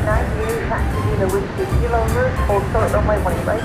98, taxi to Whiskey Kilo route, hold short runway 20 right.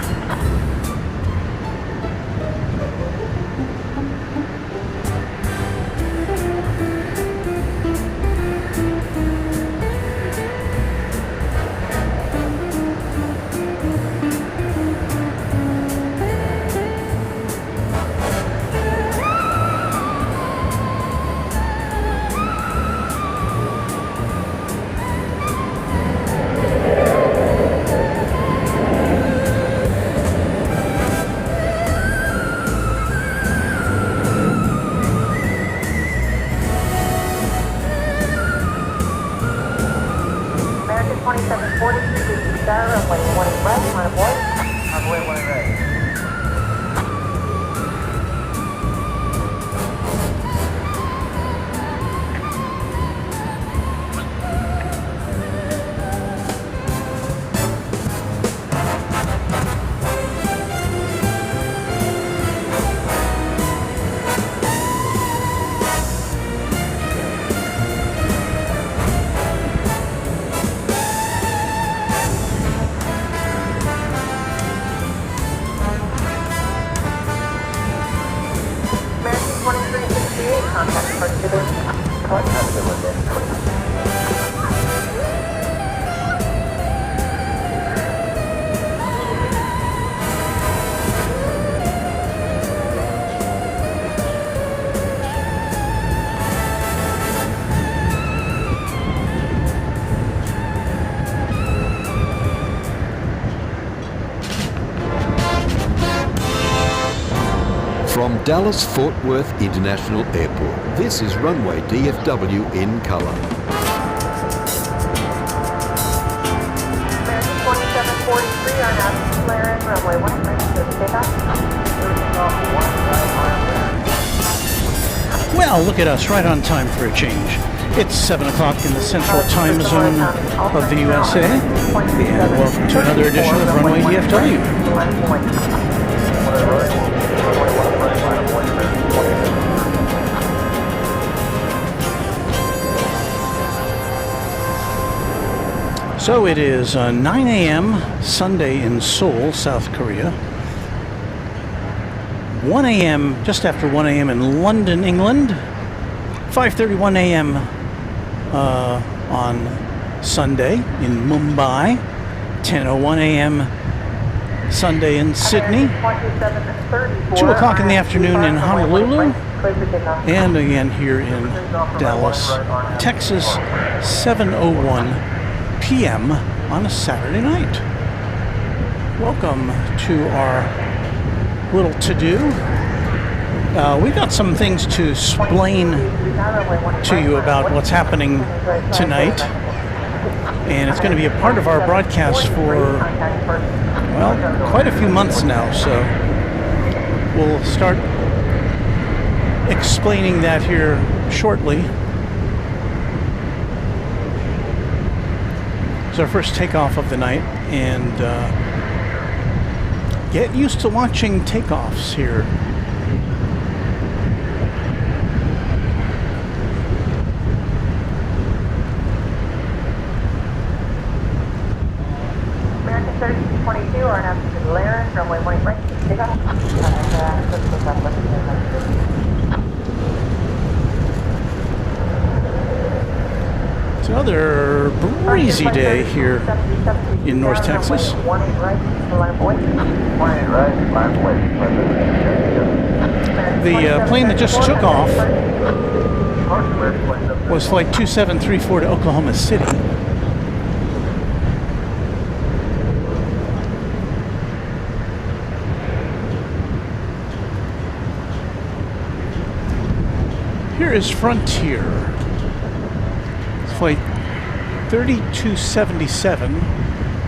From Dallas-Fort Worth International Airport, this is Runway DFW in color. American 2743 on out Laren, runway 1 right to takeoff. Well, look at us, right on time for a change. It's 7 o'clock in the central time zone of the USA, and welcome to another edition of Runway DFW. So it is 9 a.m. Sunday in Seoul, South Korea. 1 a.m., just after 1 a.m. in London, England. 5:31 a.m. On Sunday in Mumbai. 10:01 a.m. Sunday in Sydney. 2 o'clock in the afternoon in Honolulu. And again here in Dallas, Texas, 7:01 p.m. on a Saturday night. Welcome to our little to-do. We've got some things to explain to you about what's happening tonight, and it's going to be a part of our broadcast for, well, quite a few months now, so we'll start explaining that here shortly. It's our first takeoff of the night, and get used to watching takeoffs here. American 3222 are now to Laren, runway 1 right to takeoff. It's another breezy day here in North Texas. The plane that just took off was Flight 2734 to Oklahoma City. Here is Frontier. Flight 3277.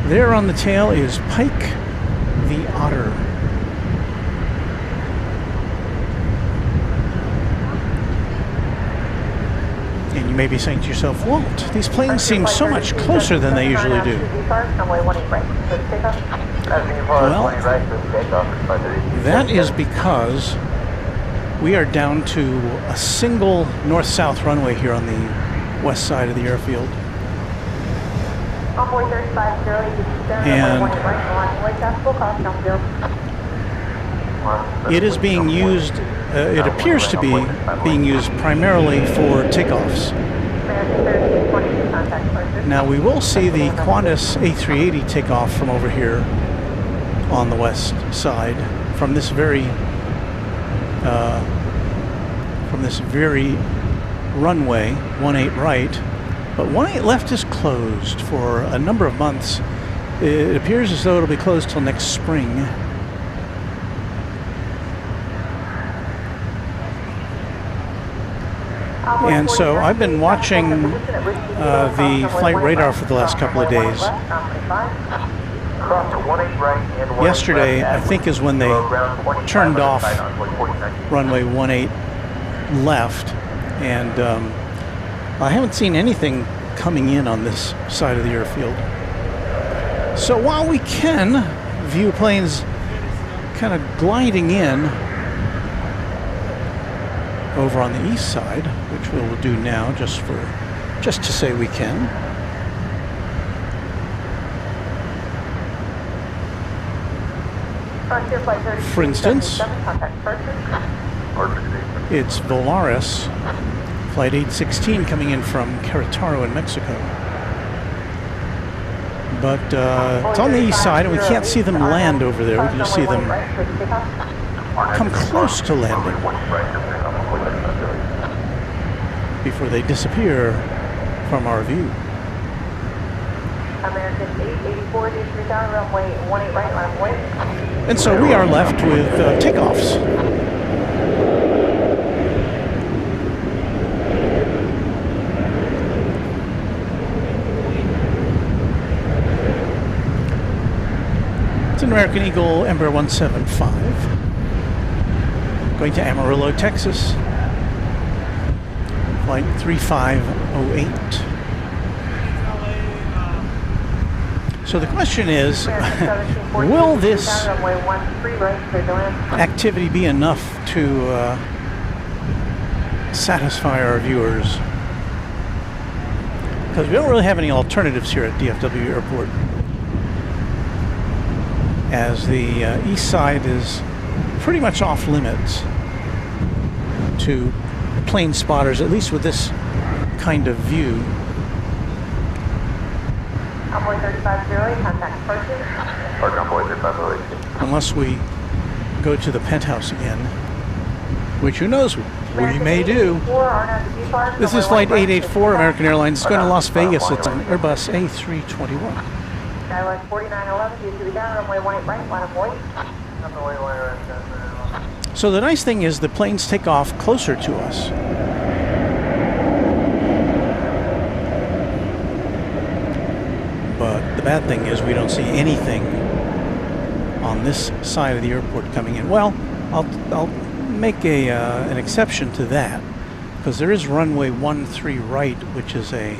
There on the tail is Pike the Otter. And you may be saying to yourself, Walt, these planes seem so much closer than they usually do. Well, that is because we are down to a single north-south runway here on the west side of the airfield. Envoy 35, And it is being used, it appears to be being used primarily for takeoffs. Now we will see the Qantas A380 take off from over here on the west side, from this very runway 18 right, but 18 left is closed for a number of months. It appears as though it'll be closed till next spring. And so I've been watching the flight radar for the last couple of days. Yesterday, I think, is when they turned off runway 18 left, and I haven't seen anything coming in on this side of the airfield. So while we can view planes kind of gliding in over on the east side, which we will do now just to say we can. For instance, it's Volaris Flight 816 coming in from Querétaro in Mexico. But it's on the east side, and we can't see them land over there. We can just see them come close to landing before they disappear from our view. And so we are left with takeoffs. It's an American Eagle Embraer 175 going to Amarillo, Texas. Flight 3508. So the question is, will this activity be enough to satisfy our viewers? Because we don't really have any alternatives here at DFW Airport, as the east side is pretty much off limits to plane spotters, at least with this kind of view. Unless we go to the penthouse again, which who knows, we may do. This is Flight 884, American Airlines. It's going to Las Vegas. It's an Airbus A321. So the nice thing is the planes take off closer to us. But the bad thing is we don't see anything on this side of the airport coming in. Well, I'll make an exception to that, because there is runway 13 right, which is a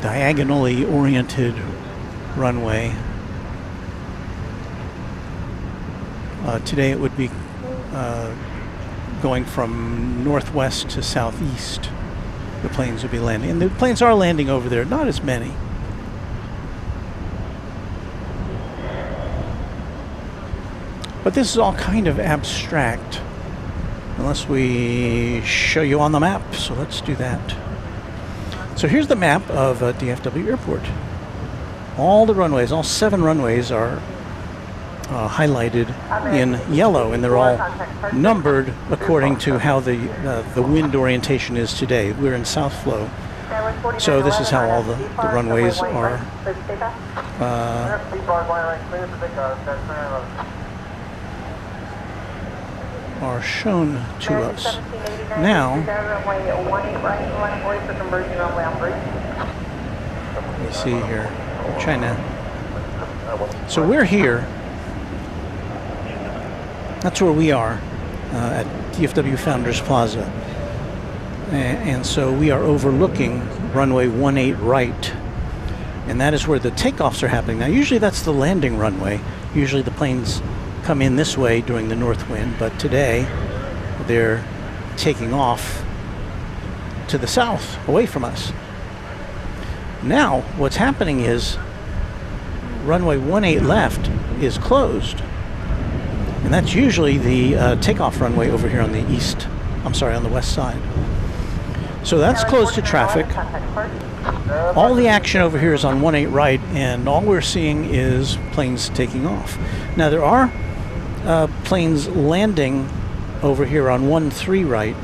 diagonally oriented runway. Today it would be going from northwest to southeast. The planes would be landing, and the planes are landing over there, not as many. But this is all kind of abstract, unless we show you on the map, so let's do that. So here's the map of DFW Airport. All the runways, all 7 runways are highlighted in yellow, and they're all numbered according to how the wind orientation is today. We're in south flow, so this is how all the runways are shown to us. Now, let me see here. I'm trying to. So we're here. That's where we are at DFW Founders Plaza. And so we are overlooking runway 18 right. And that is where the takeoffs are happening. Now, usually that's the landing runway. Usually the planes come in this way during the north wind, but today they're taking off to the south, away from us. Now, what's happening is runway 18 left is closed. And that's usually the takeoff runway over here on the on the west side. So that's closed to traffic. All the action over here is on 18 right, and all we're seeing is planes taking off. Now there are planes landing over here on 13 right,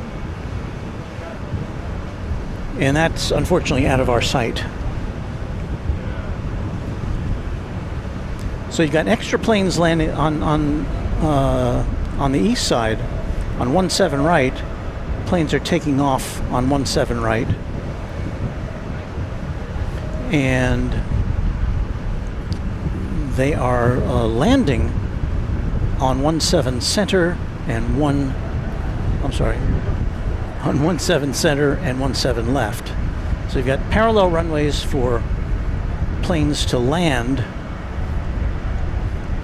and that's unfortunately out of our sight. So you've got extra planes landing on the east side, on 17 right. Planes are taking off on 17 right, and they are landing on 17 center and on 17 center and 17 left. So you've got parallel runways for planes to land,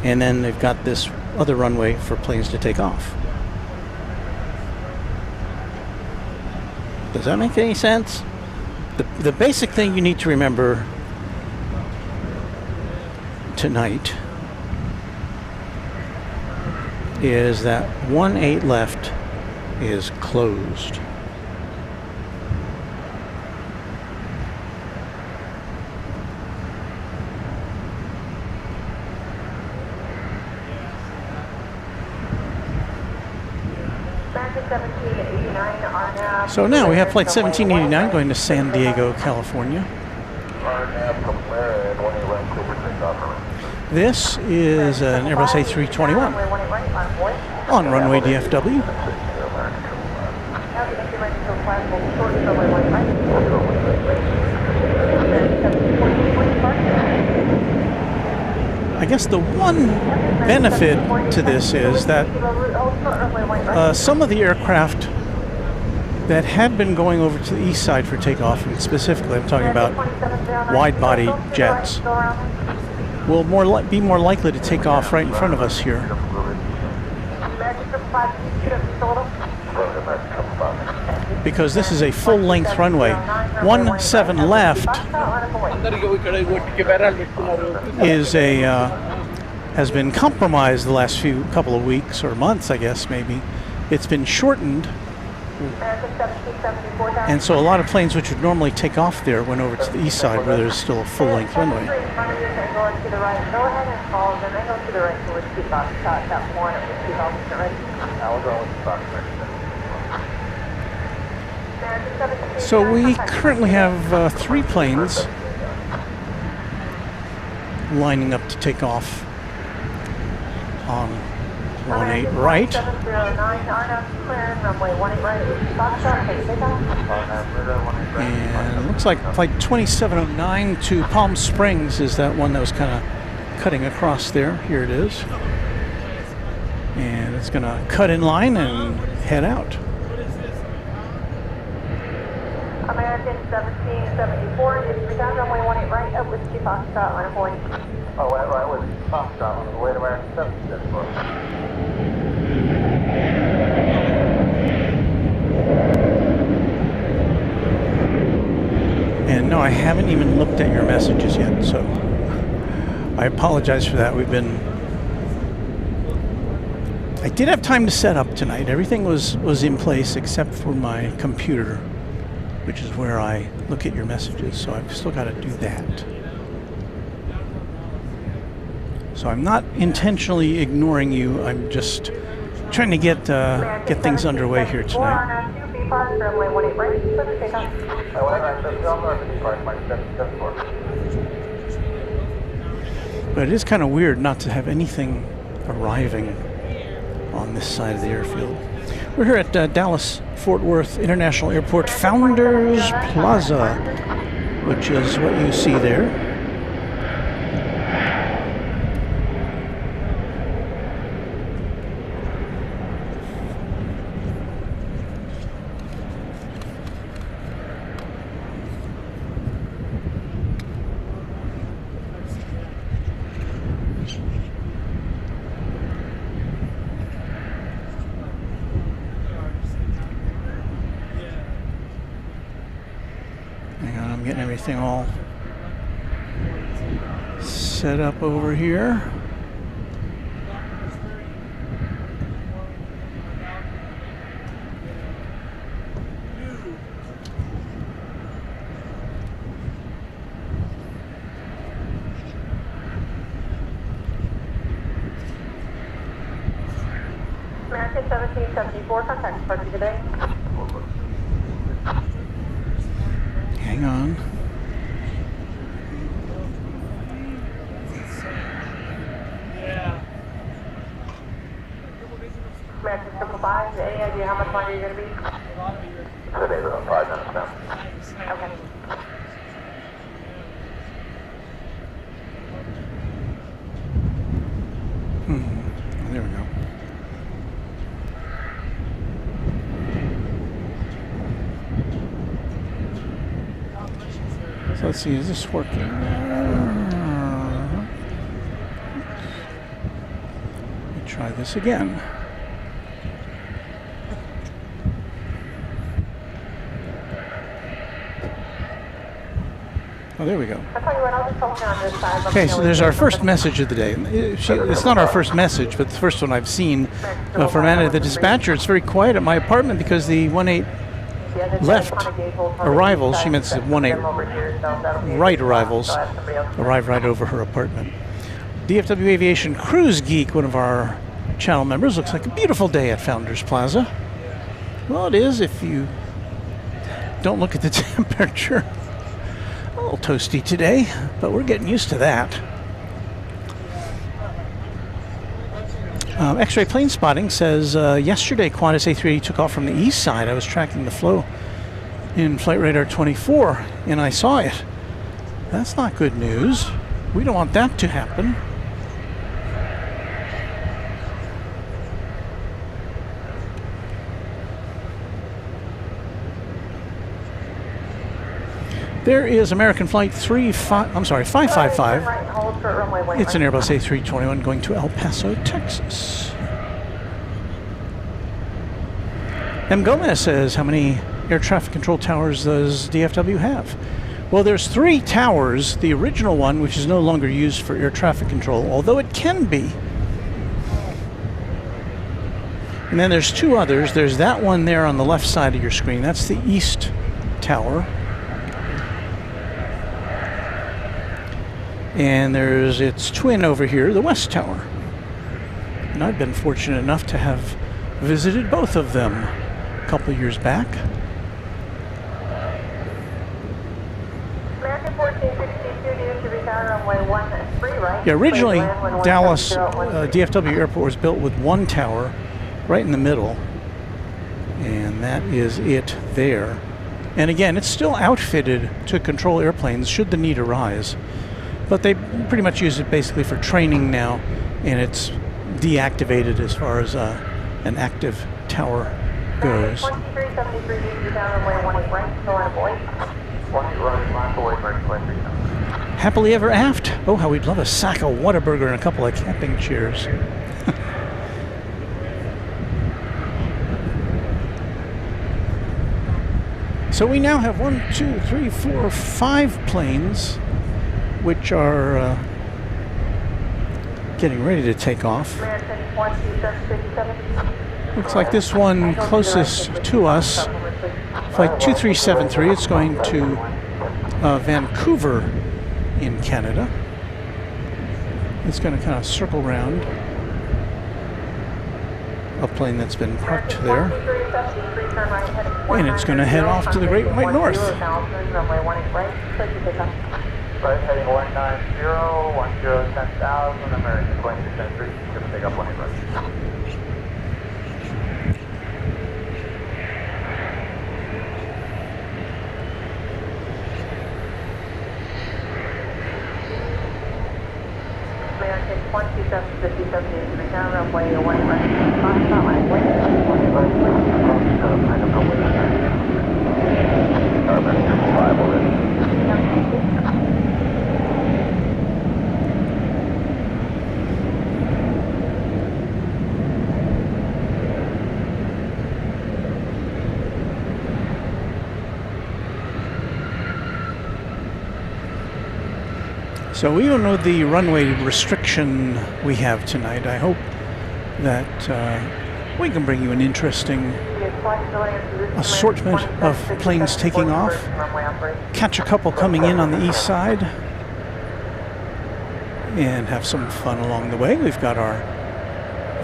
and then they've got this other runway for planes to take off. Does that make any sense? The basic thing you need to remember tonight is that 18 left is closed. So now we have flight 1789 going to San Diego, California. This is an Airbus A321 on runway DFW. I guess the one benefit to this is that some of the aircraft that had been going over to the east side for takeoff, and specifically I'm talking about wide-body jets, will be more likely to take off right in front of us here. Because this is a full-length runway. 17 left is has been compromised the last couple of weeks or months, I guess maybe. It's been shortened, and so a lot of planes which would normally take off there went over to the east side where there's still a full-length runway. So we currently have 3 planes lining up to take off on 18 right. And it looks like flight 2709 to Palm Springs is that one that was kind of cutting across there. Here it is. And it's going to cut in line and head out. American 1774 is return runway 18 right up with Chief Foxtrot on a 40. Oh, right with Foxtrot on the way to American 1774. And no, I haven't even looked at your messages yet, so I apologize for that. I did have time to set up tonight. Everything was in place except for my computer, which is where I look at your messages, so I've still got to do that. So I'm not intentionally ignoring you. I'm just trying to get things underway here tonight. But it is kind of weird not to have anything arriving on this side of the airfield. We're here at Dallas Fort Worth International Airport Founders Plaza, which is what you see there. Hang on, I'm getting everything all set up over here. American 1774, contact departure today. Hang on. American 555, any idea how much longer you're going to be? Today's about 5 minutes now. Okay. There we go. So let's see, is this working? Let me try this again. Oh, there we go. I'll tell you what, I'll just hold you on this side. Okay, so there's our first message of the day. It's not our first message, but the first one I've seen from Anna, the dispatcher. It's very quiet at my apartment because the 1-8 left arrivals, she meant the 1-8 right arrivals, arrived right over her apartment. DFW Aviation Cruise Geek, one of our channel members, looks like a beautiful day at Founders Plaza. Well, it is if you don't look at the temperature. A little toasty today, but we're getting used to that. X-ray plane spotting says yesterday Qantas A380 took off from the east side. I was tracking the flow in Flight Radar 24 and I saw it. That's not good news. We don't want that to happen. There is American Flight 555. It's an Airbus A321 going to El Paso, Texas. M. Gomez says, how many air traffic control towers does DFW have? Well, there's 3 towers. The original one, which is no longer used for air traffic control, although it can be. And then there's 2 others. There's that one there on the left side of your screen. That's the East Tower. And there's its twin over here, the West Tower. And I've been fortunate enough to have visited both of them a couple of years back. American 1462 to return runway 13 right. Yeah, originally Dallas DFW Airport was built with 1 tower right in the middle. And that is it there. And again, it's still outfitted to control airplanes should the need arise. But they pretty much use it basically for training now, and it's deactivated as far as an active tower goes. 2373 to down runway 18 right, so on boy. 18 running line away, break 23. Happily ever aft? Oh, how we'd love a sack of Whataburger and a couple of camping chairs. So we now have 1, 2, 3, 4, 5 planes which are getting ready to take off. Looks like this one closest to us, Flight 2373, it's going to Vancouver in Canada. It's going to kind of circle around a plane that's been parked there. And it's going to head off to the Great White North. Right, heading 190, 10,000, American 2273, going to take up 1 right. American 2757 to return runway 1 right, 5 right, 1 right, American 5 already. So even with the runway restriction we have tonight, I hope that we can bring you an interesting assortment of planes taking off. Catch a couple coming in on the east side and have some fun along the way. We've got our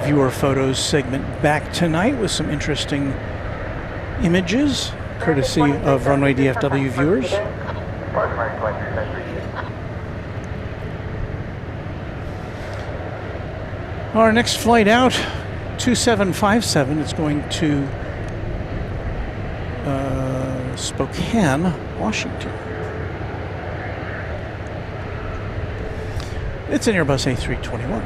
viewer photos segment back tonight with some interesting images courtesy of Runway DFW viewers. Our next flight out, 2757, is going to Spokane, Washington. It's an Airbus A321.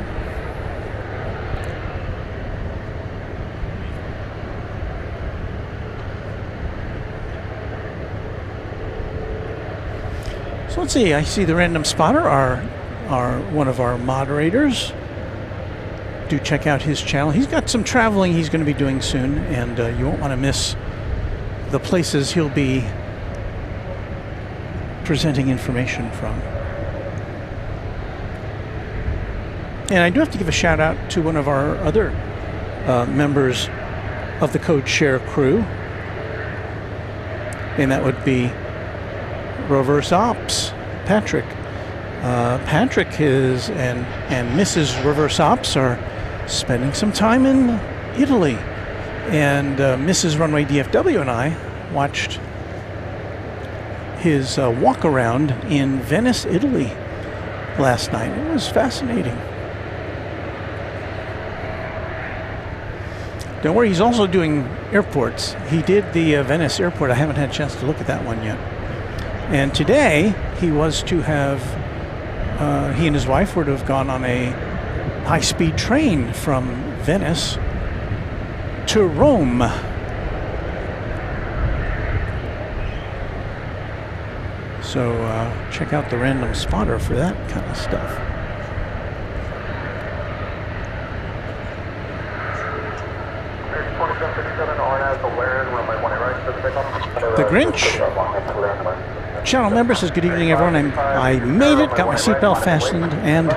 So let's see, I see the random spotter, our one of our moderators. Do check out his channel. He's got some traveling he's going to be doing soon, and you won't want to miss the places he'll be presenting information from. And I do have to give a shout out to one of our other members of the Code Share crew, and that would be Reverse Ops, Patrick. Patrick is and Mrs. Reverse Ops are spending some time in Italy, and Mrs. Runway DFW and I watched his walk around in Venice, Italy last night. It was fascinating. Don't worry, he's also doing airports. He did the Venice airport. I haven't had a chance to look at that one yet. And today he was to have he and his wife were to have gone on a high-speed train from Venice to Rome. So check out the random spotter for that kind of stuff. The Grinch channel member says, good evening, everyone. I made it, got my seatbelt fastened, and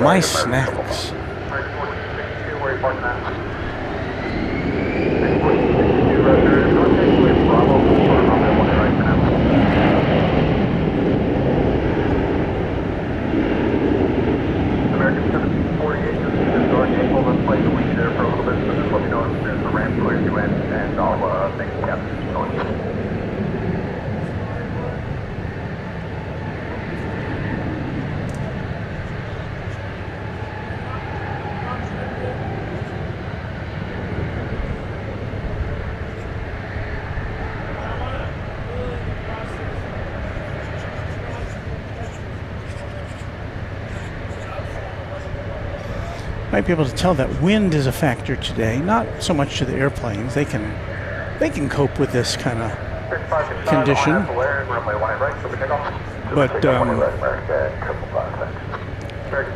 my snacks. American 748, just starting April, let's play the week there for a little bit, so just let me know if there's a ramp clear you in, and I'll thank the captain for going. Might be able to tell that wind is a factor today, not so much to the airplanes. They can cope with this kind of condition, but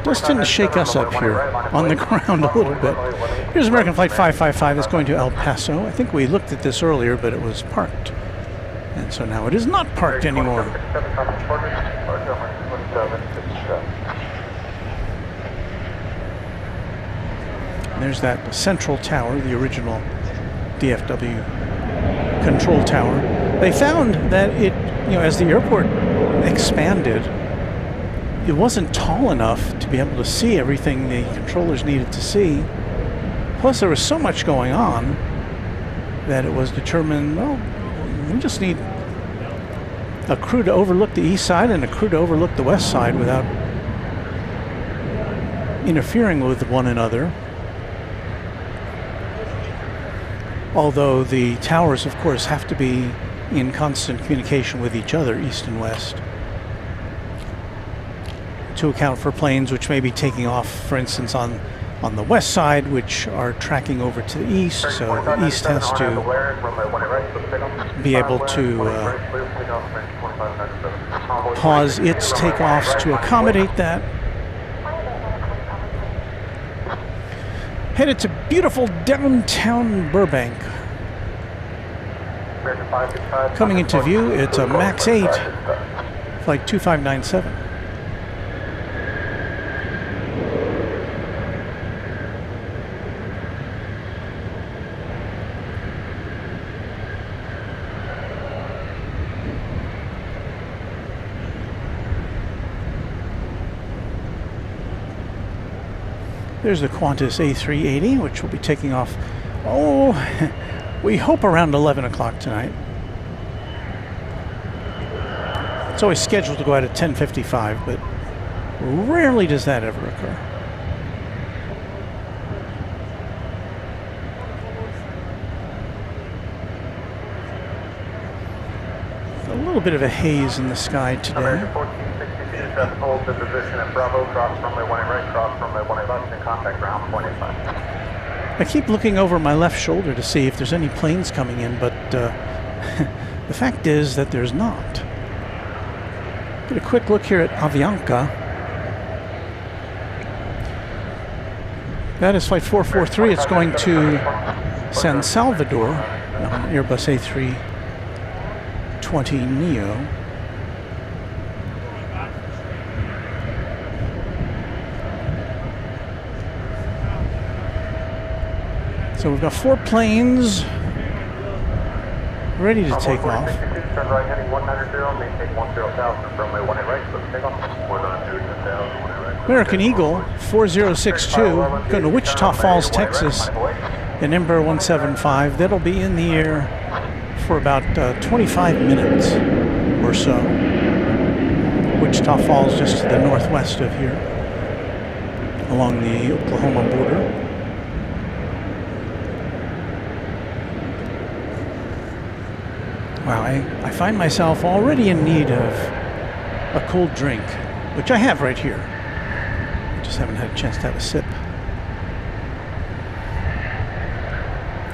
does tend to shake us up here on the ground a little bit. Here's American Flight 555 that's going to El Paso. I think we looked at this earlier, but it was parked, and so now it is not parked anymore. There's that central tower, the original DFW control tower. They found that it, as the airport expanded, it wasn't tall enough to be able to see everything the controllers needed to see. Plus, there was so much going on that it was determined, well, we just need a crew to overlook the east side and a crew to overlook the west side without interfering with one another. Although the towers, of course, have to be in constant communication with each other, east and west, to account for planes which may be taking off, for instance, on the west side, which are tracking over to the east. So the east has to be able to pause its takeoffs to accommodate that. Headed to beautiful downtown Burbank. Coming into view, it's a MAX 8, flight 2597. There's the Qantas A380, which will be taking off, oh, we hope around 11 o'clock tonight. It's always scheduled to go out at 10:55, but rarely does that ever occur. A little bit of a haze in the sky today. American 1462, just hold the position at Bravo, cross runway 18 right, cross runway 18 left, and contact ground 0.85. I keep looking over my left shoulder to see if there's any planes coming in, but the fact is that there's not. Get a quick look here at Avianca. That is flight 443. It's going to San Salvador on Airbus A320 Neo. So we've got 4 planes ready to take off. Turn right heading 190, maintain 10,000, runway 18 right, so take off. 190, American Eagle 4062 going to Wichita Falls, Texas, in Embraer 175. That'll be in the air for about 25 minutes or so. Wichita Falls just to the northwest of here, along the Oklahoma border. Wow, I find myself already in need of a cold drink, which I have right here. I just haven't had a chance to have a sip.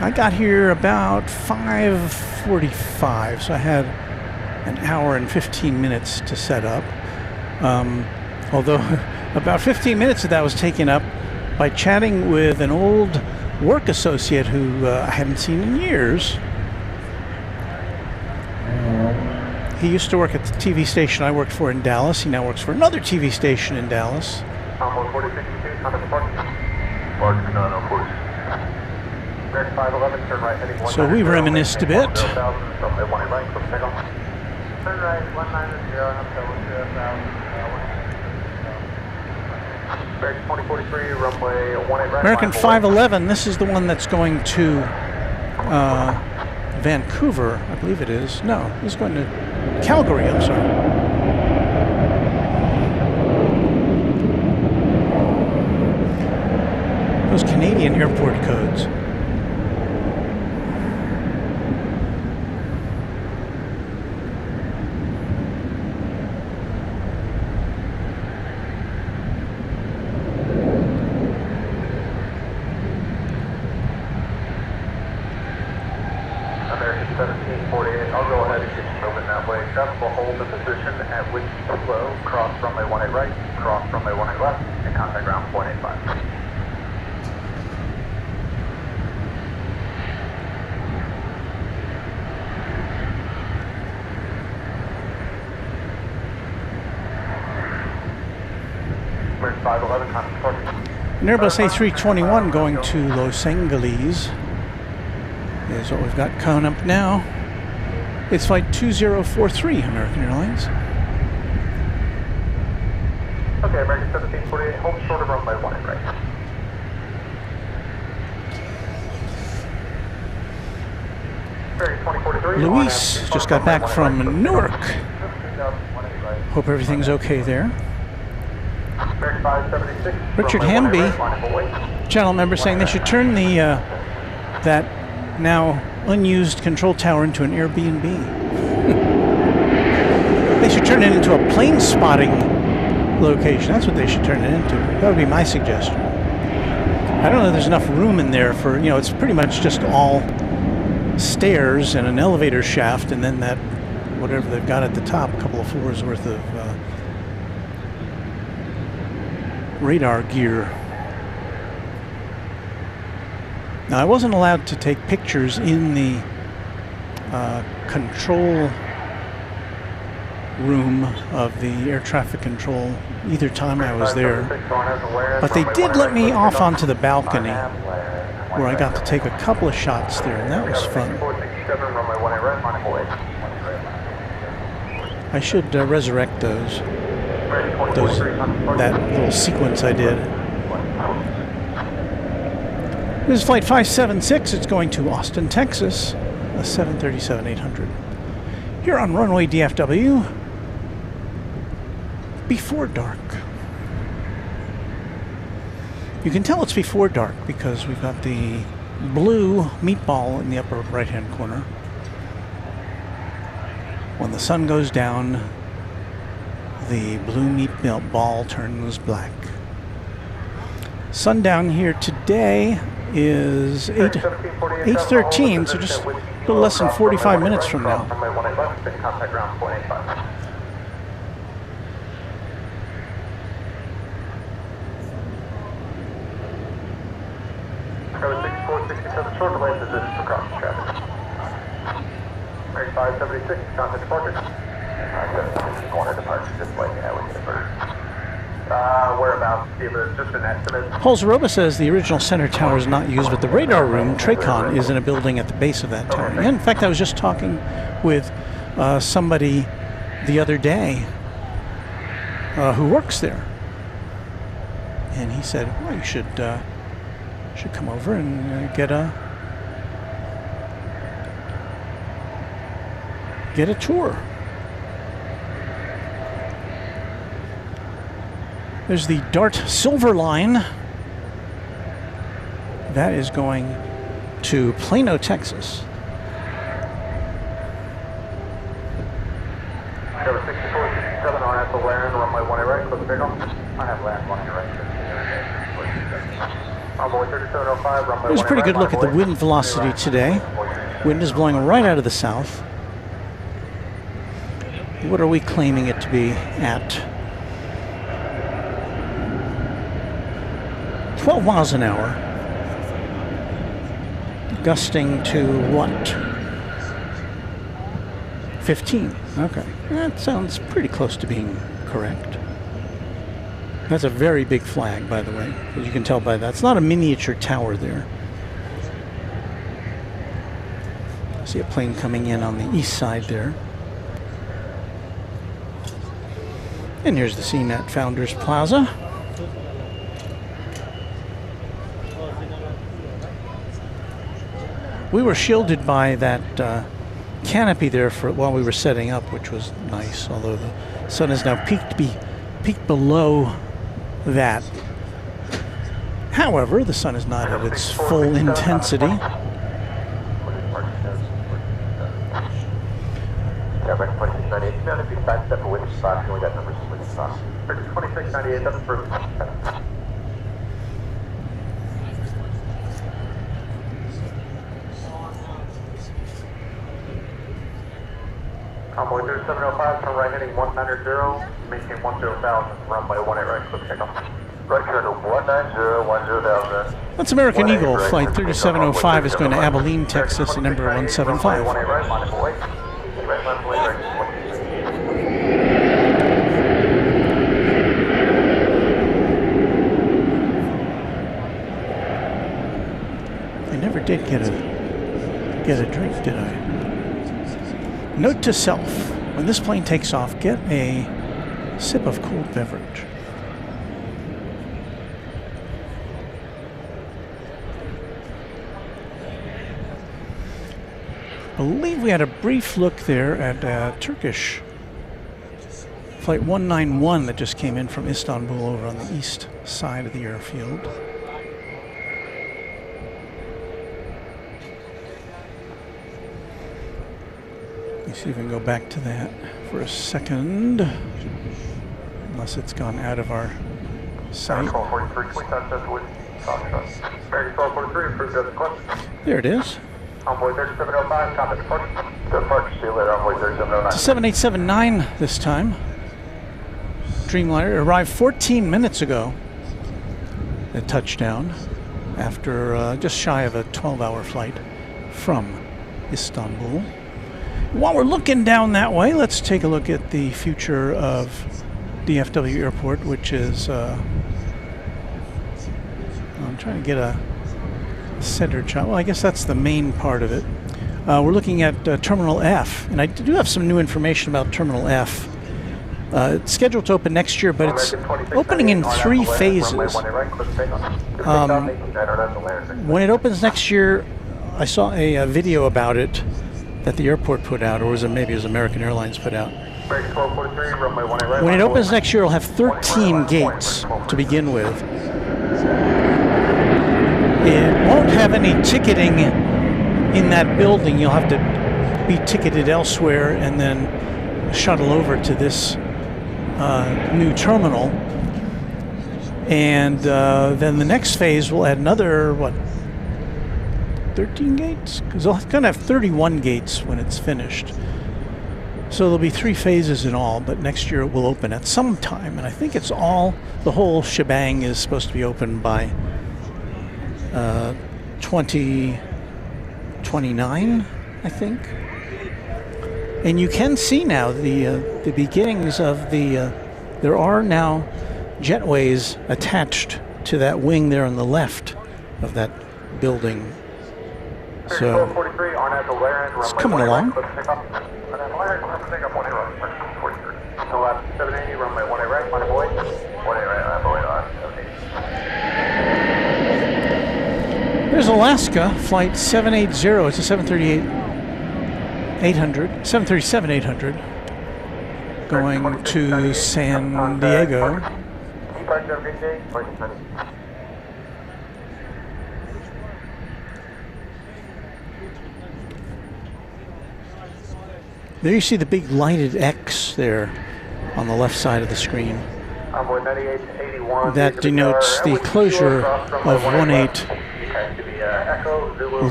I got here about 5:45, so I had an hour and 15 minutes to set up. Although about 15 minutes of that was taken up by chatting with an old work associate who I hadn't seen in years. He used to work at the TV station I worked for in Dallas. He now works for another TV station in Dallas. So we reminisced a bit. American 511, this is the one that's going to Vancouver, I believe it is. No, it's going to Calgary, I'm sorry. Those Canadian airport codes. American 1748, I'll go ahead and get you moving that way. Traffic will hold the position at Wichita Low, cross runway 18 right, cross runway 18 left, and contact ground 0.85. American 511, contact parking. An Airbus A321 going to Los Angeles is what we've got coming up now. It's flight 2043, American Airlines. Okay, American 1748, hold short of runway 18 right. American 2043. Luis just got back from Newark. Hope everything's okay there. American 576. Richard Hamby, channel member, saying they should turn the that now unused control tower into an Airbnb. They should turn it into a plane spotting location. That's what they should turn it into. That would be my suggestion. I don't know if there's enough room in there for, you know, it's pretty much just all stairs and an elevator shaft, and then that, whatever they've got at the top, a couple of floors worth of radar gear. Now, I wasn't allowed to take pictures in the control room of the air traffic control either time I was there, but they did let me off onto the balcony where I got to take a couple of shots there, and that was fun. I should resurrect that little sequence I did. This is Flight 576. It's going to Austin, Texas, a 737-800. Here on Runway DFW, before dark. You can tell it's before dark because we've got the blue meatball in the upper right-hand corner. When the sun goes down, the blue meatball turns black. Sundown here today is 8:13, so just a little less than 45 minutes from now. Cover 6467, short delay position for crossing traffic. 576, contact departure. Corner departure, just like I would defer. Whereabouts, just an estimate. Holzeroba says the original center tower is not used, but the radar room, TRACON, is in a building at the base of that tower. And in fact, I was just talking with somebody the other day who works there. And he said, well, you should come over and get a tour. There's the Dart Silver Line. That is going to Plano, Texas. Cover 6467, I'll have to land, runway 18 right, close the takeoff. I have land 18 right. Envoy 3705, runway 18 right. There's a pretty good look at the wind velocity today. Wind is blowing right out of the south. What are we claiming it to be at? 12 miles an hour. Gusting to what? 15. Okay. That sounds pretty close to being correct. That's a very big flag, by the way, as you can tell by that. It's not a miniature tower there. I see a plane coming in on the east side there. And here's the scene at Founders Plaza. We were shielded by that canopy there while we were setting up, which was nice, although the sun is now peaked below that. However, the sun is not at its full intensity. Airback 2698, if you sidestep away from the side, we got numbers with the sun. 2698, that's approved. Convoy 3705, turn right heading 190, maintain 10,000, runway 18 right, close takeoff. Right turn to 190, 10,000. That's American Eagle. Flight 3705 is going to Abilene, Texas, and number 175. I never did get a drink, did I? Note to self, when this plane takes off, get a sip of cold beverage. I believe we had a brief look there at Turkish Flight 191 that just came in from Istanbul over on the east side of the airfield. Let's see if we can go back to that for a second, unless it's gone out of our sight. There it is. Envoy 3705, contact departure. Departure, see you later, Envoy 3709. It's a 7879 this time. Dreamliner arrived 14 minutes ago at touchdown after just shy of a 12-hour flight from Istanbul. While we're looking down that way, let's take a look at the future of DFW Airport, which is, I'm trying to get a center shot. Well, I guess that's the main part of it. We're looking at Terminal F, and I do have some new information about Terminal F. It's scheduled to open next year, but it's opening in 3 phases. When it opens next year, I saw a video about it that the airport put out, or maybe it was American Airlines put out. When it opens next year, it'll have 13 gates to begin with. It won't have any ticketing in that building. You'll have to be ticketed elsewhere and then shuttle over to this new terminal. And then the next phase will add another, 13 gates? Because they're going to have 31 gates when it's finished. So there'll be 3 phases in all, but next year it will open at some time. And I think the whole shebang is supposed to be open by 2029, I think. And you can see now the beginnings of there are now jetways attached to that wing there on the left of that building. So it's coming along. There's Alaska flight 780. It's a 737-800 going to San Diego. There you see the big lighted X there on the left side of the screen. That denotes the closure of 18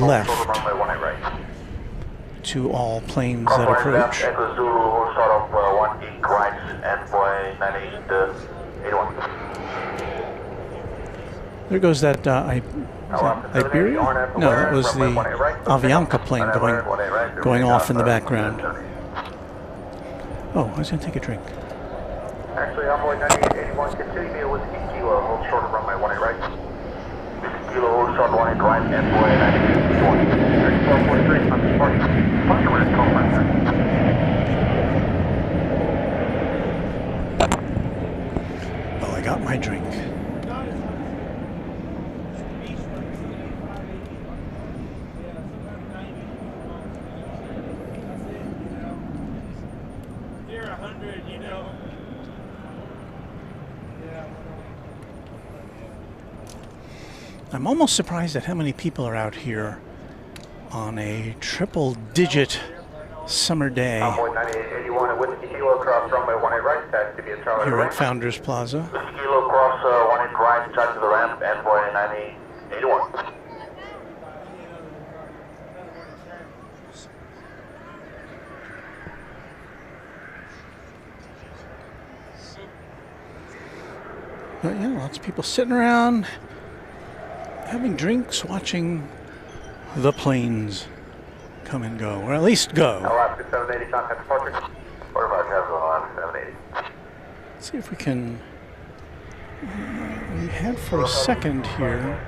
left to all planes that approach. There goes that, Iberia? No, that was the Avianca plane going off in the background. Oh, I was going to take a drink. Actually, Envoy 9881, continue with Kilo, hold short of runway 18 right. Kilo, hold short of 18 right, Envoy 9881. 1243, I'm departing. Function with 12 right. Well, I got my drink. I'm almost surprised at how many people are out here on a triple-digit summer day here at Founders Plaza. Kilo cross 18 right, touch to the ramp, Envoy 9881. But yeah, lots of people sitting around, having drinks, watching the planes come and go, or at least go. Alaska 780, contact departure. Order about Alaska 780. Let's see if we can. We had for a second here.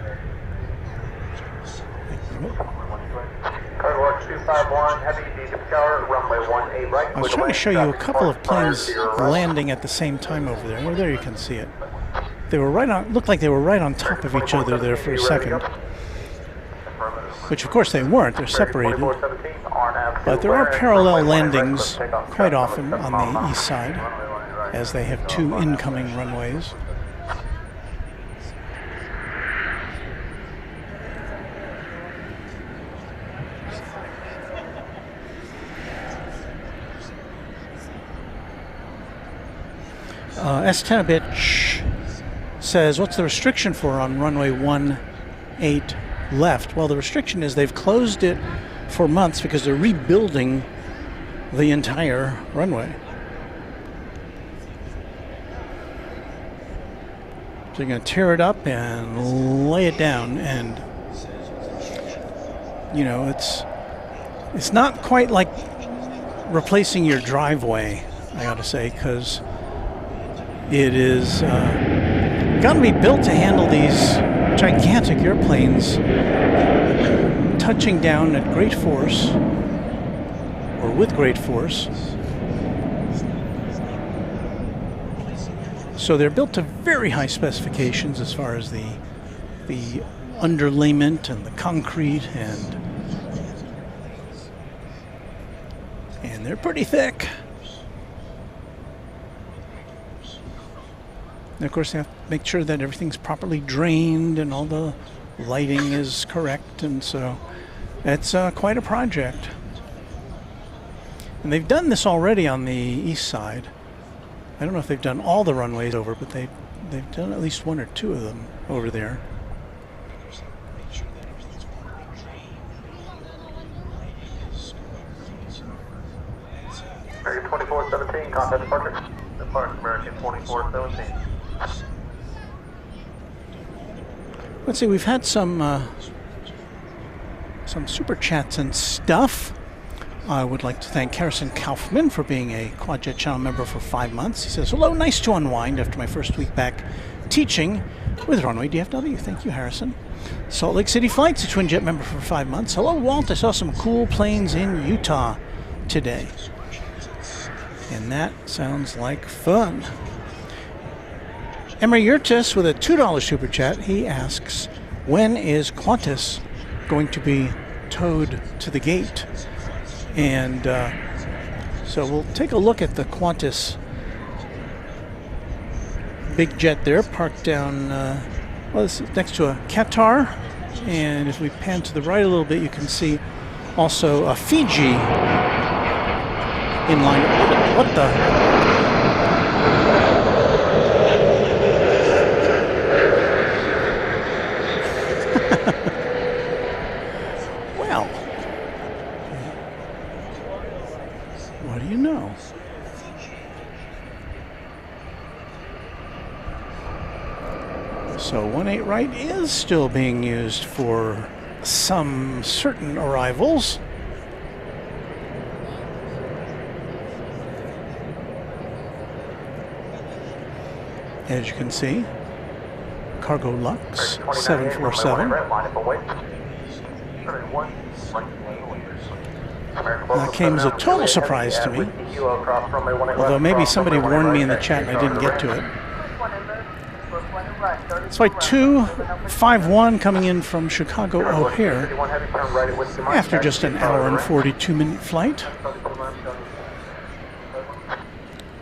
Cargo 251, heavy diesel power, runway 18 right. I was trying to show you a couple of planes landing at the same time over there. Oh, there you can see it. They were looked like they were right on top of each other there for a second. Which of course they weren't, they're separated. But there are parallel landings quite often on the east side, as they have 2 incoming runways. S10 says, what's the restriction for on runway 18 left? Well, the restriction is they've closed it for months because they're rebuilding the entire runway. So you're going to tear it up and lay it down, and you know, it's not quite like replacing your driveway, I gotta say, because it is got to be built to handle these gigantic airplanes touching down at great force, or with great force. So they're built to very high specifications as far as the underlayment and the concrete, and they're pretty thick. And of course, they have to make sure that everything's properly drained and all the lighting is correct, and so it's quite a project. And they've done this already on the east side. I don't know if they've done all the runways over, but they've done at least one or two of them over there. 2417, contact departure. Depart American 2417. Let's see, we've had some super chats and stuff. I would like to thank Harrison Kaufman for being a Quadjet Channel member for 5 months. He says, hello, nice to unwind after my first week back teaching with Runway DFW. Thank you, Harrison. Salt Lake City Flights, a Twin Jet member for 5 months. Hello, Walt. I saw some cool planes in Utah today. And that sounds like fun. Emery Yurtis with a $2 super chat. He asks, when is Qantas going to be towed to the gate? And so we'll take a look at the Qantas big jet there, parked down, well, this is next to a Qatar. And if we pan to the right a little bit, you can see also a Fiji in line. What the? Well, what do you know? So 18 right is still being used for some certain arrivals. As you can see, Cargo Lux 747. That came as a total surprise to me. Although maybe somebody warned me in the chat and I didn't get to it. It's Flight 251 coming in from Chicago O'Hare after just an hour and 42-minute flight.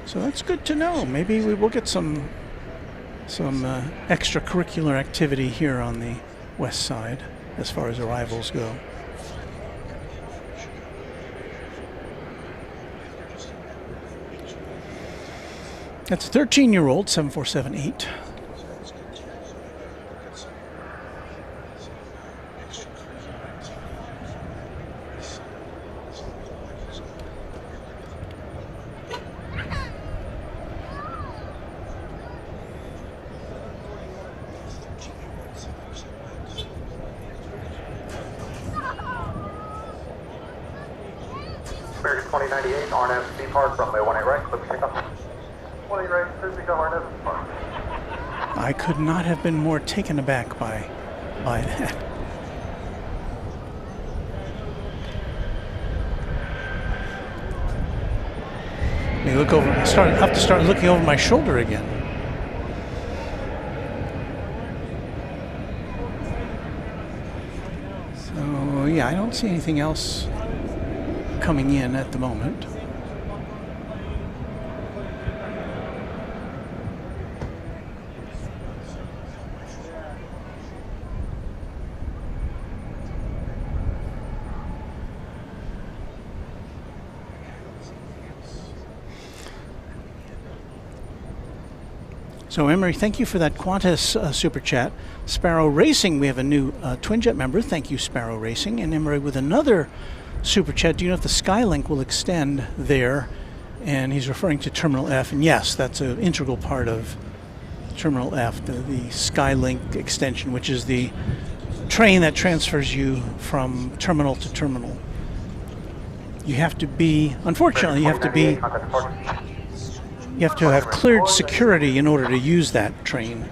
So that's good to know. Maybe we will get some extracurricular activity here on the west side as far as arrivals go. That's a 13-year-old 747-8. American 2098, RNF, depart, runway 18 right, clear for takeoff. 18 right, clear for takeoff, RNF, depart. I could not have been more taken aback by that. Maybe look over. I have to start looking over my shoulder again. So yeah, I don't see anything else coming in at the moment. So Emery, thank you for that Qantas super chat. Sparrow Racing, we have a new Twin Jet member. Thank you, Sparrow Racing. And Emery with another super chat. Do you know if the Skylink will extend there? And he's referring to Terminal F. And yes, that's an integral part of Terminal F, the Skylink extension, which is the train that transfers you from terminal to terminal. You have to be, unfortunately, you have to have cleared security in order to use that train.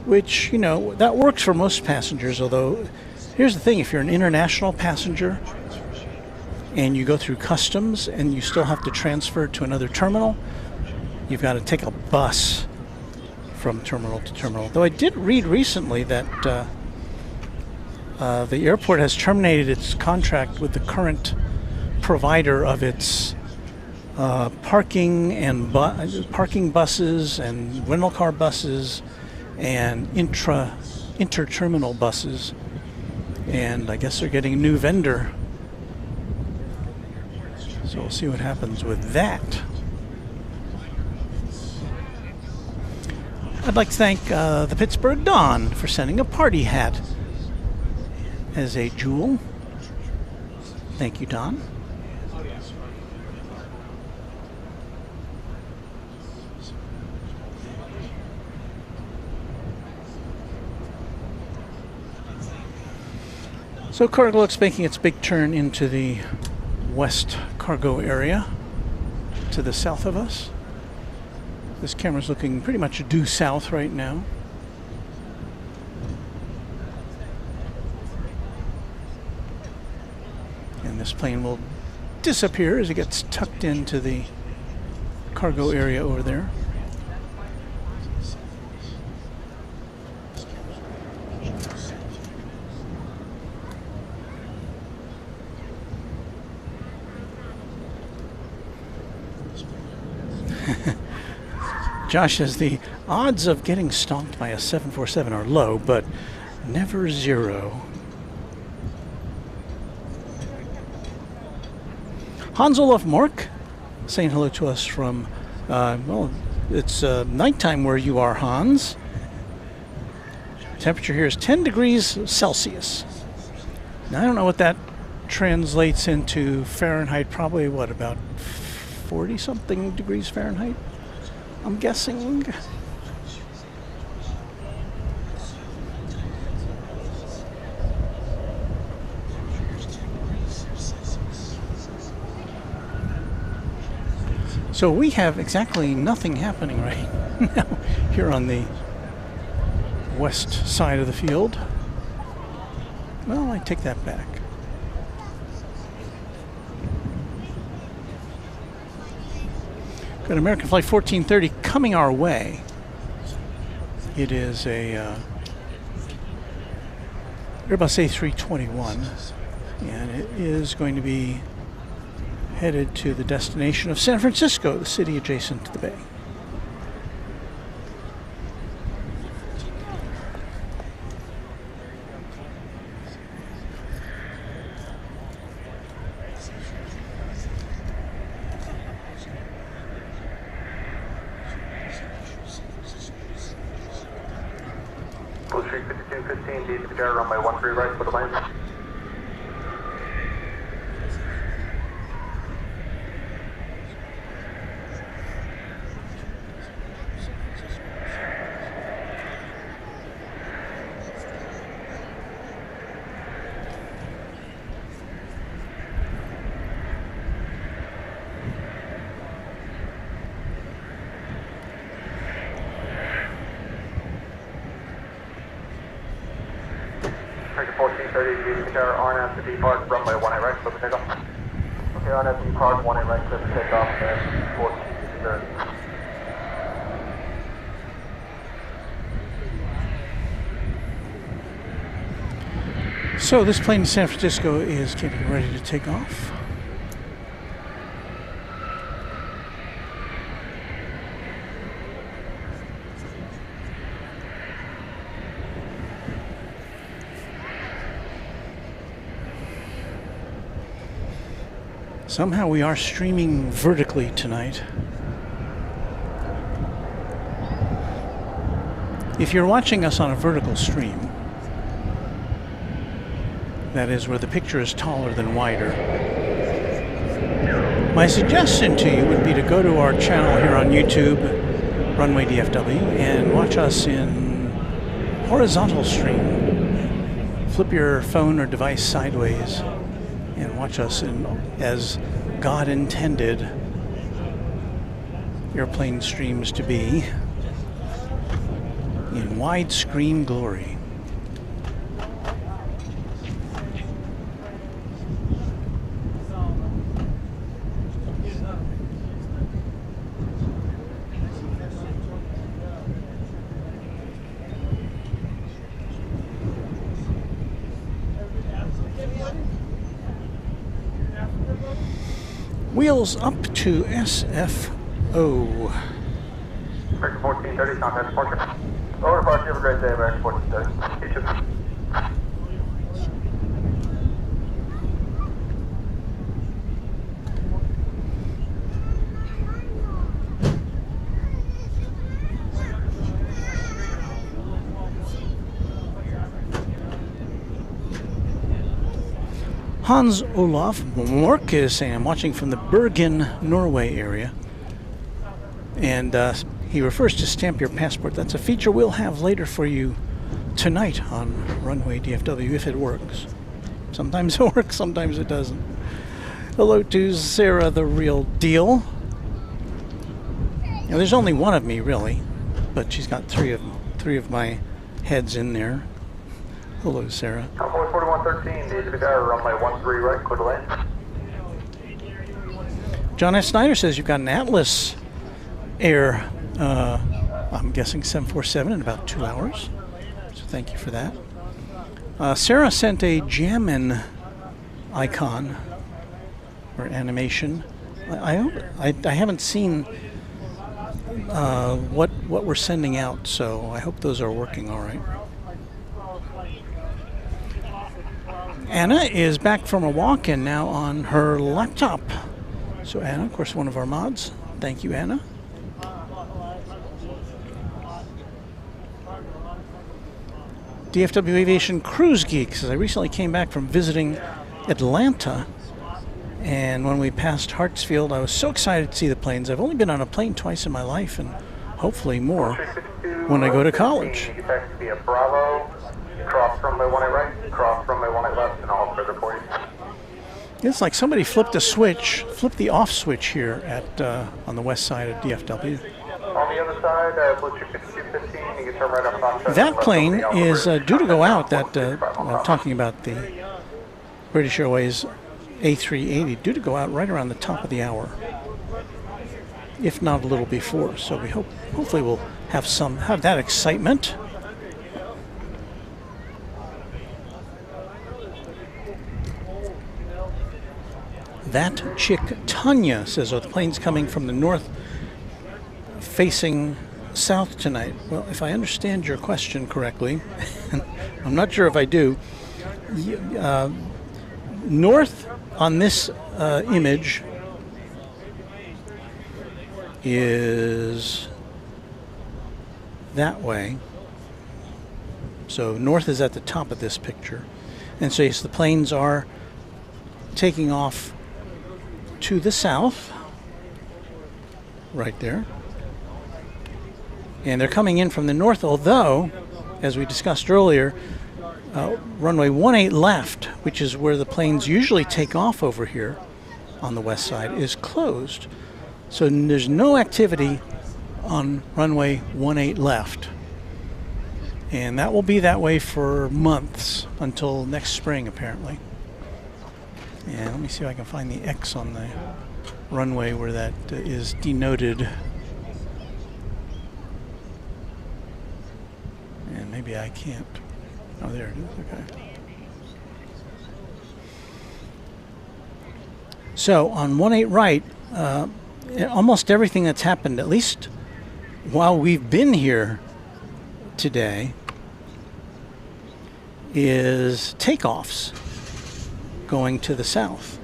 Which, you know, that works for most passengers, although here's the thing, if you're an international passenger and you go through customs and you still have to transfer to another terminal, you've got to take a bus from terminal to terminal. Though I did read recently that the airport has terminated its contract with the current provider of its parking buses and rental car buses and inter-terminal buses, and I guess they're getting a new vendor. So we'll see what happens with that. I'd like to thank the Pittsburgh Dawn for sending a party hat as a jewel. Thank you, Don. So Cargo looks making its big turn into the west cargo area to the south of us. This camera's looking pretty much due south right now. And this plane will disappear as it gets tucked into the cargo area over there. Josh says the odds of getting stomped by a 747 are low, but never zero. Hans Olaf Mork saying hello to us from, well, it's nighttime where you are, Hans. Temperature here is 10 degrees Celsius. Now, I don't know what that translates into Fahrenheit, probably what, about 40-something degrees Fahrenheit? I'm guessing. So we have exactly nothing happening right now here on the west side of the field. Well, I take that back. Got American Flight 1430 coming our way. It is a Airbus A321, and it is going to be headed to the destination of San Francisco, the city adjacent to the bay. Street 5215, DFW, runway 13 right for the plane. American 1430, DFW, RNF to depart, runway 18 right for the takeoff. Okay, RNF to depart, 18 right for the takeoff, and 1430. So this plane in San Francisco is getting ready to take off. Somehow we are streaming vertically tonight. If you're watching us on a vertical stream, that is where the picture is taller than wider, my suggestion to you would be to go to our channel here on YouTube, Runway DFW, and watch us in horizontal stream. Flip your phone or device sideways and watch us in, as God intended airplane streams to be, in widescreen glory. wheels up to SFO. American 1430, contact departure. Over departure, have a great day, American 1430. You too. Hans Olaf Mork is saying, I'm watching from the Bergen, Norway area. And he refers to stamp your passport. That's a feature we'll have later for you tonight on Runway DFW, if it works. Sometimes it works, sometimes it doesn't. Hello to Sarah, the real deal. Now, there's only one of me, really, but she's got three of my heads in there. Hello, Sarah. Convoy 4113, need to be there, runway 13 right, clear to land. John F. Snyder says you've got an Atlas Air, I'm guessing 747 in about 2 hours. So thank you for that. Sarah sent a Jammin icon or animation. I haven't seen what we're sending out, so I hope those are working all right. Anna is back from a walk-in now on her laptop. So Anna, of course, one of our mods. Thank you, Anna. DFW Aviation Cruise Geek says, I recently came back from visiting Atlanta, and when we passed Hartsfield, I was so excited to see the planes. I've only been on a plane twice in my life, and hopefully more when I go to college. Bravo, cross runway 18 right, cross runway 18 left, and all further for you. It's like somebody flipped the off switch here at on the west side of DFW. On the other side, Blue 5215, you can turn right up Foxtrot. That plane is due to go out. I'm talking about the British Airways A380, due to go out right around the top of the hour, if not a little before. So we hopefully we'll have that excitement. That chick Tanya says, "Oh, the plane's coming from the north, facing south tonight." Well, if I understand your question correctly, and I'm not sure if I do, north on this image is that way. So north is at the top of this picture. And so yes, the planes are taking off to the south, right there. And they're coming in from the north, although, as we discussed earlier, runway 18 left, which is where the planes usually take off over here on the west side, is closed. So there's no activity on runway 18 left. And that will be that way for months, until next spring, apparently. And let me see if I can find the X on the runway where that is denoted. And maybe I can't. Oh, there it is. Okay. So on 18 right, almost everything that's happened, at least while we've been here today, is takeoffs going to the south.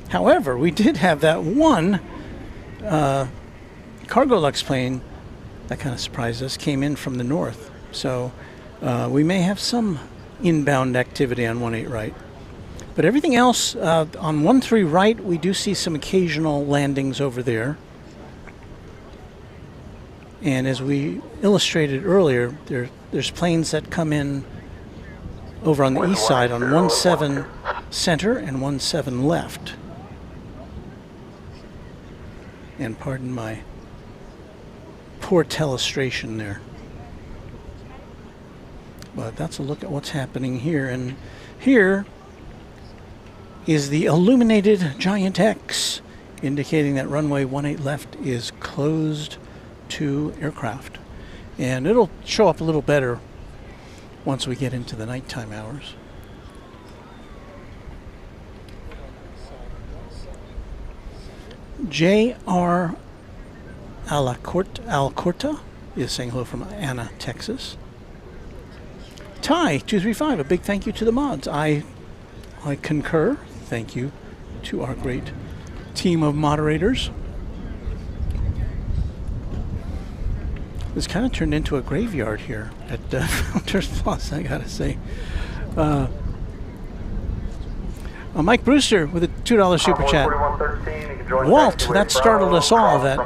However, we did have that one Cargolux plane that kind of surprised us, came in from the north. So we may have some inbound activity on 18 right. But everything else, on 13 right, we do see some occasional landings over there. And as we illustrated earlier, there's planes that come in over on the east side on 17 center and 17 left. And pardon my poor telestration there. But that's a look at what's happening here. And here is the illuminated Giant X, indicating that runway 18 left is closed to aircraft. And it'll show up a little better once we get into the nighttime hours. J.R. Alcorta is saying hello from Anna, Texas. Ty235, a big thank you to the mods. I concur. Thank you to our great team of moderators. This kind of turned into a graveyard here at Founders Plus, I gotta say. Mike Brewster with a $2 super chat. Walt, that startled us all. That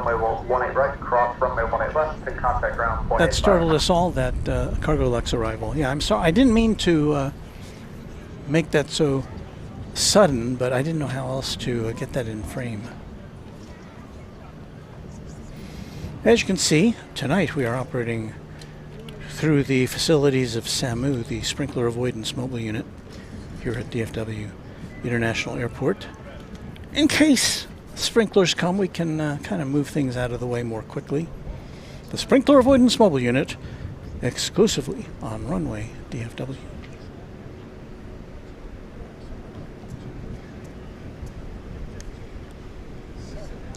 startled us all, that Cargo Lux arrival. Yeah, I'm sorry. I didn't mean to make that so sudden, but I didn't know how else to get that in frame. As you can see, tonight we are operating through the facilities of SAMU, the Sprinkler Avoidance Mobile Unit, here at DFW International Airport. In case sprinklers come, we can kind of move things out of the way more quickly. The Sprinkler Avoidance Mobile Unit, exclusively on Runway DFW.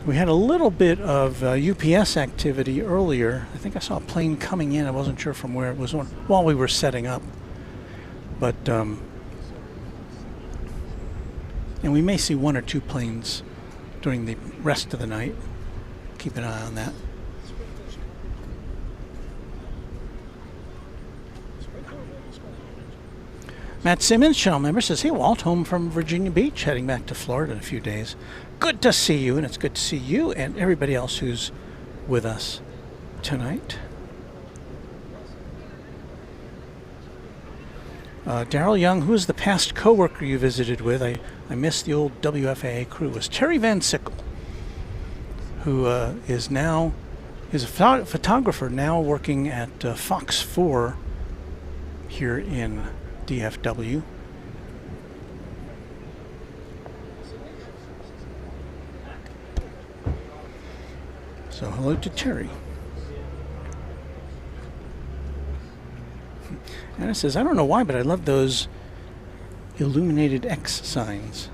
We had a little bit of UPS activity earlier. I think I saw a plane coming in. I wasn't sure from where it was on while we were setting up. But, and we may see 1 or 2 planes during the rest of the night. Keep an eye on that. Matt Simmons, channel member, says, hey, Walt, home from Virginia Beach, heading back to Florida in a few days. Good to see you, and it's good to see you and everybody else who's with us tonight. Daryl Young, who is the past co-worker you visited with? I missed the old WFAA crew. It was Terry Van Sickle, who is a photographer now working at Fox 4 here in DFW. So hello to Terry. Anna says, I don't know why, but I love those illuminated X signs.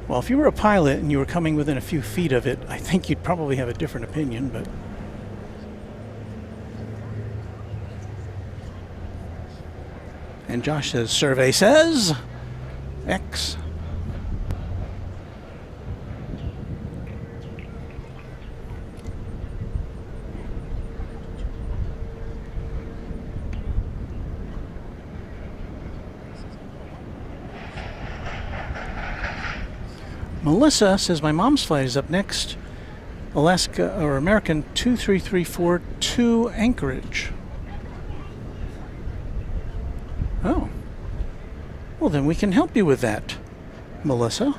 Well, if you were a pilot and you were coming within a few feet of it, I think you'd probably have a different opinion, but... And Josh says, survey says X. Melissa says, my mom's flight is up next. Alaska or American 2334 to Anchorage. Oh. Well, then we can help you with that, Melissa.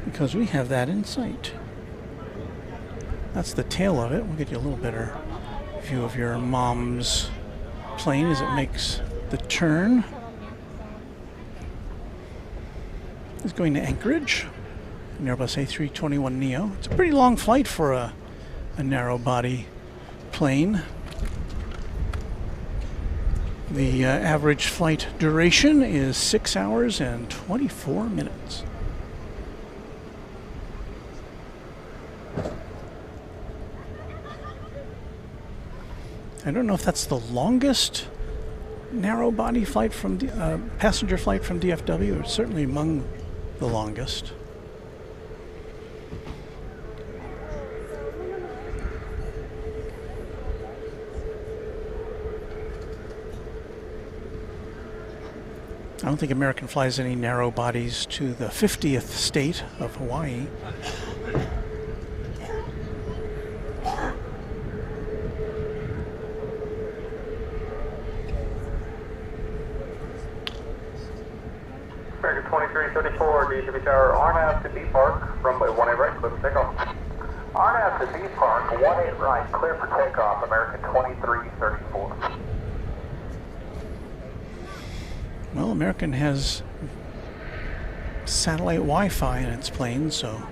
Because we have that in sight. That's the tail of it. We'll get you a little better view of your mom's plane as it makes the turn. It's going to Anchorage, an Airbus A321neo. It's a pretty long flight for a narrow body plane. The average flight duration is 6 hours and 24 minutes. I don't know if that's the longest narrow body flight from passenger flight from DFW. It's certainly among the longest. I don't think American flies any narrow bodies to the 50th state of Hawaii. American 2334, DFW Tower, RNAV to B Park, runway 18 right, clear for takeoff. RNAV to B Park, 18 right, clear for takeoff, American 2334. Well, American has satellite Wi-Fi in its plane, so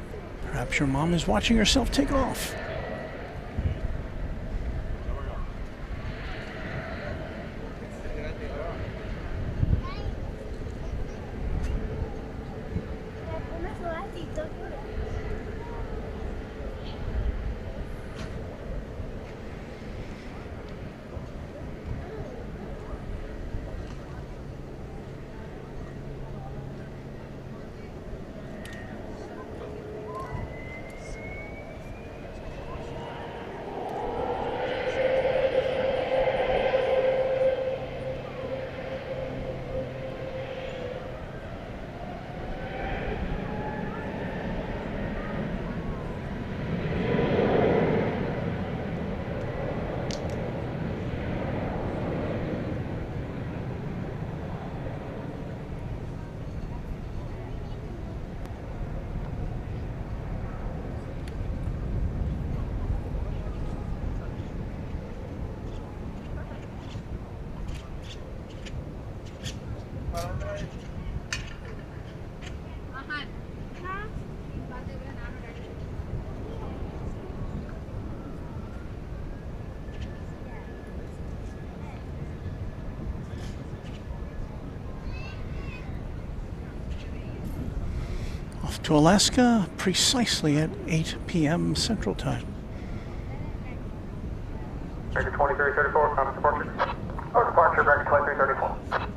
perhaps your mom is watching herself take off. to Alaska precisely at 8 p.m. Central Time. American 2334, common departure. Or departure, American 2334.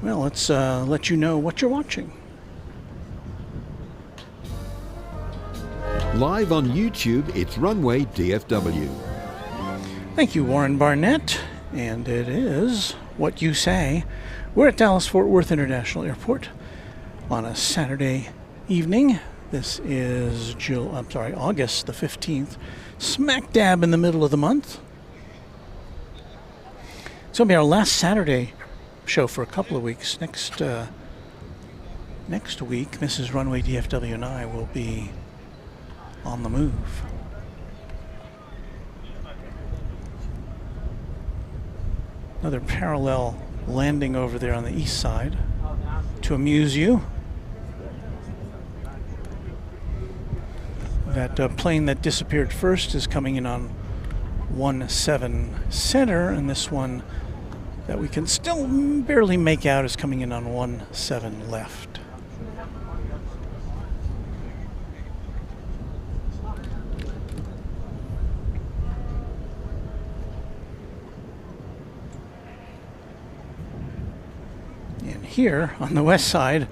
Well, let's let you know what you're watching. Live on YouTube, it's Runway DFW. Thank you, Warren Barnett. And it is What You Say. We're at Dallas-Fort Worth International Airport on a Saturday evening. This is August the 15th, smack dab in the middle of the month. It's going to be our last Saturday show for a couple of weeks. Next week, Mrs. Runway DFW and I will be on the move. Another parallel landing over there on the east side to amuse you. That plane that disappeared first is coming in on 17 center, and this one that we can still barely make out is coming in on 17 left. And here on the west side,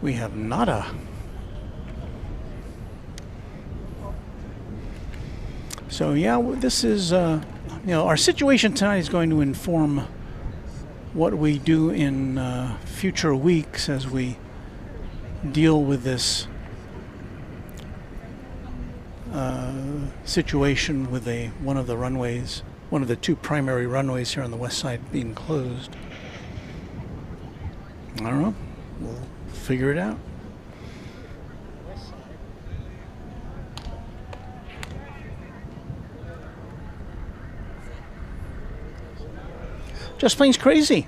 we have nada. So yeah, this is, our situation tonight is going to inform what we do in future weeks as we deal with this situation with one of the two primary runways here on the west side being closed. I don't know. We'll figure it out. Just Plains Crazy,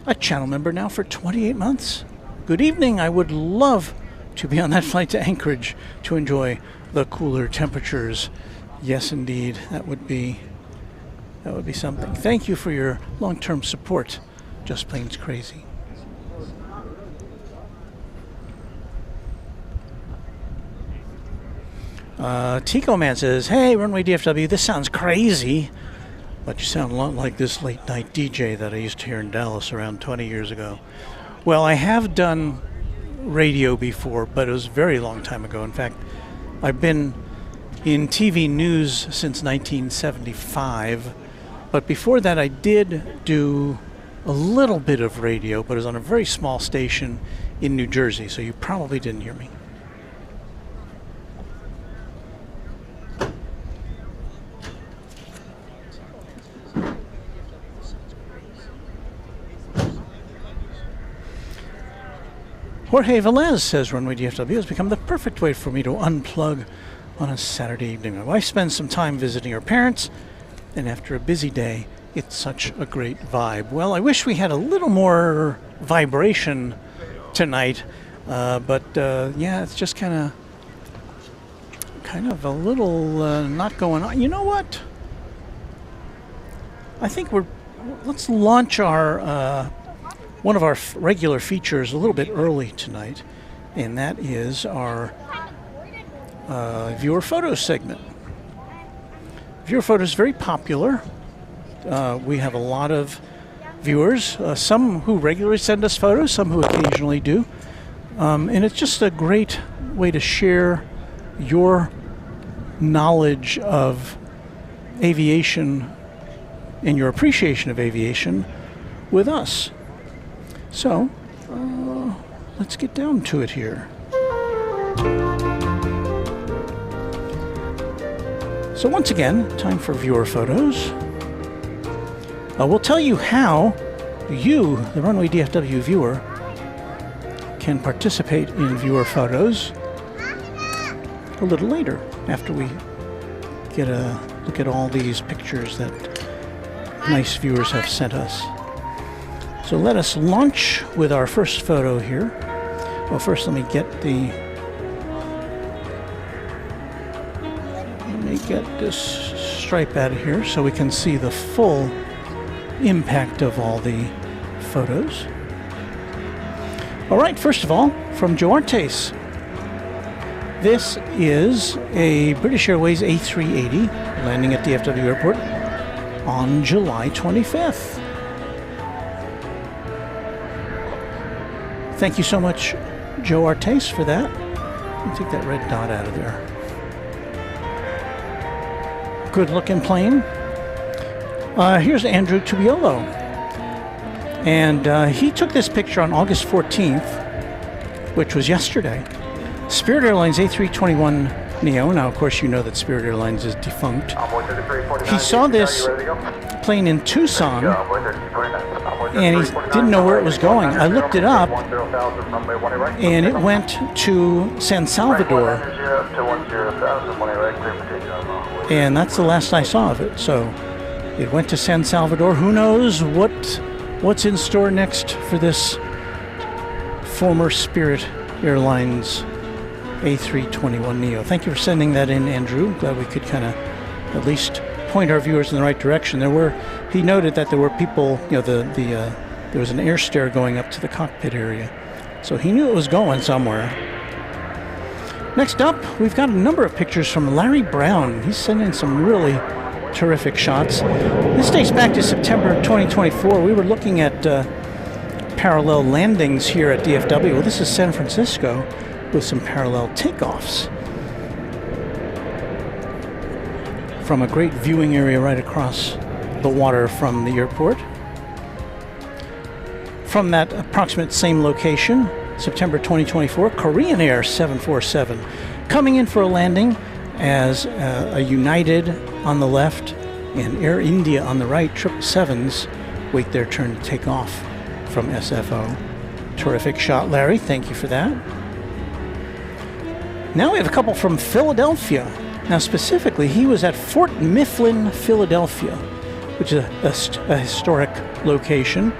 a channel member now for 28 months. Good evening. I would love to be on that flight to Anchorage to enjoy the cooler temperatures. Yes, indeed. That would be something. Thank you for your long-term support. Just Plains Crazy. Tico Man says, "Hey, Runway DFW, this sounds crazy. But you sound a lot like this late-night DJ that I used to hear in Dallas around 20 years ago." Well, I have done radio before, but it was a very long time ago. In fact, I've been in TV news since 1975. But before that, I did do a little bit of radio, but it was on a very small station in New Jersey, so you probably didn't hear me. Jorge Velez says Runway DFW has become the perfect way for me to unplug on a Saturday evening. My wife spends some time visiting her parents, and after a busy day, it's such a great vibe. Well, I wish we had a little more vibration tonight, but yeah, it's just kind of a little not going on. You know what? I think let's launch our one of our regular features a little bit early tonight, and that is our viewer photos segment. Viewer photos is very popular. We have a lot of viewers, some who regularly send us photos, some who occasionally do, and it's just a great way to share your knowledge of aviation and your appreciation of aviation with us. So, let's get down to it here. So once again, time for viewer photos. We'll tell you how you, the Runway DFW viewer, can participate in viewer photos a little later after we get a look at all these pictures that nice viewers have sent us. So let us launch with our first photo here. Well, first let me get this stripe out of here so we can see the full impact of all the photos. All right, first of all, from Joe Artes. This is a British Airways A380 landing at DFW Airport on July 25th. Thank you so much, Joe Artes, for that. Let me take that red dot out of there. Good looking plane. Here's Andrew Tubiolo. And he took this picture on August 14th, which was yesterday. Spirit Airlines A321neo. Now, of course, you know that Spirit Airlines is defunct. He saw this plane in Tucson, and he didn't know where it was going. I looked it up, and it went to San Salvador. And that's the last I saw of it. So it went to San Salvador. Who knows what's in store next for this former Spirit Airlines A321neo. Thank you for sending that in, Andrew. Glad we could kind of at least point our viewers in the right direction. He noted that there were people, there was an air stair going up to the cockpit area. So he knew it was going somewhere. Next up, we've got a number of pictures from Larry Brown. He's sending some really terrific shots. This dates back to September 2024. We were looking at parallel landings here at DFW. Well, this is San Francisco with some parallel takeoffs from a great viewing area right across the water from the airport. From that approximate same location, September 2024, Korean Air 747 coming in for a landing as a United on the left and Air India on the right, 777s wait their turn to take off from SFO. Terrific shot, Larry. Thank you for that. Now we have a couple from Philadelphia. Now specifically, he was at Fort Mifflin, Philadelphia, which is a historic location.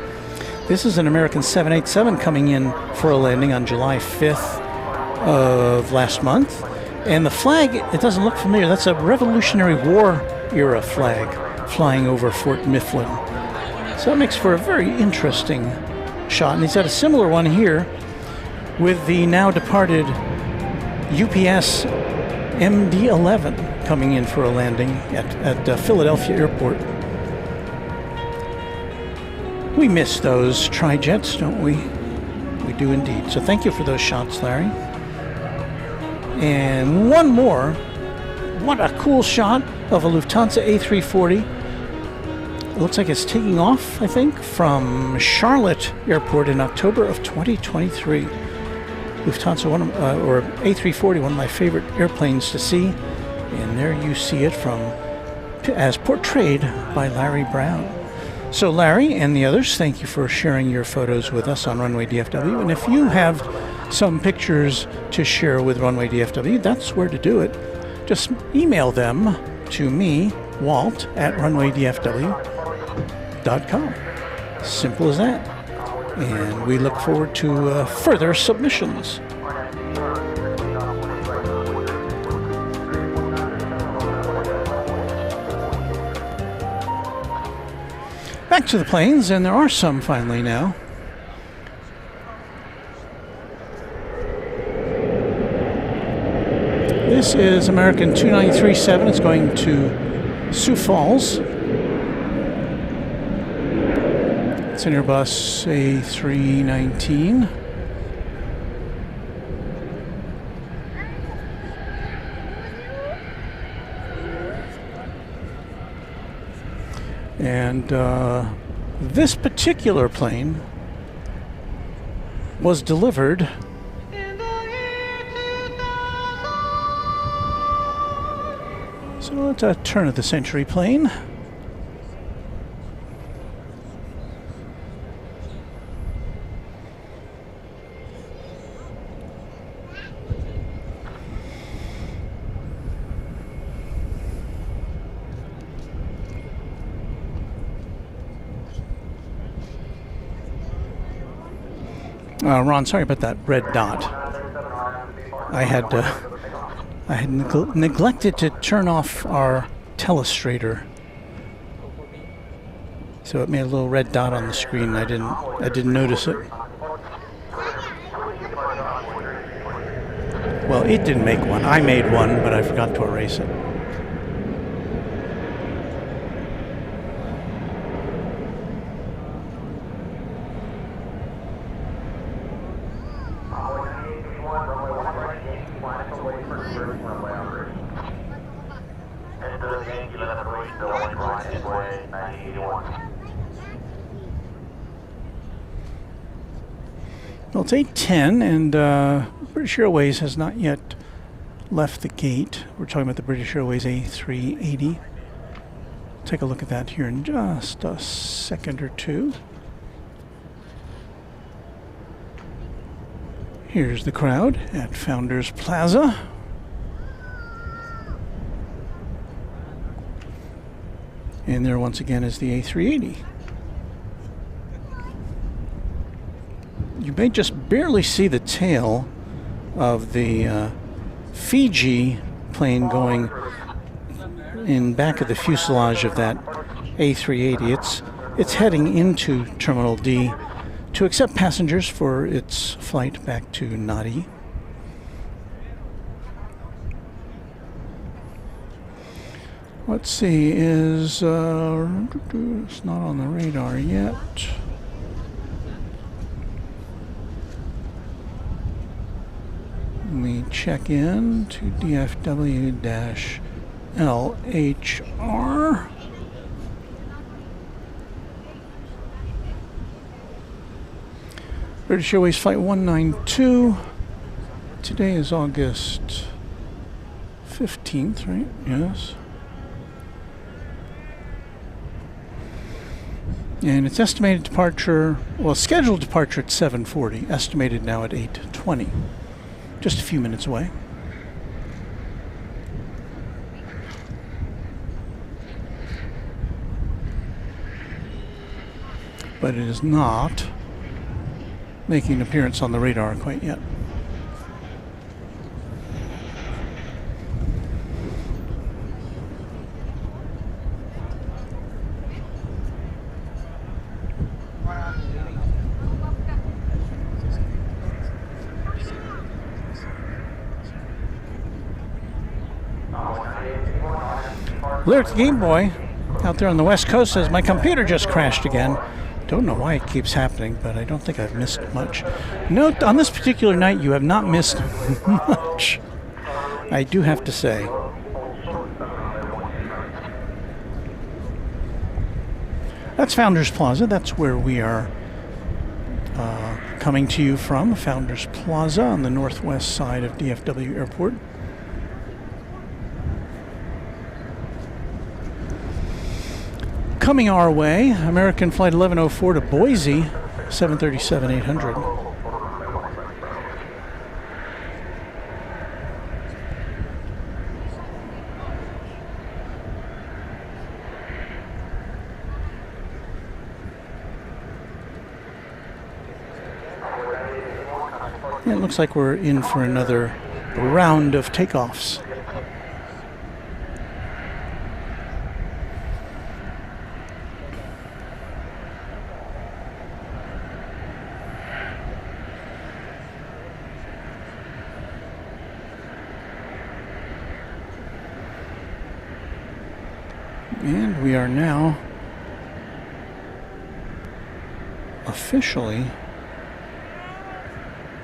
This is an American 787 coming in for a landing on July 5th of last month. And the flag, it doesn't look familiar. That's a Revolutionary War era flag flying over Fort Mifflin. So that makes for a very interesting shot. And he's got a similar one here with the now departed UPS MD-11 coming in for a landing at Philadelphia Airport. We miss those tri-jets, don't we? We do indeed. So thank you for those shots, Larry. And one more. What a cool shot of a Lufthansa A340. It looks like it's taking off, I think, from Charlotte Airport in October of 2023. Lufthansa, or A340, one of my favorite airplanes to see. And there you see it as portrayed by Larry Brown. So Larry and the others, thank you for sharing your photos with us on Runway DFW. And if you have some pictures to share with Runway DFW, that's where to do it. Just email them to me, Walt, at runwaydfw.com. Simple as that. And we look forward to further submissions. Back to the planes, and there are some finally now. This is American 2937. It's going to Sioux Falls. It's an Airbus A319. And this particular plane was delivered so it's a turn of the century plane. Ron, sorry about that red dot. I had neglected to turn off our telestrator, so it made a little red dot on the screen. I didn't notice it. Well, it didn't make one. I made one, but I forgot to erase it. Well, it's 8:10, and British Airways has not yet left the gate. We're talking about the British Airways A380. Take a look at that here in just a second or two. Here's the crowd at Founders Plaza. And there once again is the A380. You may just barely see the tail of the Fiji plane going in back of the fuselage of that A380. It's heading into Terminal D to accept passengers for its flight back to Nadi. Let's see, it's not on the radar yet. We check in to DFW-LHR. British Airways Flight 192. Today is August 15th, right? Yes. And its estimated departure, well, scheduled departure at 7:40, estimated now at 8:20. Just a few minutes away. But it is not making an appearance on the radar quite yet. Lyric Game Boy out there on the West Coast says, my computer just crashed again. Don't know why it keeps happening, but I don't think I've missed much. No, on this particular night, you have not missed much, I do have to say. That's Founders Plaza. That's where we are coming to you from, Founders Plaza on the northwest side of DFW Airport. Coming our way, American Flight 1104 to Boise, 737-800. It looks like we're in for another round of takeoffs. And we are now officially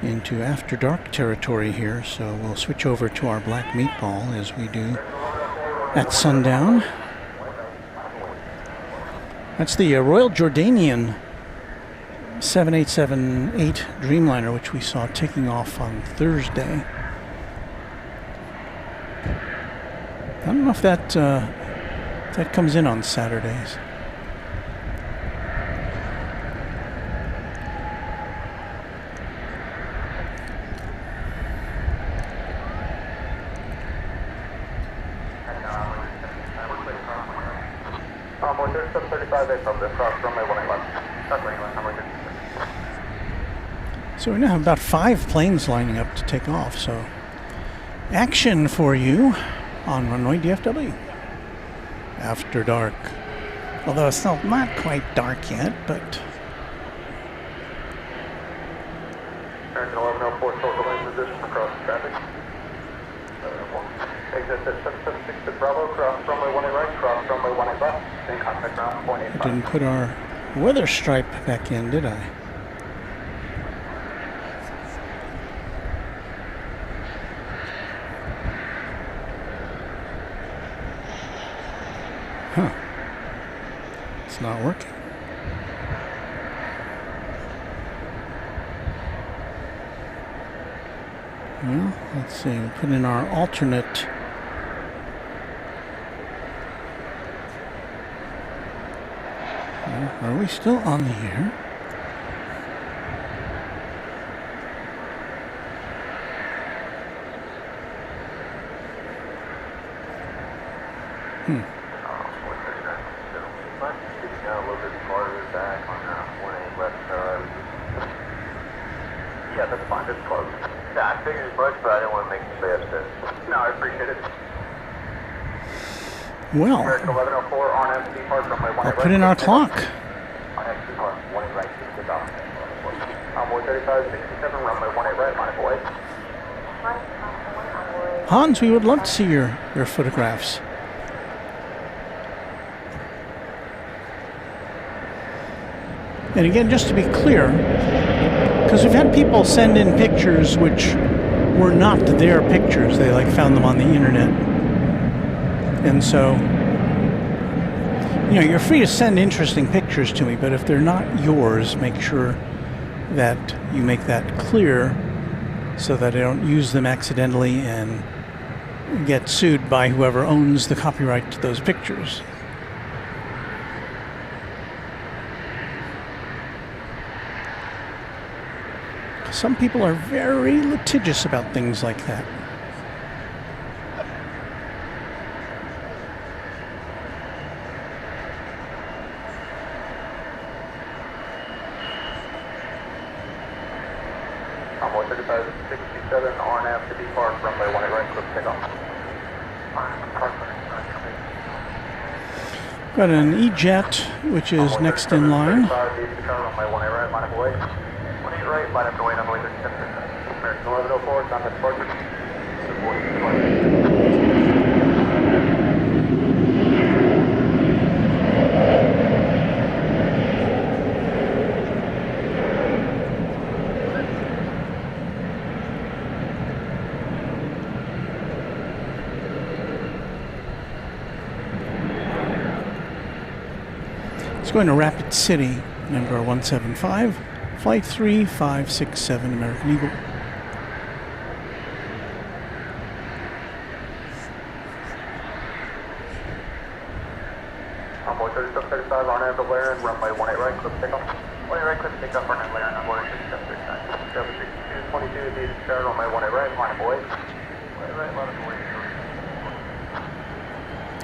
into After Dark territory here, so we'll switch over to our black meatball as we do at sundown. That's the Royal Jordanian 7878 Dreamliner, which we saw taking off on Thursday. I don't know if that comes in on Saturdays. So we now have about 5 planes lining up to take off, so action for you on Runway DFW. After dark. Although it's still not quite dark yet, but... American 1104, social lane position across traffic. Exit at 776 at Bravo, cross runway 18 right, cross runway 18 left, in contact ground, 0.85. I didn't put our weather stripe back in, did I? Huh. It's not working. Well, let's see. We'll put in our alternate. Are we still on the air? Yeah, that's fine. It's close. Yeah, I figured as much, but I didn't want to make you say upset. No, I appreciate it. Well, American 1104, RNF, depart runway 18 I'll right. put in our clock. RNF, depart 18 right, 6 off. Envoy 3567, runway 18 right, line of way. Hans, we would love to see your photographs. And again, just to be clear, because we've had people send in pictures which were not their pictures. They found them on the internet. And so, you know, you're free to send interesting pictures to me, but if they're not yours, make sure that you make that clear so that I don't use them accidentally and get sued by whoever owns the copyright to those pictures. Some people are very litigious about things like that. Envoy 3567, RNF to depart runway 18 right, clip takeoff. Got an E-Jet, which is next in line. Runway 18 right, line of way. 18 right, line up to wait on the way 37. American 1104, it's on the departure. It's going to Rapid City, number 175, flight 3567, American Eagle. Envoy 3735, RNF to Laren, runway 18 right, clip takeoff. 18 right, clip takeoff, RNF Laren, Envoy 3739. 76222, need to start runway 18 right, line of way. 18 right, line of way.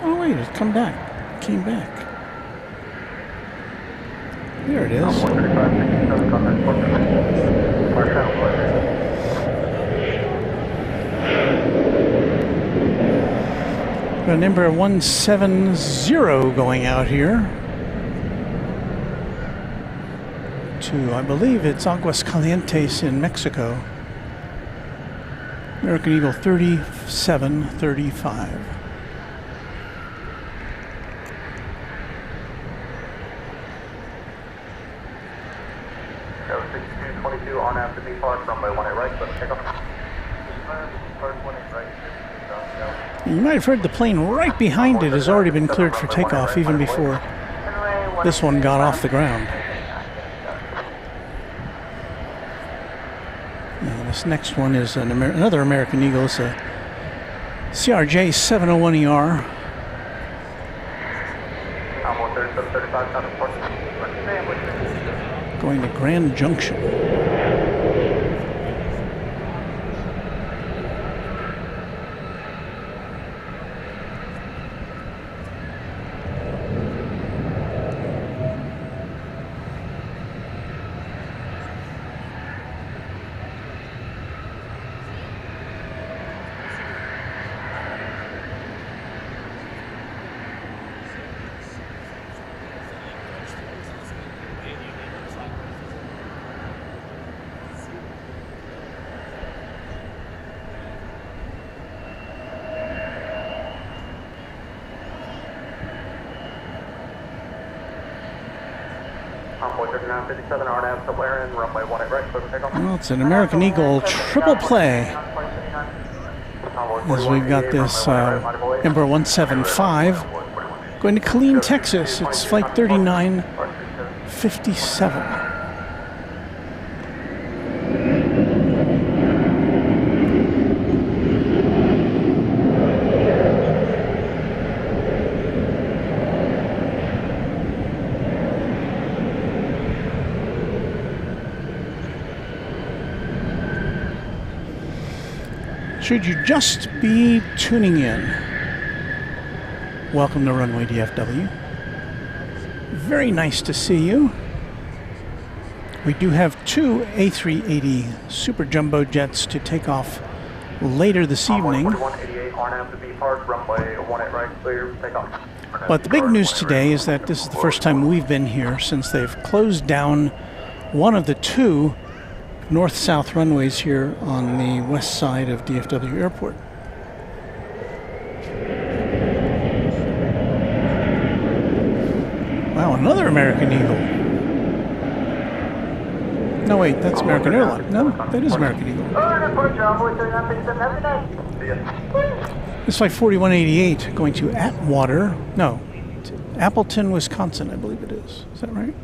Oh wait, it's come back. It came back. There it is. Got number 170 going out here to, I believe it's Aguas Calientes in Mexico. American Eagle 3735. So 6222 on after depart, runway 18 right, let's take off. You might have heard the plane right behind it has already been cleared for takeoff even before this one got off the ground. And this next one is another American Eagle. It's a CRJ 701ER. Going to Grand Junction. 3957, RNAV, double Aaron, runway 18 right, clear for takeoff. Well, it's an American Eagle triple play. As we've got this Emperor 175 going to Killeen, Texas. It's flight 3957. Should you just be tuning in, welcome to Runway DFW. Very nice to see you. We do have two A380 Super Jumbo jets to take off later this evening. But the big news today is that this is the first time we've been here since they've closed down one of the two north-south runways here on the west side of DFW Airport. Wow, another American Eagle. No, wait, that's American Airlines. No, that is American Eagle. This flight 4188 going to Atwater. No, Appleton, Wisconsin, I believe it is. Is that right?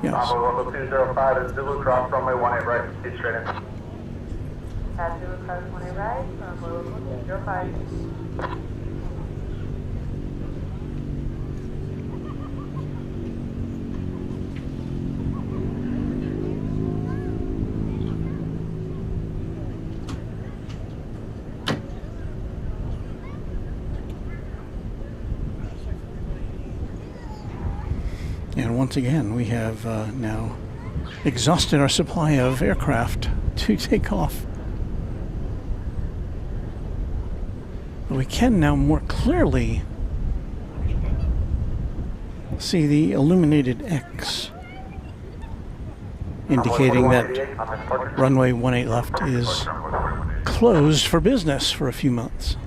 Yes. 205 is Zulu, drop runway 18 right, speed straight in. Zulu, cross 18 right, runway 205. And once again, we have now exhausted our supply of aircraft to take off. But we can now more clearly see the illuminated X, indicating that runway 18 left is closed for business for a few months.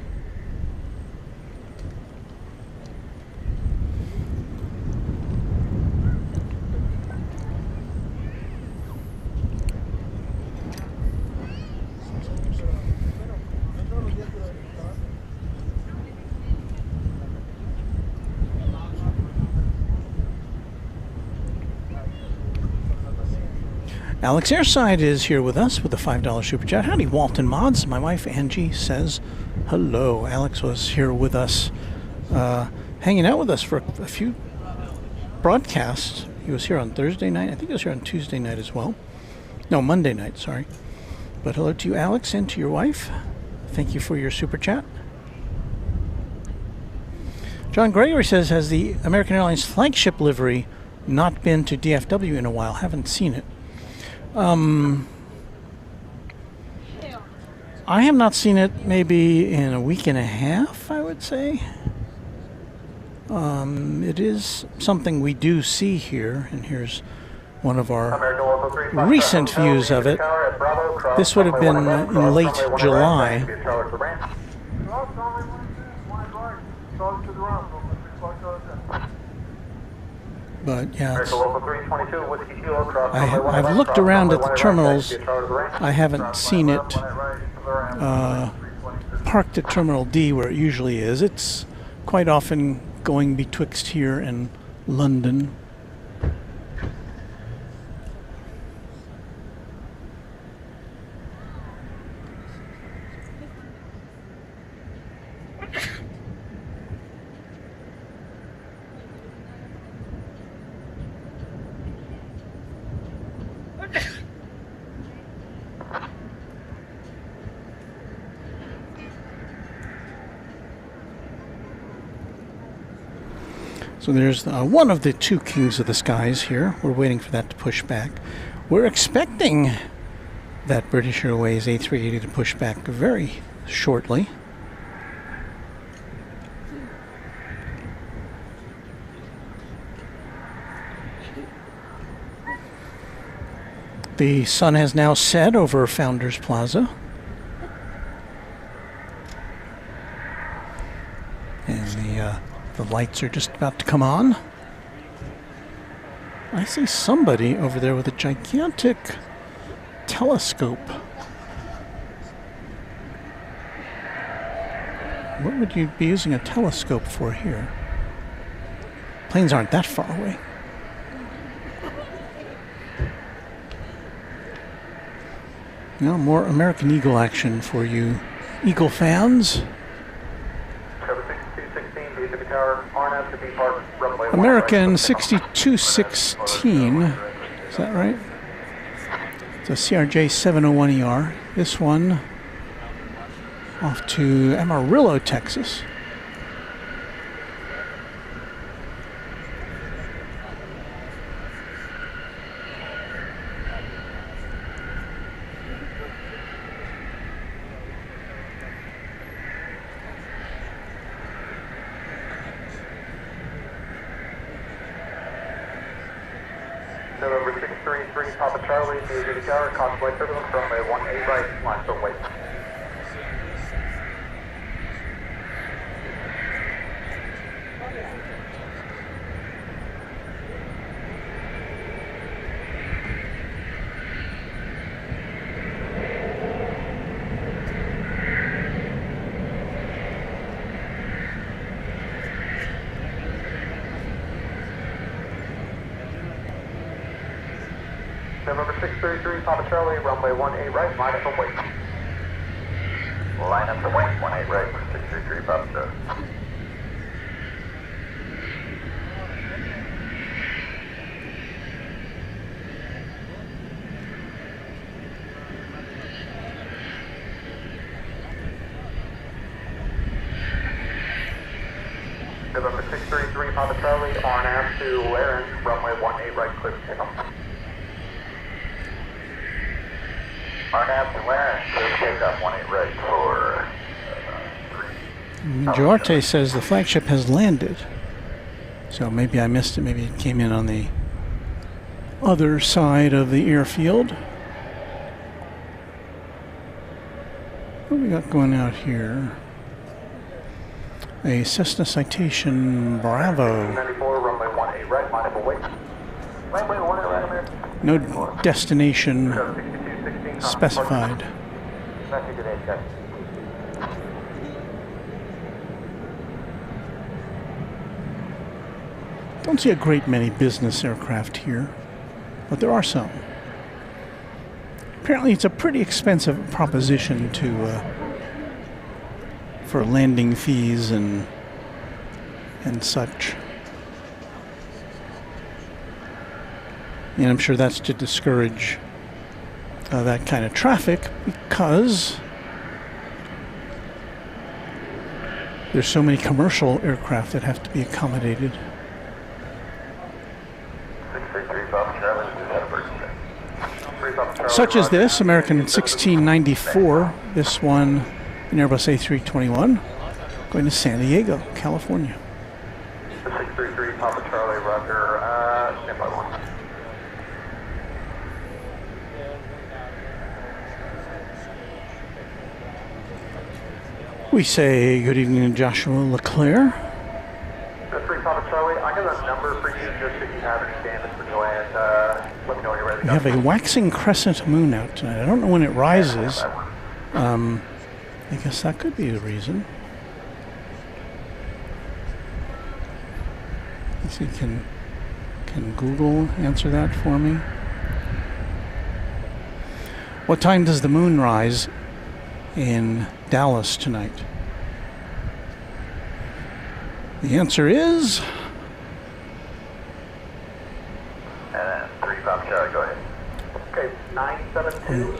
Alex Airside is here with us with a $5 super chat. Howdy, Walton Mods. My wife Angie says hello. Alex was here with us, hanging out with us for a few broadcasts. He was here on Thursday night. I think he was here on Tuesday night as well. No, Monday night, sorry. But hello to you, Alex, and to your wife. Thank you for your super chat. John Gregory says, has the American Airlines flagship livery not been to DFW in a while? Haven't seen it. I have not seen it maybe in a week and a half, I would say. It is something we do see here, and here's one of our recent views of it. This would have been in late July. But yeah, I've looked around at the terminals. I haven't seen it parked at Terminal D where it usually is. It's quite often going betwixt here and London. So there's one of the two Kings of the Skies here. We're waiting for that to push back. We're expecting that British Airways A380 to push back very shortly. The sun has now set over Founders Plaza. And the lights are just about to come on. I see somebody over there with a gigantic telescope. What would you be using a telescope for here? Planes aren't that far away. Now more American Eagle action for you Eagle fans. American 6216, is that right? It's a CRJ 701ER. This one off to Amarillo, Texas. November 633, Papa Charlie, DFW Tower, contemplate turbulence from a 18 right, line for wait. November 633, Papa Charlie, runway 18 right, line up and wait. Line up and wait, 18 right, 633, Papa Charlie. November 633, Papa Charlie, RNAV to Laren, runway 18 right, clear for takeoff. RNAV to Laren, clear for takeoff, 18 right for 3. Duarte says the flagship has landed. So maybe I missed it. Maybe it came in on the other side of the airfield. What do we got going out here? A Cessna Citation Bravo. 94, runway 18 right, line up and wait. Runway 18 right, American. No destination specified. Message today, guys. Don't see a great many business aircraft here, but there are some. Apparently it's a pretty expensive proposition to for landing fees and such. And I'm sure that's to discourage that kind of traffic because there's so many commercial aircraft that have to be accommodated. 633, Papa Charlie, Such as this American 1694, this one an Airbus A321 going to San Diego, California. 633, Papa Charlie, Roger, standby 1. We say good evening to Joshua LeClaire. 3 Papa Charlie, I got a number for you just if you have any damage for land. Let me know when you're ready. We have a waxing crescent moon out tonight. I don't know when it rises. I guess that could be the reason. Let's see, can Google answer that for me? What time does the moon rise in Dallas tonight? The answer is... And 3 Papa Charlie, go ahead. Okay, 972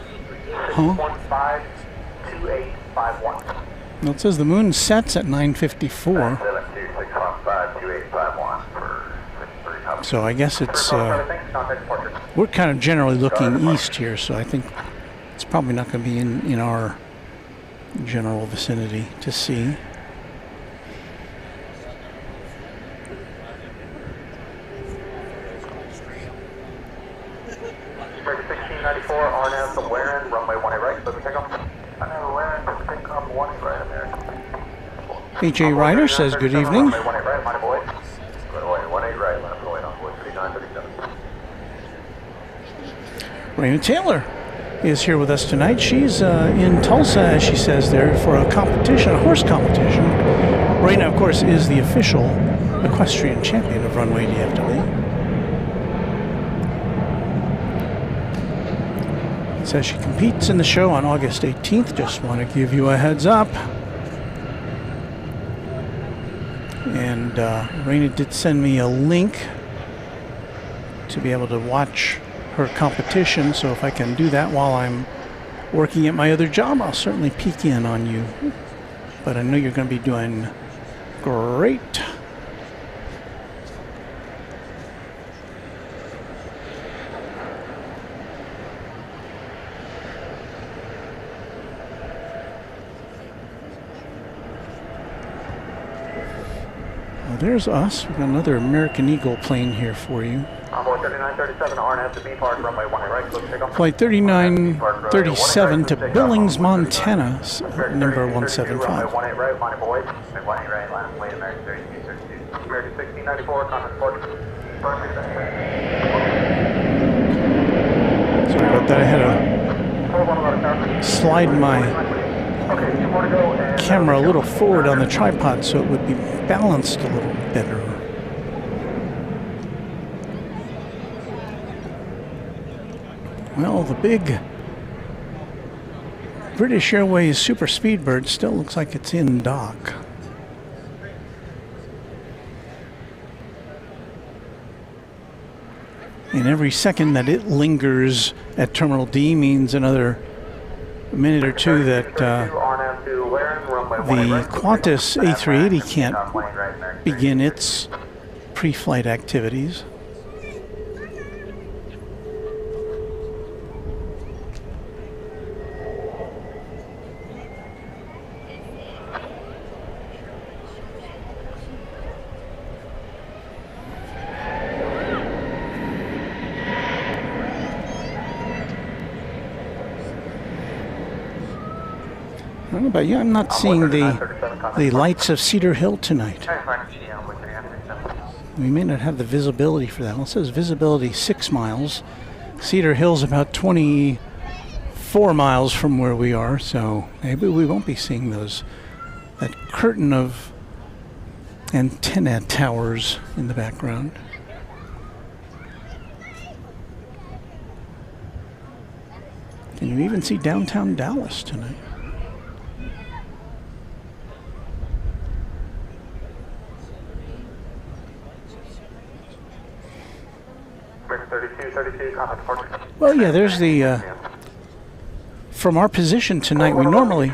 615 2851. Well, it says the moon sets at 9:54. 972 615 2851 for 6-3 Papa. So I guess it's... Contact departure. we're kind of generally looking east here, so I think it's probably not going to be in our general vicinity to see. American 1694, RNAV to Laren, runway 18 right, clear for takeoff. I know Laren, clear for takeoff, 18 right, American. AJ Ryder says good evening. Runway 18 right, line up away. 18 right, line up away, on board 3937. Raina Taylor is here with us tonight. She's in Tulsa, as she says there, for a competition, a horse competition. Raina, of course, is the official equestrian champion of Runway DFW. Says she competes in the show on August 18th. Just want to give you a heads up. And Raina did send me a link to be able to watch her competition, so if I can do that while I'm working at my other job, I'll certainly peek in on you. But I know you're going to be doing great. Well, there's us. We've got another American Eagle plane here for you. Flight 3937, RNF to B Park, runway 18 right, close takeoff. Flight 3937 to Billings, Montana, number 175. Runway 18 right, line of void. 18 right, line of void, American 3232. American 1694, contact port. Sorry about that, I had to slide my camera a little forward on the tripod so it would be balanced a little better. Well, the big British Airways Super Speedbird still looks like it's in dock. And every second that it lingers at Terminal D means another minute or two that the Qantas A380 can't begin its pre-flight activities. I don't know about you, I'm not seeing the lights of Cedar Hill tonight. We may not have the visibility for that. Well, it says visibility 6 miles. Cedar Hill's about 24 miles from where we are, so maybe we won't be seeing that curtain of antenna towers in the background. Can you even see downtown Dallas tonight? Well, yeah, there's the, from our position tonight, we normally...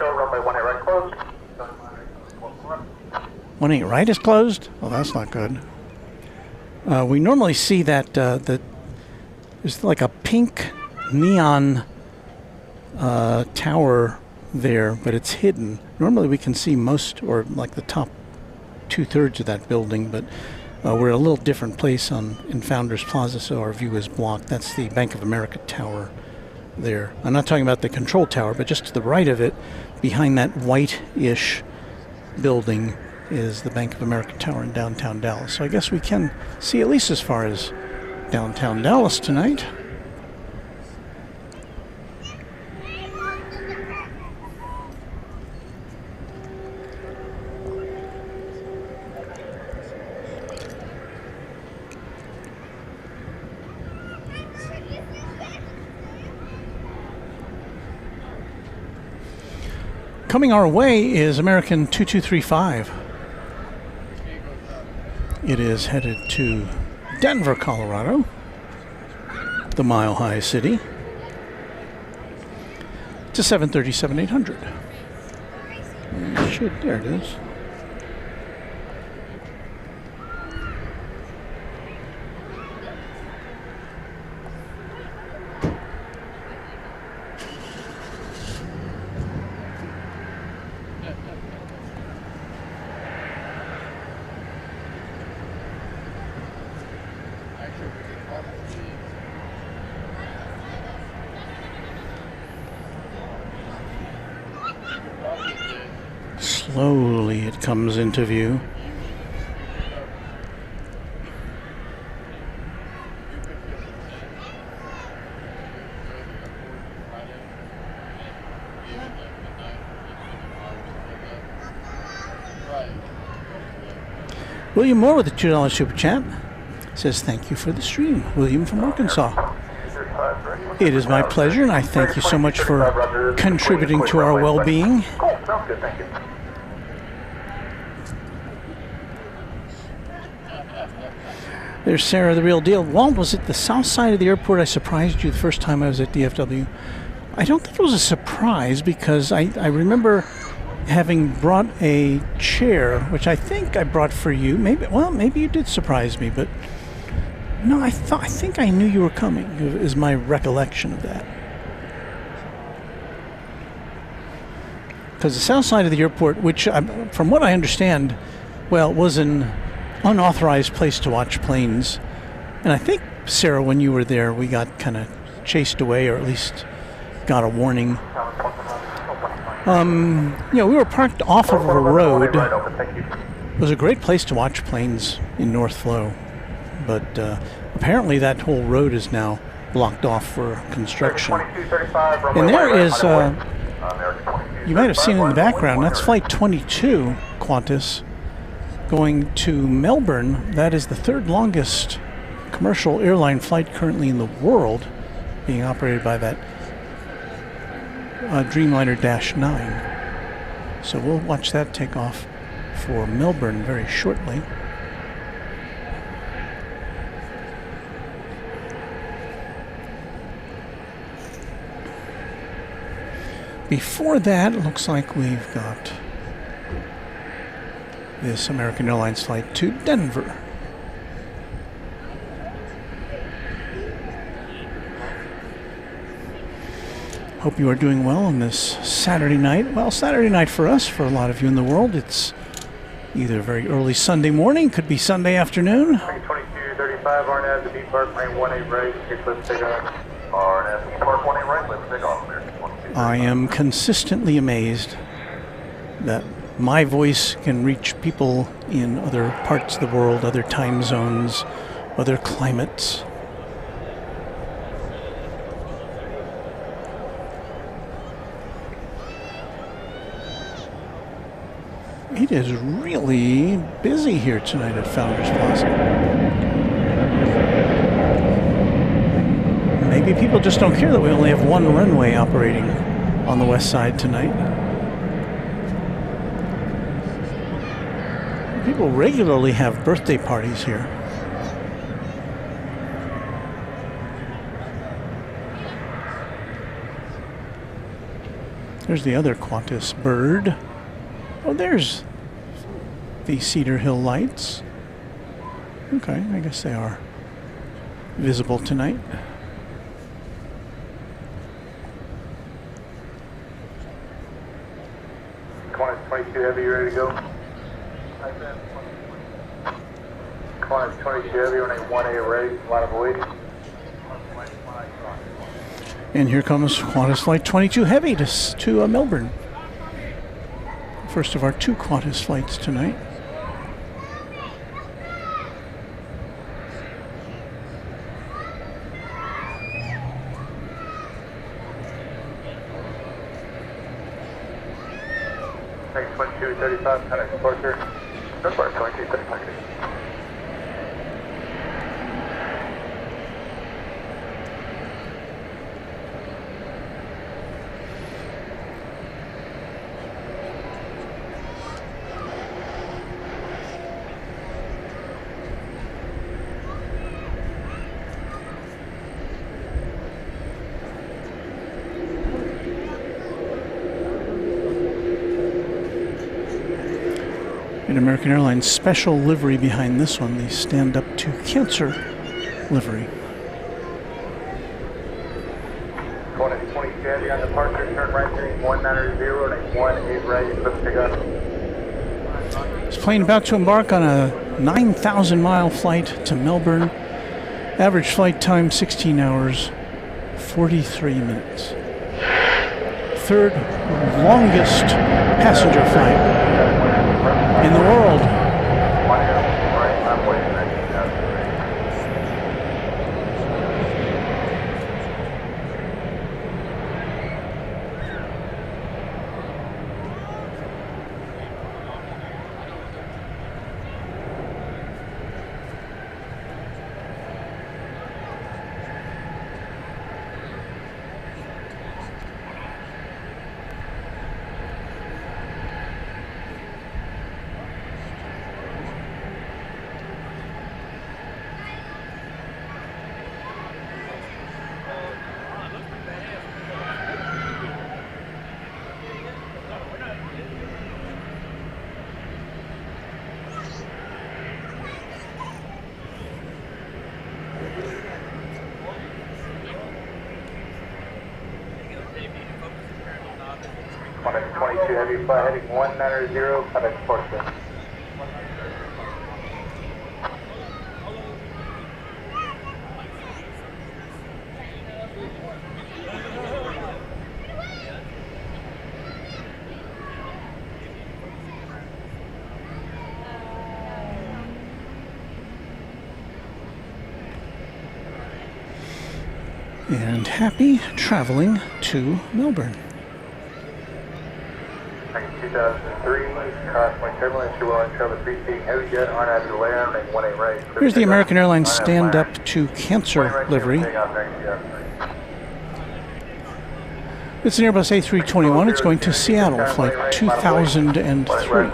18 right is closed? Oh, that's not good. We normally see that, there's like a pink neon tower there, but it's hidden. Normally we can see most, or like the top 2/3 of that building, but we're a little different place in Founders Plaza, so our view is blocked. That's the Bank of America tower there. I'm not talking about the control tower, but just to the right of it, behind that white-ish building, is the Bank of America tower in downtown Dallas. So I guess we can see at least as far as downtown Dallas tonight. Coming our way is American 2235. It is headed to Denver, Colorado, the Mile High City. It's a 737-800. There it is. Slowly it comes into view. William Moore with a $2 super chat says, thank you for the stream. William from Arkansas. It is my pleasure, and I thank you so much for contributing to our well-being. Cool, sounds good, thank you. There's Sarah, the real deal. Walt, was it the south side of the airport I surprised you the first time I was at DFW? I don't think it was a surprise, because I remember having brought a chair, which I think I brought for you. Maybe you did surprise me, but no, I think I knew you were coming, is my recollection of that. Because the south side of the airport, which from what I understand, well, was an unauthorized place to watch planes. And I think, Sarah, when you were there, we got kind of chased away, or at least got a warning. We were parked off of a road. It was a great place to watch planes in North Flow, but apparently that whole road is now blocked off for construction. And there is, you might have seen in the background, that's Flight 22, Qantas, going to Melbourne. That is the third longest commercial airline flight currently in the world, being operated by that Dreamliner Dash 9. So we'll watch that take off for Melbourne very shortly. Before that, it looks like we've got this American Airlines flight to Denver. Hope you are doing well on this Saturday night. Well, Saturday night for us, for a lot of you in the world, it's either very early Sunday morning, could be Sunday afternoon. 2235, RNAV to B Park, range 18 right, let's take off. RNAV B Park 18 right, let's take off. I am consistently amazed that my voice can reach people in other parts of the world, other time zones, other climates. It is really busy here tonight at Founders Plaza. Maybe people just don't care that we only have one runway operating on the west side tonight. People regularly have birthday parties here. There's the other Qantas bird. Oh, there's the Cedar Hill lights. Okay, I guess they are visible tonight. Qantas 22 Heavy, you ready to go? Qantas 22 Heavy, on a 1A raise, line of waiting. And here comes Qantas Flight 22 Heavy to Melbourne. First of our two Qantas flights tonight. Thanks, 2235, kind of departure. Departure 2235. An American Airlines special livery behind this one, the Stand Up to Cancer livery. Qantas 22 Heavy on departure, turn right heading 190 and a 18 right, let's pick up. This plane about to embark on a 9,000-mile flight to Melbourne. Average flight time 16 hours, 43 minutes. Third longest passenger flight in the world. 22 heavy flight heading 190, contact departure. And happy traveling to Melbourne. 2003, cross-point turbulence, you're willing to travel 3-seat heavy jet, RNAV delay, running 18 right. Here's the American Airlines stand-up to cancer livery. It's an Airbus A321. It's going to Seattle, flight 2003.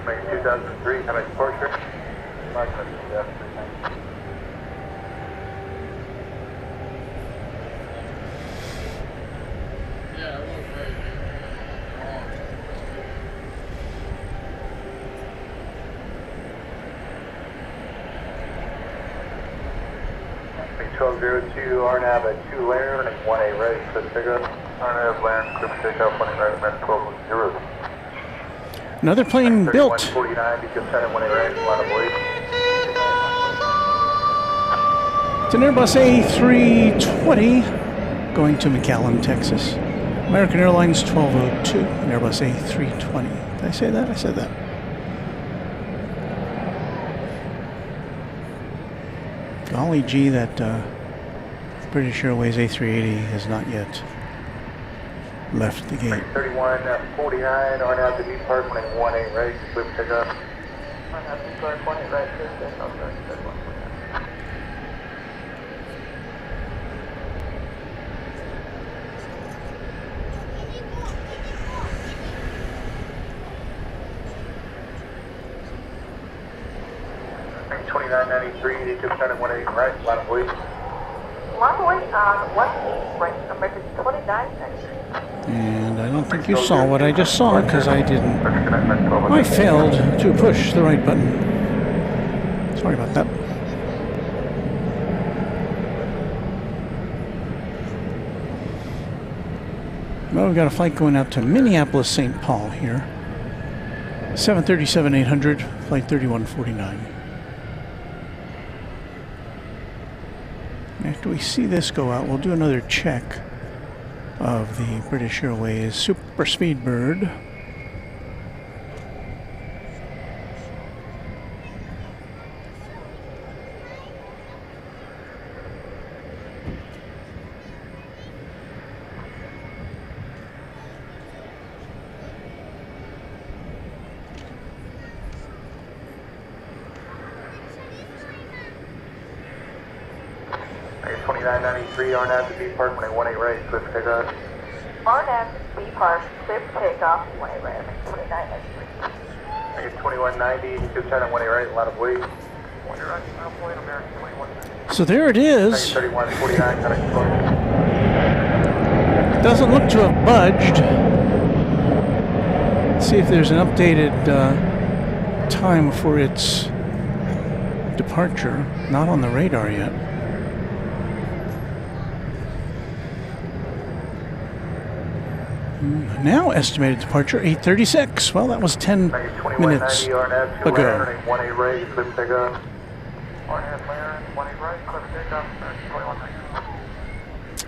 Make 2003, contact departure. Make 1202, RNAV at 2 layer, running 1A ready, clear pickup. RNAV land, clear for takeoff, 1A right, American 1210. Another plane built. 149, because 10 1A right, line of wait. It's an Airbus A320 going to McAllen, Texas. American Airlines 1202, an Airbus A320. Did I say that? I said that. Golly gee, that British Airways A380 has not yet left the gate. 3149, RNAV to depart, running 18 right, clear for takeoff. RNAV to depart, 18 right, clear for takeoff, 3149. Make 2993, detail turn at 18 right, line of wait. Line of wait on 18 right, American 2993. And I don't think you saw what I just saw because I didn't. I failed to push the right button. Sorry about that. Well, we've got a flight going out to Minneapolis, St. Paul here. 737-800, flight 3149. After we see this go out, we'll do another check of the British Airways Super Speedbird. Make 2993, RNAV to depart, running 18 right, clear for takeoff. RNAV to depart, clear for takeoff, 18 right, American 2993. Make 2190, detail turn at 18 right, line of wait. 1 right, line of wait, American 2190. So there it is. 3149, contact departure. Doesn't look to have budged. Let's see if there's an updated time for its departure. Not on the radar yet. Now estimated departure 8:36. Well, that was 10 minutes ago.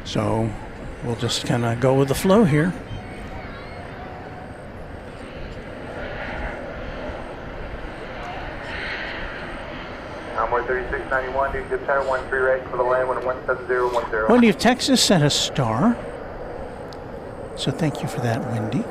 So we'll just kind of go with the flow here. Runway 3691, DFW Tower 13 right for the land, 17010. Wendy of Texas sent a star. So thank you for that, Wendy.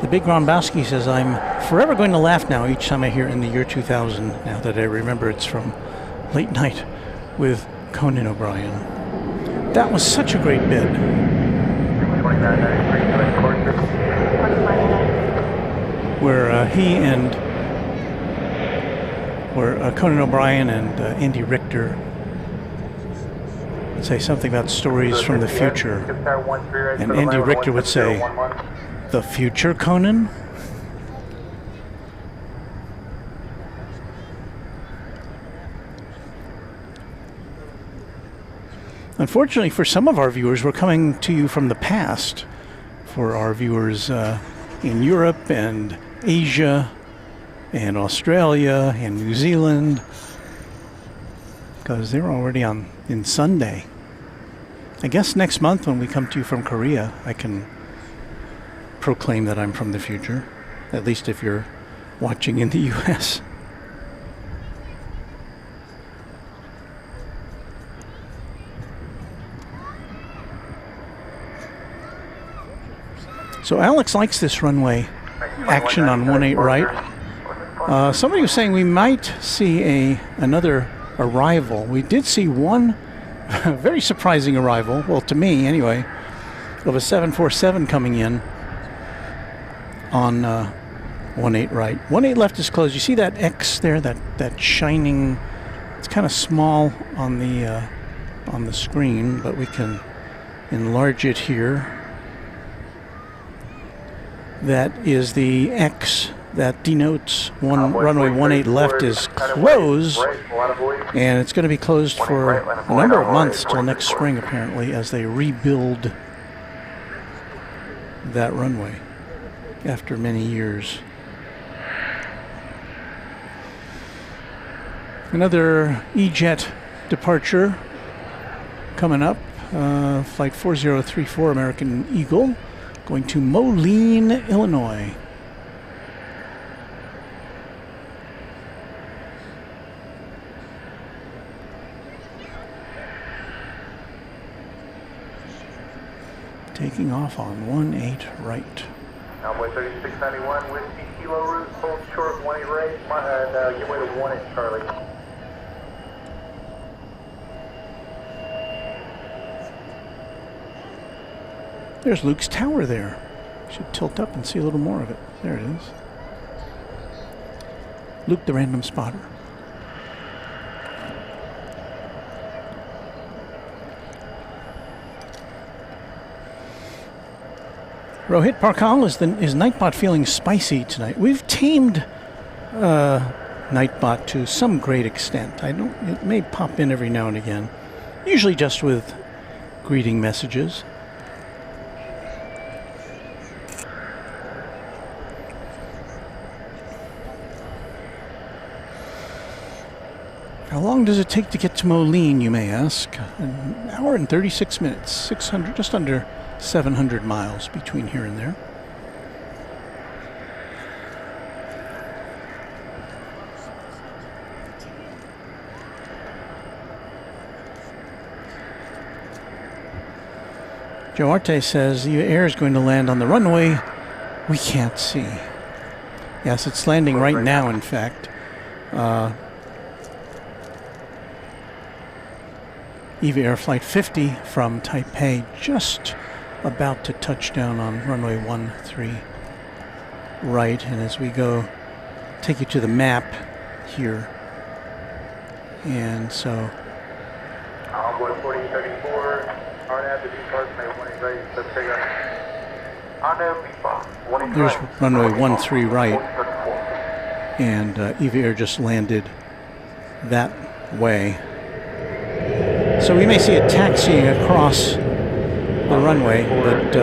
The Big Grombowski says, I'm forever going to laugh now each time I hear In the Year 2000, now that I remember it's from Late Night with Conan O'Brien. That was such a great bit. Where Conan O'Brien and Andy Richter would say something about stories from the future. And Andy Richter would say, "The future, Conan?" Unfortunately, for some of our viewers, we're coming to you from the past. For our viewers in Europe and Asia and Australia and New Zealand, because they're already in Sunday. I guess next month when we come to you from Korea, I can proclaim that I'm from the future, at least if you're watching in the US. So Alex likes this runway action on 18 right. Somebody was saying we might see another arrival. We did see one very surprising arrival, well, to me anyway, of a 747 coming in on 18 right. 18 left is closed. You see that X there, that shining, it's kind of small on the screen, but we can enlarge it here. That is the X that denotes runway 18 left is closed, and it's going to be closed for a number of months till next spring apparently as they rebuild that runway after many years. Another E-Jet departure coming up, flight 4034 American Eagle, going to Moline, Illinois. Taking off on 18 right. Runway 3691, Whiskey Kilo route, hold short 18 right, and get way to 18 Charlie. There's Luke's tower there. Should tilt up and see a little more of it. There it is. Luke the random spotter. Rohit Parkal, is Nightbot feeling spicy tonight? We've tamed Nightbot to some great extent. It may pop in every now and again. Usually just with greeting messages. How long does it take to get to Moline, you may ask? An hour and 36 minutes, 600, just under 700 miles between here and there. Joe Arte says the air is going to land on the runway we can't see. Yes, it's landing right now, in fact. EVA Air Flight 50 from Taipei, just about to touch down on runway 13 right. And as we go, take you to the map here. And so Envoy 4034, RNAV to depart, may 18 right, let's take off. there's runway 13 right. And EVA Air just landed that way. So we may see it taxiing across the runway, but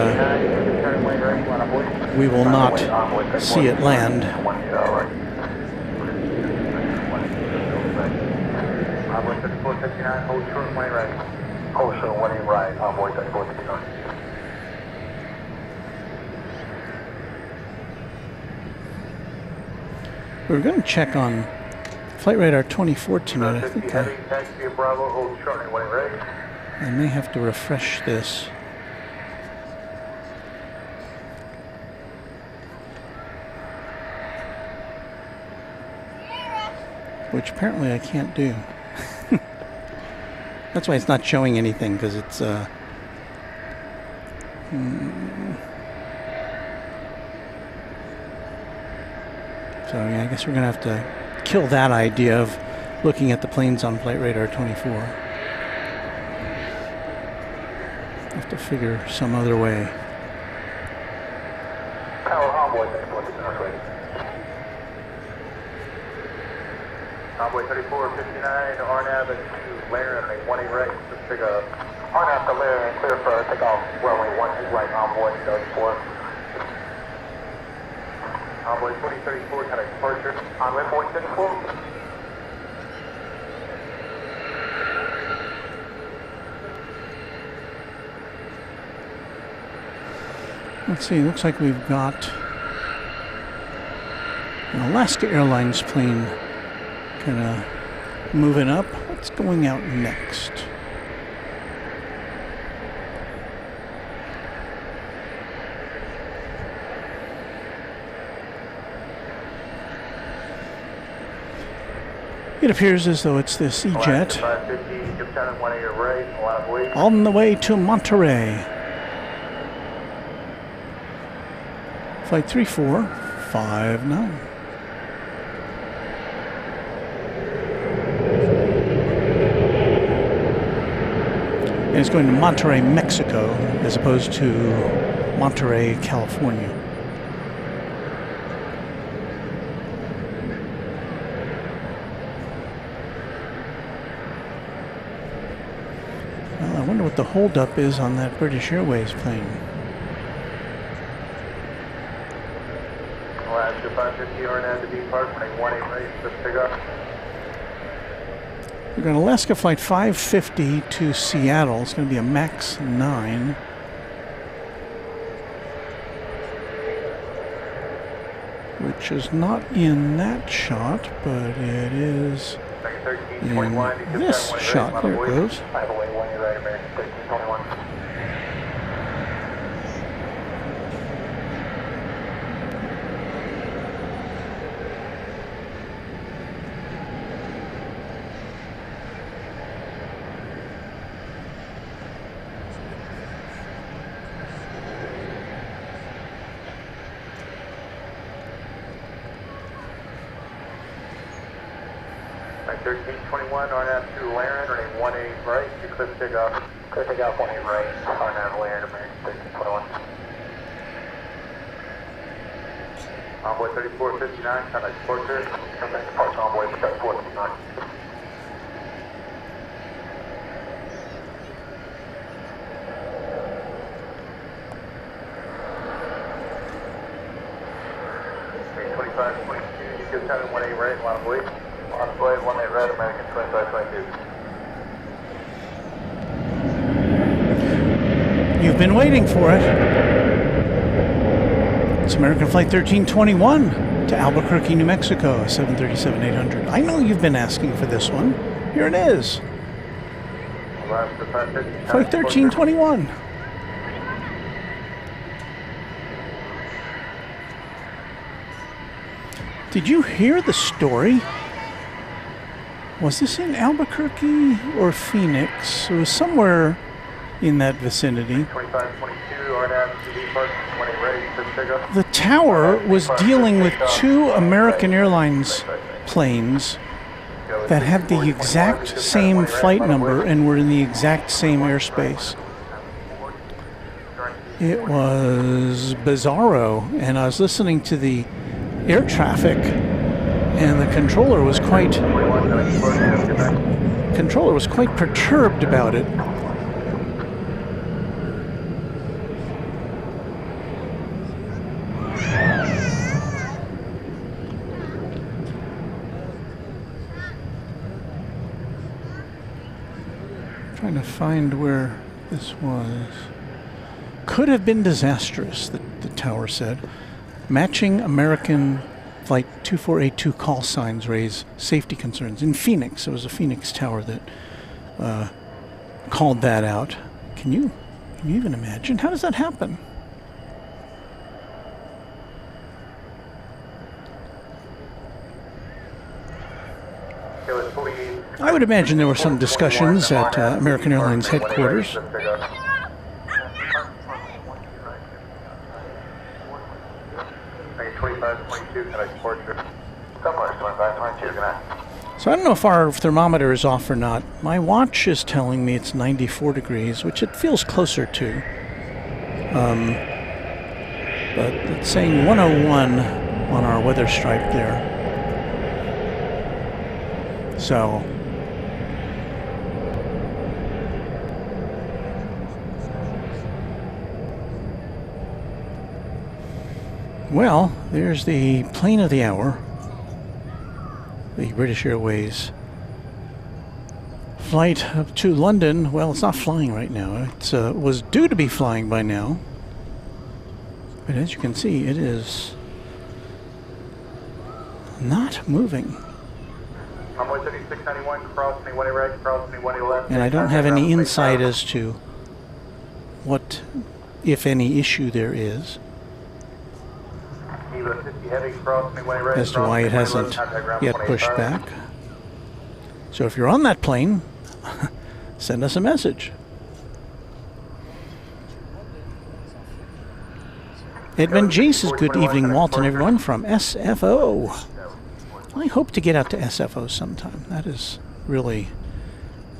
we will not see it land. 3559, hold short, 1 right. Hold short, 1 right, envoy 3459. We're going to check on Flight Radar 24 tonight. I think heavy, taxi Bravo, hold short, 1 right. I may have to refresh this. Which apparently I can't do. That's why it's not showing anything, because it's so yeah, I guess we're gonna have to kill that idea of looking at the planes on Flight Radar 24. Have to figure some other way. Tower envoy 3459. Envoy 3459, RNAV and 2, Laren, 18 right, just pick up. RNAV to Laren, clear for takeoff, runway 18 right, envoy 34. Envoy 4034, kind of departure. Envoy 4034. Let's see, looks like we've got an Alaska Airlines plane kind of moving up. What's going out next? It appears as though it's this E-Jet 550, give turn 1 your right, a lot of weight. on the way to Monterey. Flight 3459. And it's going to Monterey, Mexico, as opposed to Monterey, California. Well, I wonder what the holdup is on that British Airways plane. Alaska 550, RNAV to B Park, 18 right, just pick up. We've got Alaska Flight 550 to Seattle. It's going to be a MAX 9. Which is not in that shot, but it is in this shot. There it goes. 508, 1 your right, American 1321. Right, 1321, RNAV to Laren, running 18 right, you clip takeoff. Clip takeoff 18 right, RNAV Laren, American 1321. Envoy 3459, contact departure. Contact departure, envoy 3459. Okay, 2522, you give time 18 right, line of weight. On flight 18 right, American 2522. You've been waiting for it. It's American Flight 1321 to Albuquerque, New Mexico, 737-800. I know you've been asking for this one. Here it is. Flight 1321. Did you hear the story? Was this in Albuquerque or Phoenix? It was somewhere in that vicinity. 2522, RNAV to B Park, 20 ready, just pick up. The tower was dealing with two American Airlines planes that had the exact same flight number and were in the exact same airspace. It was bizarro, and I was listening to the air traffic, and the controller was quite perturbed about it. Trying to find where this was. Could have been disastrous, the tower said. Matching American Flight 2482 call signs raise safety concerns. In Phoenix, it was a Phoenix tower that called that out. Can you even imagine? How does that happen? I would imagine there were some discussions at American Airlines headquarters. So I don't know if our thermometer is off or not. My watch is telling me it's 94 degrees, which it feels closer to. But it's saying 101 on our weather stripe there. So well, there's the plane of the hour, the British Airways flight up to London. Well, it's not flying right now. It was due to be flying by now, but as you can see, it is not moving. And I don't have any insight as to what, if any, issue there is as to why it hasn't yet pushed back. So if you're on that plane, send us a message. Edmund G says, good evening, Walton, everyone from SFO. I hope to get out to SFO sometime. That is really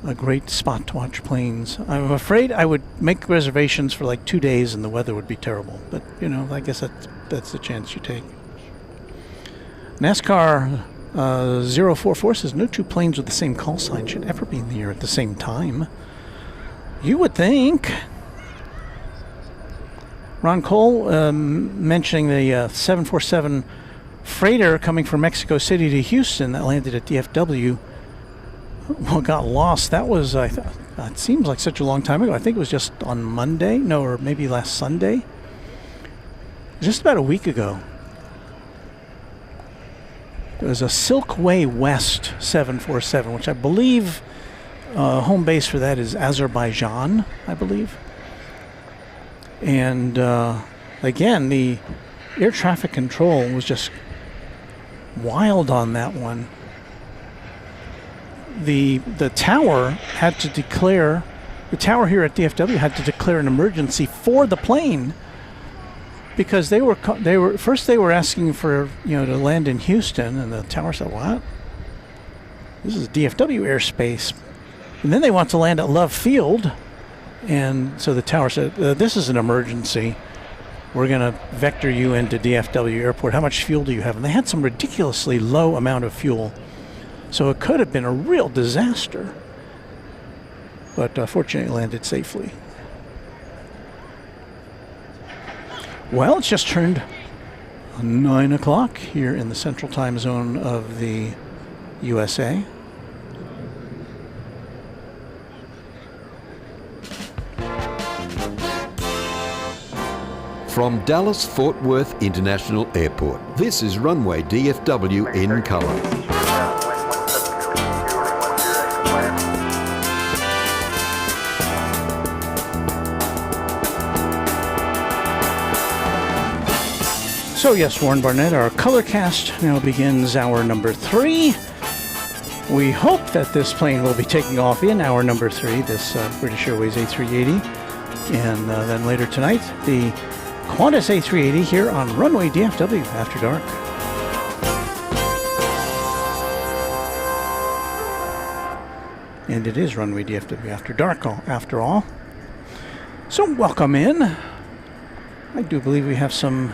a great spot to watch planes. I'm afraid I would make reservations for like 2 days and the weather would be terrible. But, you know, I guess that's the chance you take. NASCAR 044 says, no two planes with the same call sign should ever be in the air at the same time. You would think. Ron Cole mentioning the 747 freighter coming from Mexico City to Houston that landed at DFW, well, got lost. That was, it seems like such a long time ago. I think it was just on Monday, no, or maybe last Sunday. Just about a week ago. It was a Silkway West 747, which I believe home base for that is Azerbaijan, I believe. And again, the air traffic control was just wild on that one. The tower had to declare, the tower here at DFW had to declare an emergency for the plane because they were asking for, you know, to land in Houston, and the tower said, what? This is DFW airspace. And then they want to land at Love Field, and so the tower said, this is an emergency. We're going to vector you into DFW Airport. How much fuel do you have? And they had some ridiculously low amount of fuel. So it could have been a real disaster. But fortunately, it landed safely. Well, it's just turned 9 o'clock here in the central time zone of the USA. From Dallas-Fort Worth International Airport, this is Runway DFW in color. So yes, Warren Barnett, our color cast now begins hour number 3. We hope that this plane will be taking off in hour number 3, this British Airways A380. And then later tonight, the Qantas A380 here on Runway DFW After Dark. And it is Runway DFW After Dark, after all. So welcome in. I do believe we have some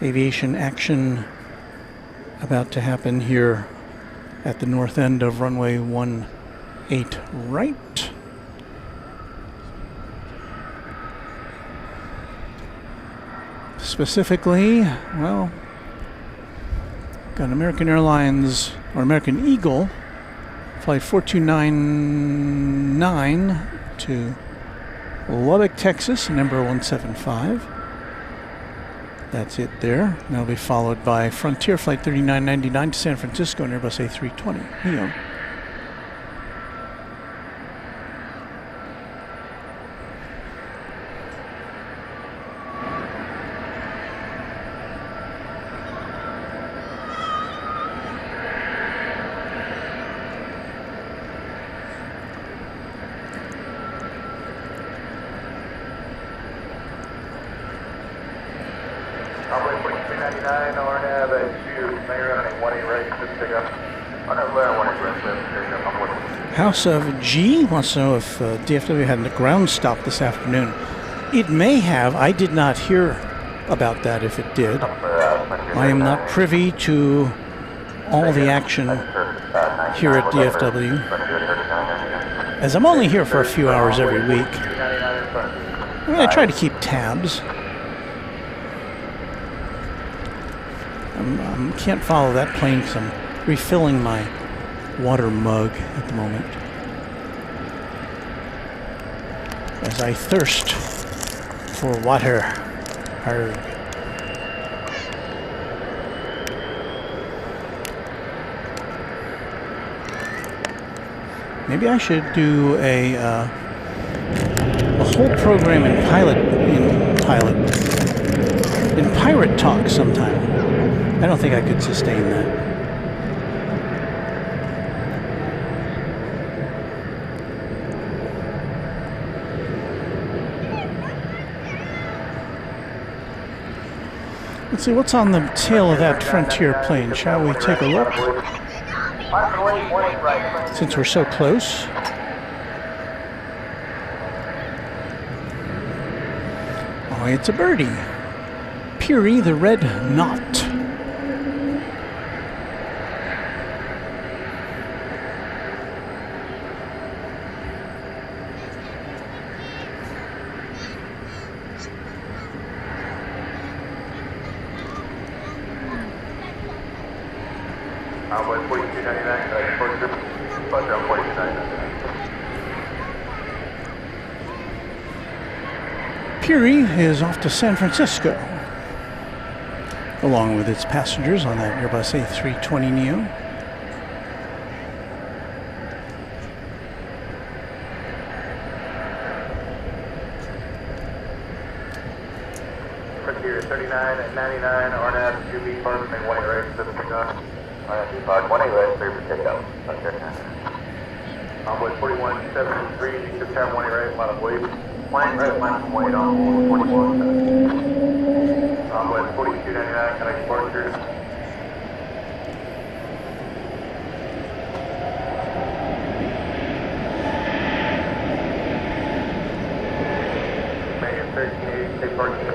aviation action about to happen here at the north end of runway 18 right. Specifically, well, got American Airlines or American Eagle Flight 4299 to Lubbock, Texas, number 175. That's it there. That'll be followed by Frontier Flight 3999 to San Francisco, and Airbus A320 Neo. Runway 4299, RNAV at 2, Mayor running 18 right, just pick up. RNAV 18 right, pick up, I'm with you. House of G wants to know if DFW had a ground stop this afternoon. It may have. I did not hear about that if it did. I am not privy to all the action here at DFW, as I'm only here for a few hours every week. I mean, I try to keep tabs. I can't follow that plane because I'm refilling my water mug at the moment as I thirst for water. Arrgh. Maybe I should do a whole program in pirate talk sometime. I don't think I could sustain that. Let's see what's on the tail of that Frontier plane. Shall we take a look? Since we're so close. Oh, it's a birdie. Peary the Red Knot. Runway 4299, departure, bus down 4299. Peary is off to San Francisco, along with its passengers on that Airbus A320 Neo. Frontier 39 and 99, RNAV 2B, park, make 18 right, Pacific North. RNAV 5, 18 right, clear for takeoff. Runway 4173, East of Town, 18 right, line of wave. 18 right, line of wave on 41. Runway 4299, connect departure. May 1380, take parking.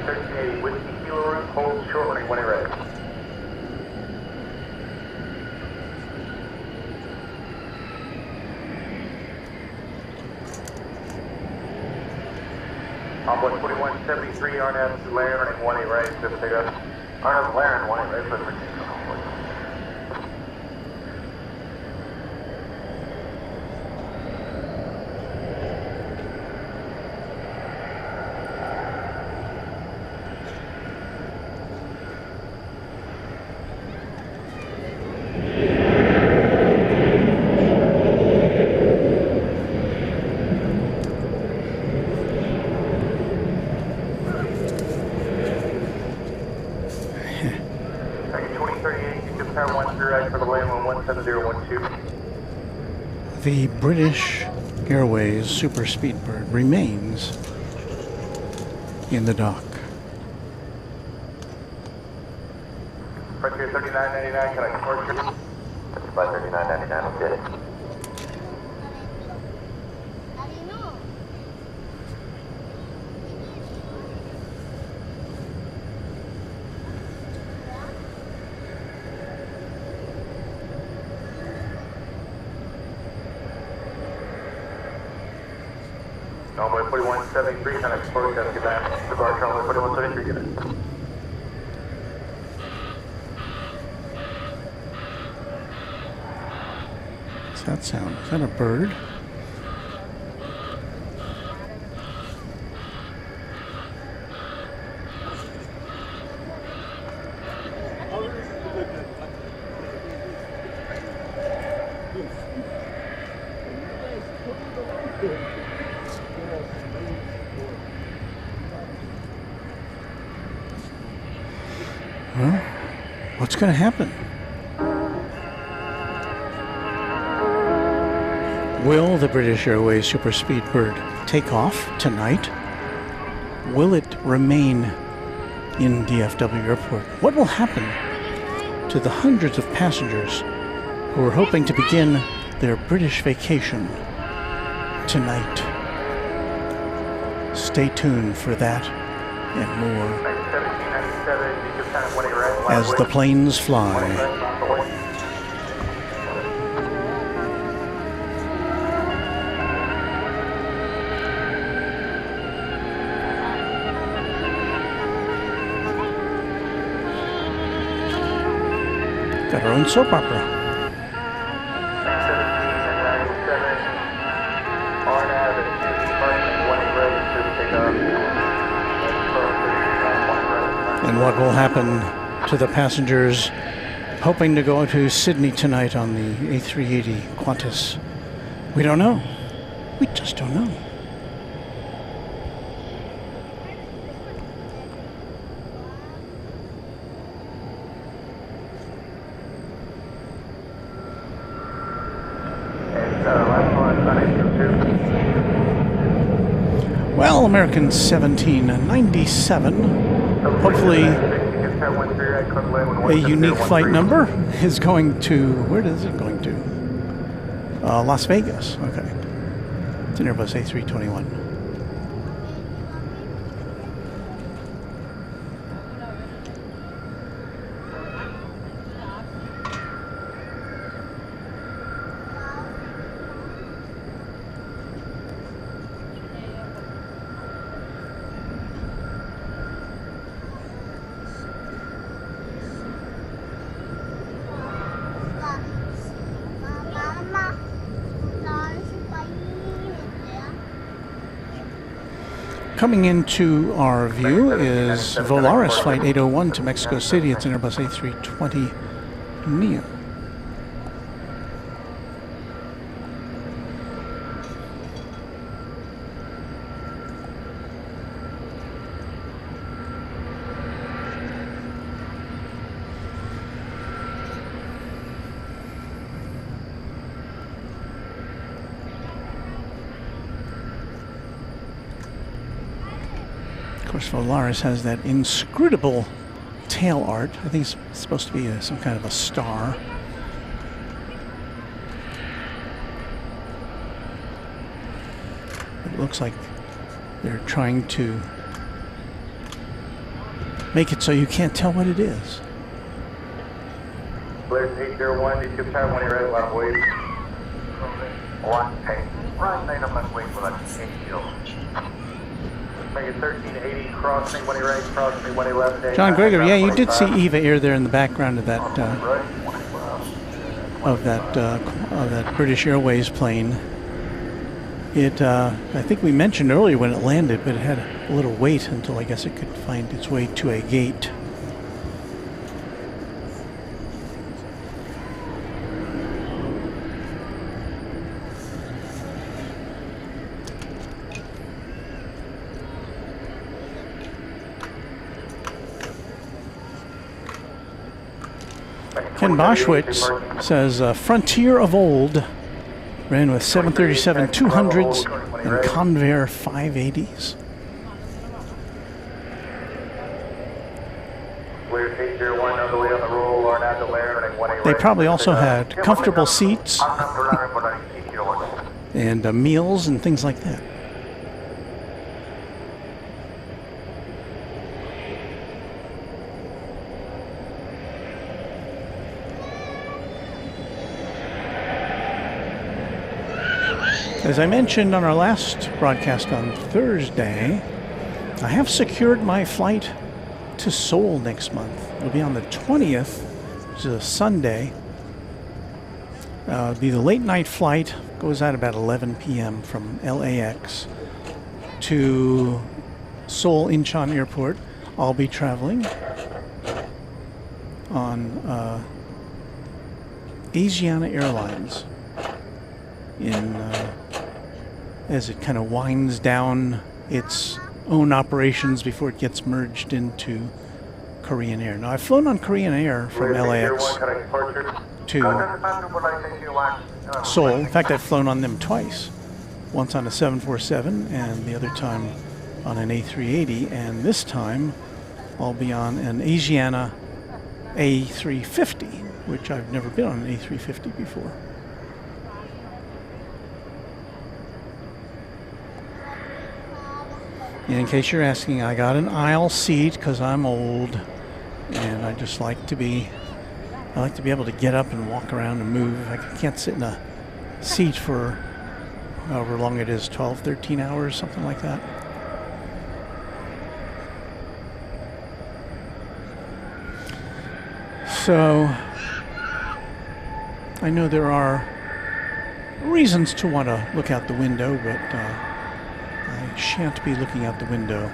1380, Whiskey Kilo Route, hold short running 18 right. Runway 4173, RNAV Laren running 18 right, just pick up. RNAV Laren 18 right, for the The British Airways Super Speedbird remains in the dock. Frontier 3999, can I departure? 3999, okay. Runway 4173, kind of departure, get back. Departure, runway 4173, get it. that sound? Is that a bird? Well, what's going to happen? Will the British Airways Super Speed Bird take off tonight? Will it remain in DFW Airport? What will happen to the hundreds of passengers who are hoping to begin their British vacation tonight? Stay tuned for that and more as the planes fly. Got our own soap opera. And what will happen to the passengers hoping to go to Sydney tonight on the A380 Qantas? We don't know. We just don't know. Well, American 1797, hopefully a unique flight number is going to, where is it going to? Las Vegas, okay. It's an Airbus A321. Coming into our view is Volaris Flight 801 to Mexico City. It's an Airbus A320 Neo. Of course, Volaris has that inscrutable tail art. I think it's supposed to be some kind of a star. It looks like they're trying to make it so you can't tell what it is. Clear 801, you can turn when you're ready, left wait. 1-8, right lane up and wait for that 8 kill. Make it 1380, crossing when you're right, crossing when you're left. John Gregory, yeah, you did see Eva Air there in the background of that British Airways plane. It, I think we mentioned earlier when it landed, but it had a little wait until I guess it could find its way to a gate. Ken Boschwitz says, Frontier of old ran with 737-200s and Convair 580s. They probably also had comfortable seats and meals and things like that. As I mentioned on our last broadcast on Thursday, I have secured my flight to Seoul next month. It'll be on the 20th, which is a Sunday. Be the late night flight, goes out about 11 p.m. from LAX to Seoul Incheon Airport. I'll be traveling on Asiana Airlines as it kind of winds down its own operations before it gets merged into Korean Air. Now, I've flown on Korean Air from LAX to Seoul. In fact, I've flown on them twice. Once on a 747 and the other time on an A380. And this time I'll be on an Asiana A350, which I've never been on an A350 before. And in case you're asking, I got an aisle seat because I'm old and I just like to be able to get up and walk around and move. I can't sit in a seat for however long it is, 12, 13 hours, something like that. So I know there are reasons to want to look out the window, but I shan't be looking out the window.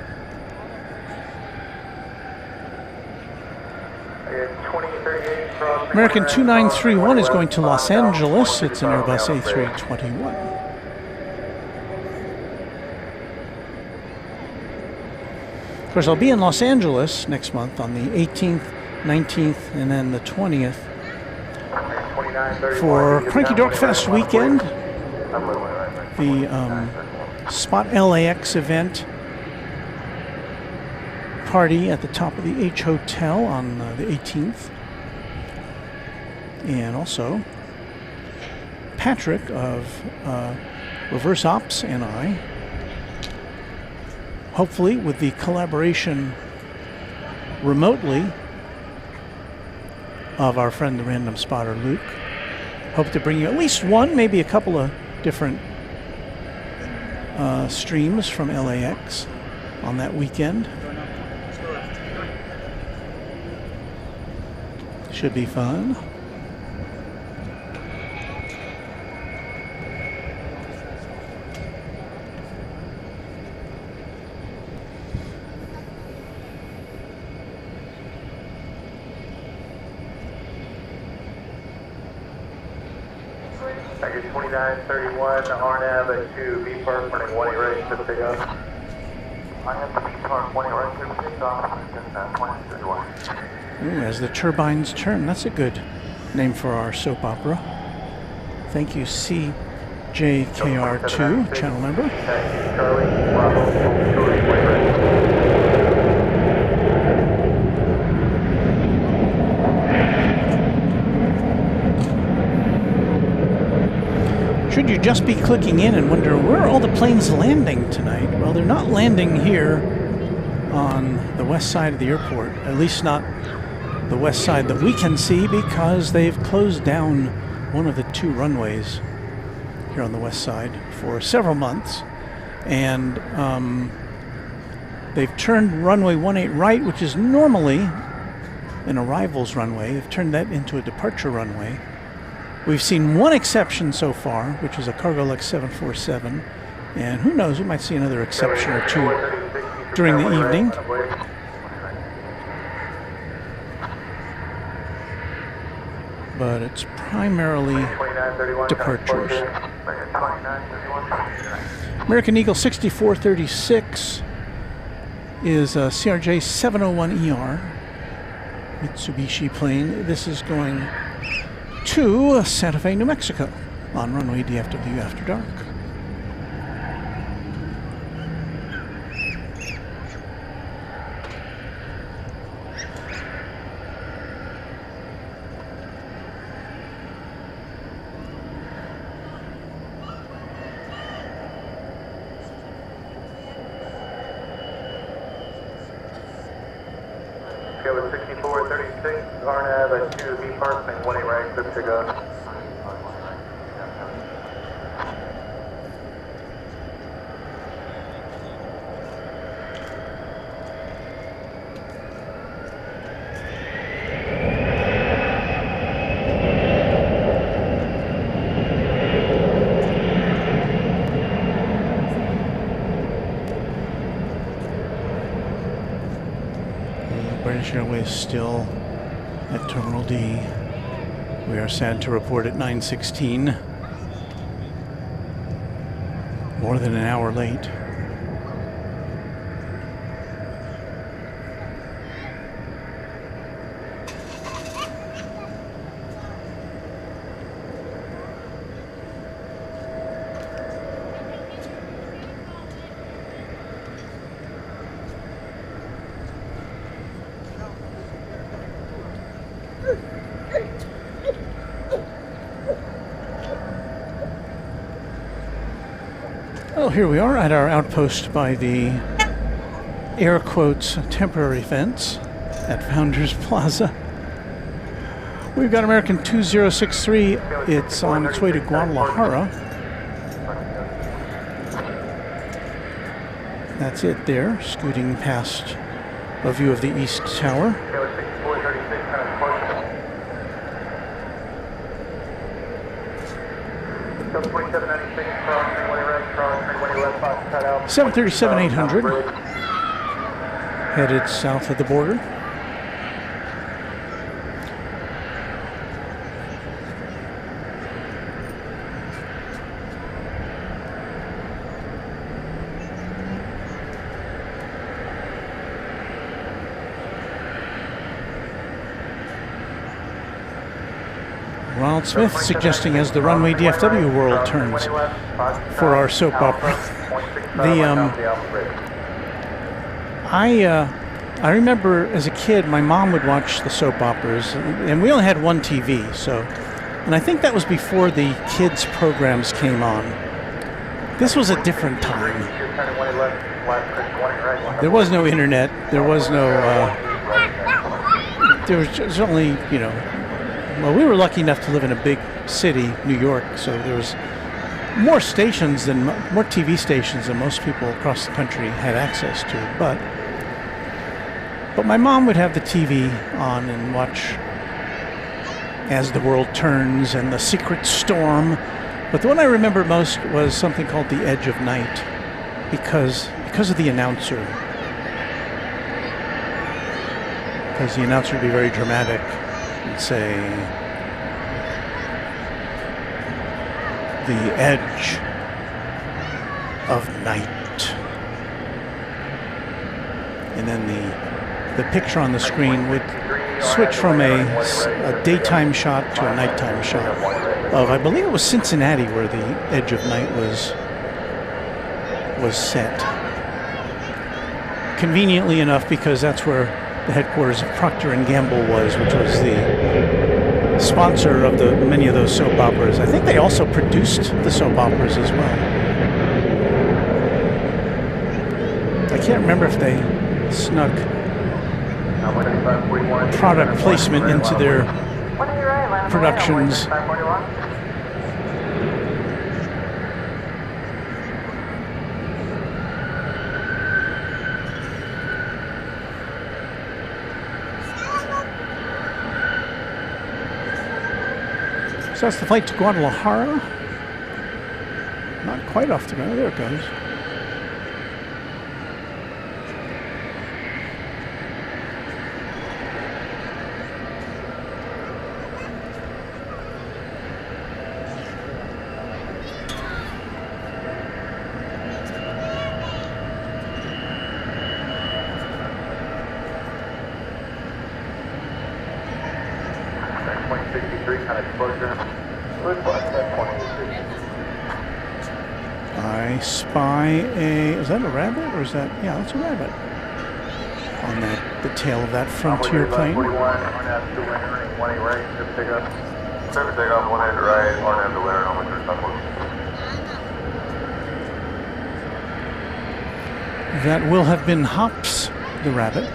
American 2931 is going to Los Angeles. It's an Airbus A321. Of course, I'll be in Los Angeles next month on the 18th, 19th, and then the 20th for Cranky Dork Fest weekend, the Spot LAX event party at the top of the H Hotel on the 18th. And also, Patrick of Reverse Ops and I, hopefully with the collaboration remotely of our friend the Random Spotter Luke, hope to bring you at least one, maybe a couple of different streams from LAX on that weekend. Should be fun. Package 2931, RNAV at 2, B Park, running 18 right, clear for takeoff. RNAV to B Park, 18 right, clear for takeoff, 2931. Ooh, as the turbines turn. That's a good name for our soap opera. Thank you, CJKR2, channel member. Charlie, Bravo, George, Should you just be clicking in and wonder where are all the planes landing tonight? Well, they're not landing here on the west side of the airport, at least not the west side that we can see, because they've closed down one of the two runways here on the west side for several months. And they've turned runway 18 right, which is normally an arrivals runway. They've turned that into a departure runway. We've seen one exception so far, which is a Cargolux 747, and who knows, we might see another exception or two during the evening. But it's primarily departures. American Eagle 6436 is a CRJ 701ER Mitsubishi plane. This is going to Santa Fe, New Mexico on Runway DFW after dark. Okay, with 6436, RNAV at 2, B Park, 18 right, clear for takeoff. British Airways still at Terminal D. We are sad to report at 9:16. More than an hour late. Well, here we are at our outpost by the air quotes temporary fence at Founders Plaza. We've got American 2063. It's on its way to Guadalajara. That's it there, scooting past a view of the East Tower. So 2796 cross, 737-800 headed south of the border. Ronald Smith suggesting as the Runway DFW world turns for our soap opera. I remember as a kid, my mom would watch the soap operas, and we only had one TV, and I think that was before the kids programs came on. This was a different time. There was no internet. There was no. There was just only, you know. Well, we were lucky enough to live in a big city, New York, so there was more TV stations than most people across the country had access to. But my mom would have the TV on and watch As the World Turns and The Secret Storm. But the one I remember most was something called The Edge of Night, because of the announcer. Because the announcer would be very dramatic and say, "The edge of night." And then the picture on the screen would switch from a daytime shot to a nighttime shot of, I believe it was Cincinnati where the edge of night was set. Conveniently enough, because that's where the headquarters of Procter & Gamble was, which was the sponsor of many of those soap operas. I think they also produced the soap operas as well. I can't remember if they snuck product placement into their productions. So that's the flight to Guadalajara. Not quite off the ground. There it goes. I spy is that a rabbit or is that, yeah, that's a rabbit on the tail of that Frontier plane. That will have been Hops, the rabbit.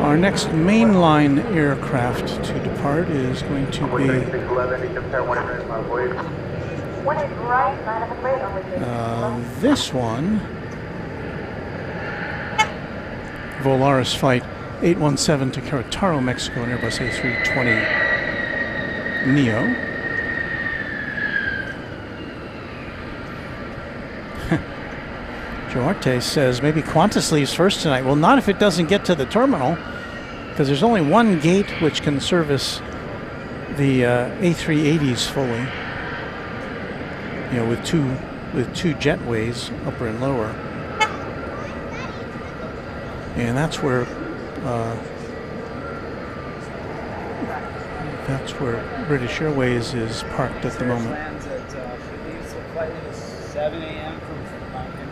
Our next mainline aircraft to depart is going to be this one, Volaris Flight 817 to Querétaro, Mexico, on Airbus A320 Neo. Joarte says maybe Qantas leaves first tonight. Well, not if it doesn't get to the terminal, because there's only one gate which can service the A380s fully. You know, with two jetways, upper and lower, and that's where British Airways is parked at the moment. Lands at, I believe the flight is 7 a.m. from Mountain.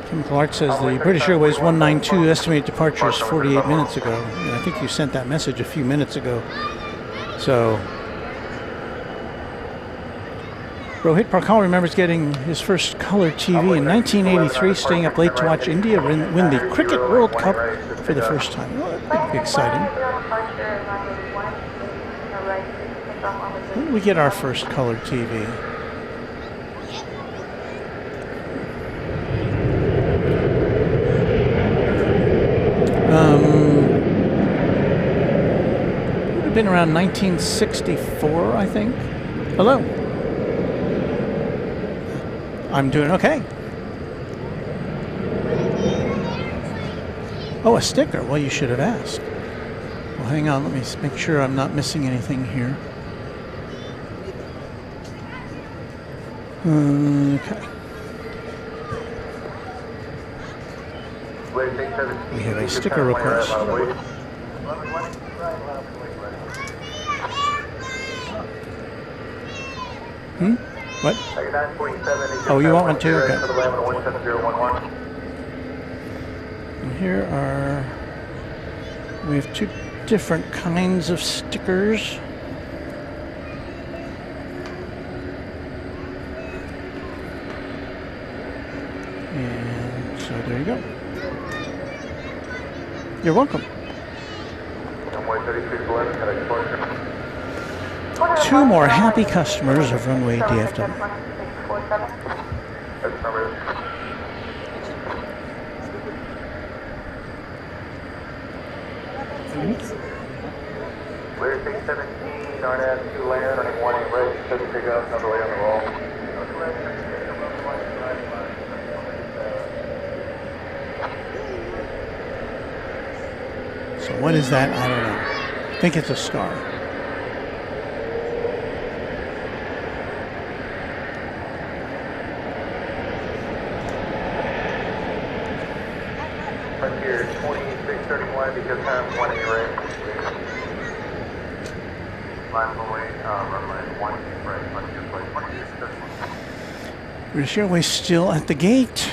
Chemical Art says the British Airways 192 estimated departures 48 minutes ago. And I think you sent that message a few minutes ago. So, Rohit Parkal remembers getting his first color TV in 1983, staying up late to watch India win the Cricket World Cup for the first time. Oh, that'd be exciting. When did we get our first color TV? Would have been around 1964, I think. Hello. I'm doing okay. Oh, a sticker. Well, you should have asked. Well, hang on. Let me make sure I'm not missing anything here. Okay. We have a sticker request. What? Oh, you want one too? Okay. And here are, we have two different kinds of stickers. And so there you go. You're welcome. Two more happy customers of Runway DFW. Clear 617, RNAV 2 land, running 18 right, 7 takeoffs, another way on the roll. So what is that? I don't know. I think it's a star. Frontier 2631, because time 18 right. Line away, runway 18 right, Frontier flight 2631. British Airways still at the gate.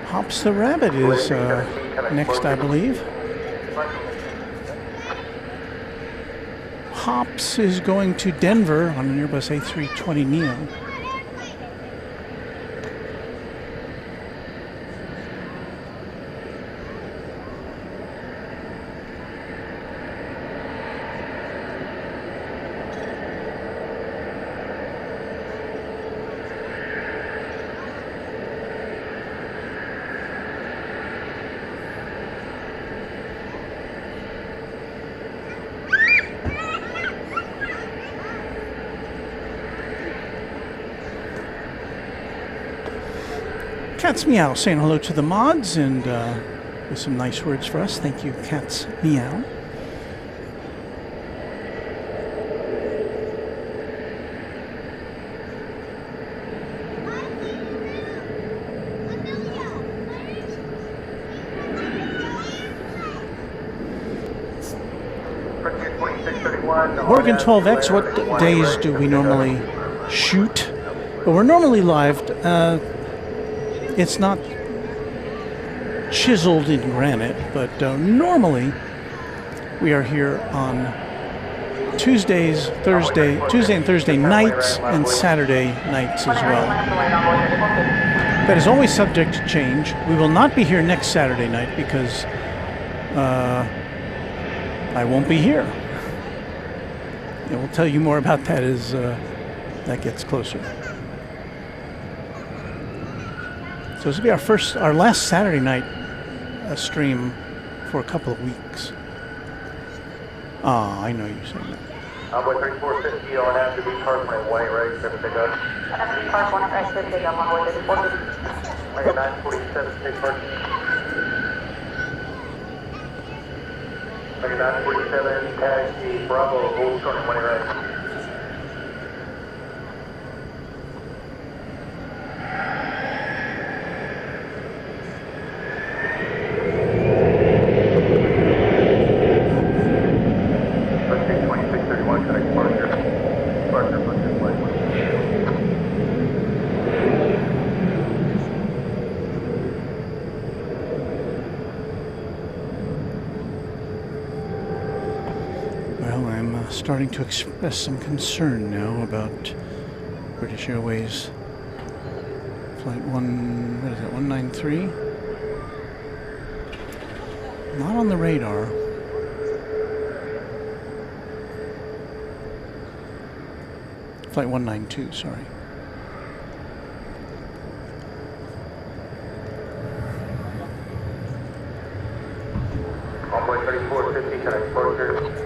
Hops the Rabbit is next, I believe. Hops is going to Denver on an Airbus A320 Neo. Cat's Meow saying hello to the mods and with some nice words for us. Thank you, Cat's Meow. Oregon 12X, what days do we normally shoot? Well, we're normally live. It's not chiseled in granite, but normally we are here on Tuesday and Thursday nights and Saturday nights as well. That is always subject to change. We will not be here next Saturday night because I won't be here. And we'll tell you more about that as that gets closer. So this will be our last Saturday night stream for a couple of weeks. I know you're saying that. With 3450 on have to be parked my way, right? Clear for takeoff. Park 1 right, clear takeoff on way 3450. Okay, 947, take parking. Okay, 947, taxi, Bravo, hold short and 1 right. Starting to express some concern now about British Airways flight 193? Not on the radar. Flight 192, sorry.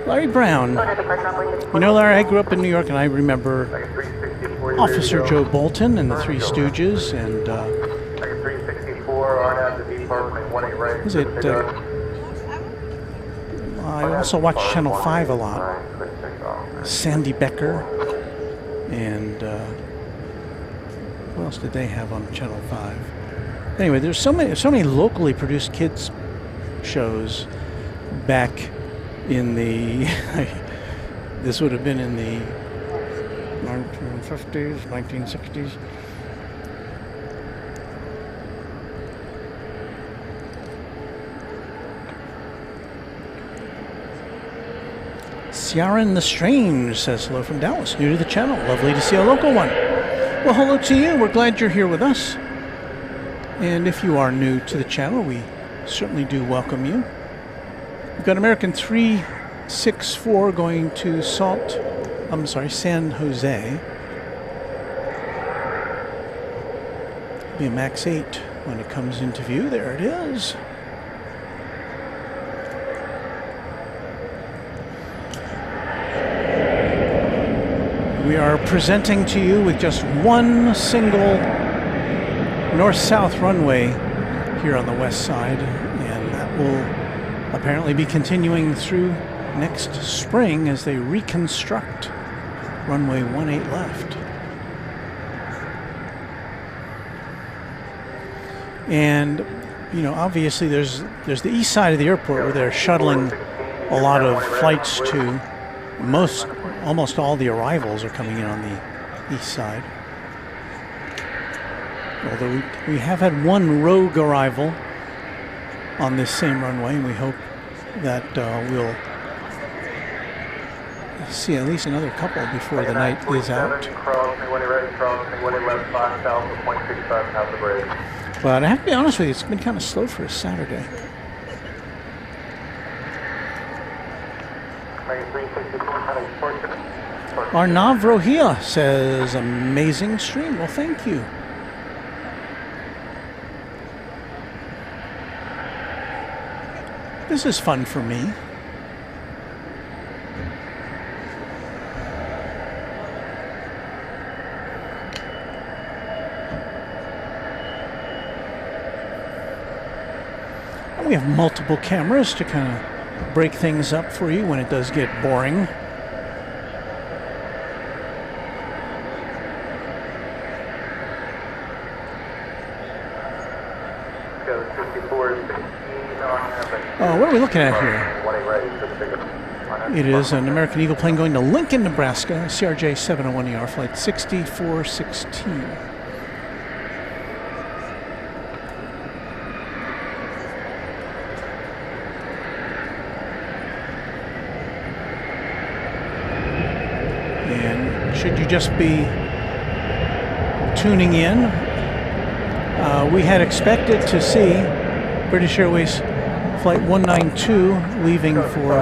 Larry Brown. You know, Larry, I grew up in New York, and I remember Officer Joe Bolton and the Three Stooges, and was it? I also watched Channel 5 a lot. Sandy Becker, and what else did they have on Channel 5? Anyway, there's so many locally produced kids shows back in the this would have been in the 1950s, 1960s. Ciaran the Strange says hello from Dallas, new to the channel. Lovely to see a local one. Well, hello to you. We're glad you're here with us. And if you are new to the channel, we certainly do welcome you. We've got American 364 going to San Jose. Be a MAX 8 when it comes into view. There it is. We are presenting to you with just one single north-south runway here on the west side, and that will apparently be continuing through next spring as they reconstruct runway 18 left. And you know, obviously there's the east side of the airport where they're shuttling a lot of flights to. Almost all the arrivals are coming in on the east side. Although we have had one rogue arrival on this same runway, and we hope that we'll see at least another couple before the night is out. But I have to be honest with you, it's been kind of slow for a Saturday. Arnav Rohia says, amazing stream. Well, thank you. This is fun for me. And we have multiple cameras to kind of break things up for you when it does get boring. What are we looking at here? It is an American Eagle plane going to Lincoln, Nebraska, CRJ 701ER, flight 6416. should you just be tuning in, we had expected to see British Airways Flight 192 leaving for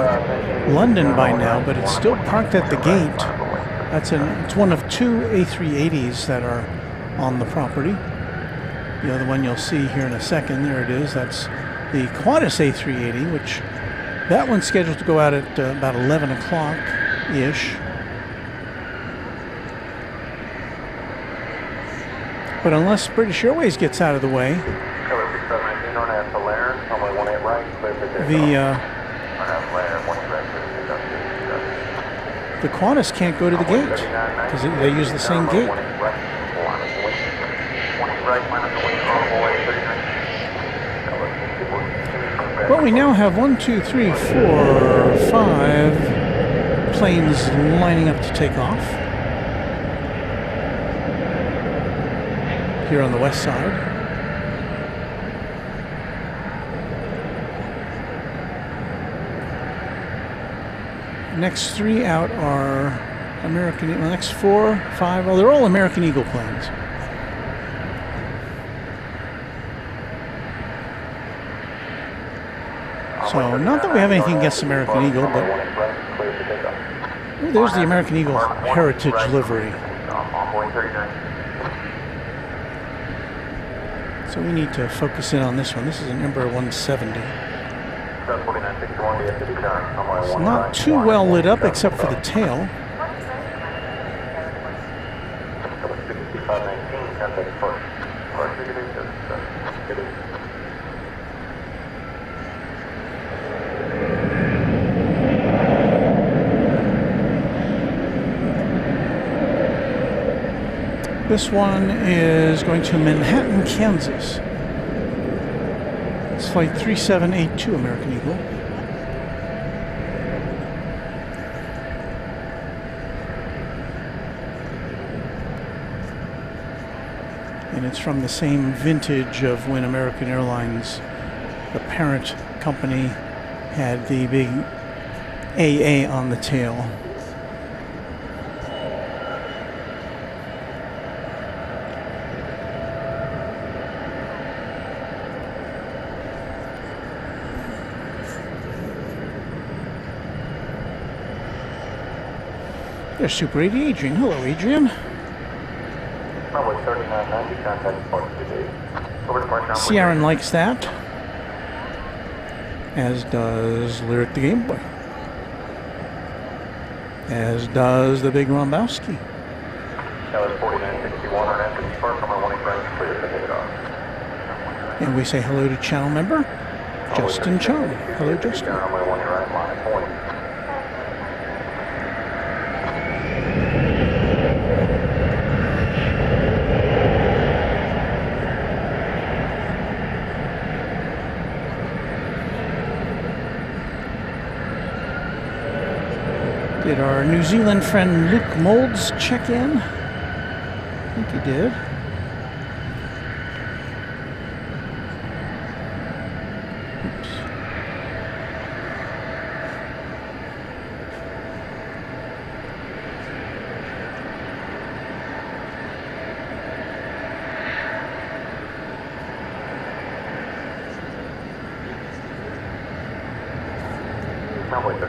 London by now, but it's still parked at the gate. It's one of two A380s that are on the property. The other one you'll see here in a second. There it is. That's the Qantas A380, which that one's scheduled to go out at about 11 o'clock-ish. But unless British Airways gets out of the way, the Qantas can't go to the gate because they use the same gate. Well, we now have 1, 2, 3, 4, 5 planes lining up to take off here on the west side. Next three out are American, well, next 4, 5, well, they're all American Eagle planes. So, not that we have anything against American Eagle, but there's the American Eagle Heritage livery. So we need to focus in on this one. This is an Embraer 170. It's not too well lit up except for the tail. This one is going to Manhattan, Kansas. It's flight 3782 American Eagle. And it's from the same vintage of when American Airlines, the parent company, had the big AA on the tail. There's Super 80 Adrian. Hello, Adrian. Ciaran likes that, as does Lyric the Game Boy, as does the big Rombowski. And we say hello to channel member Justin Chung. Hello, Justin. Did our New Zealand friend Luke Molds check in? I think he did. Oops.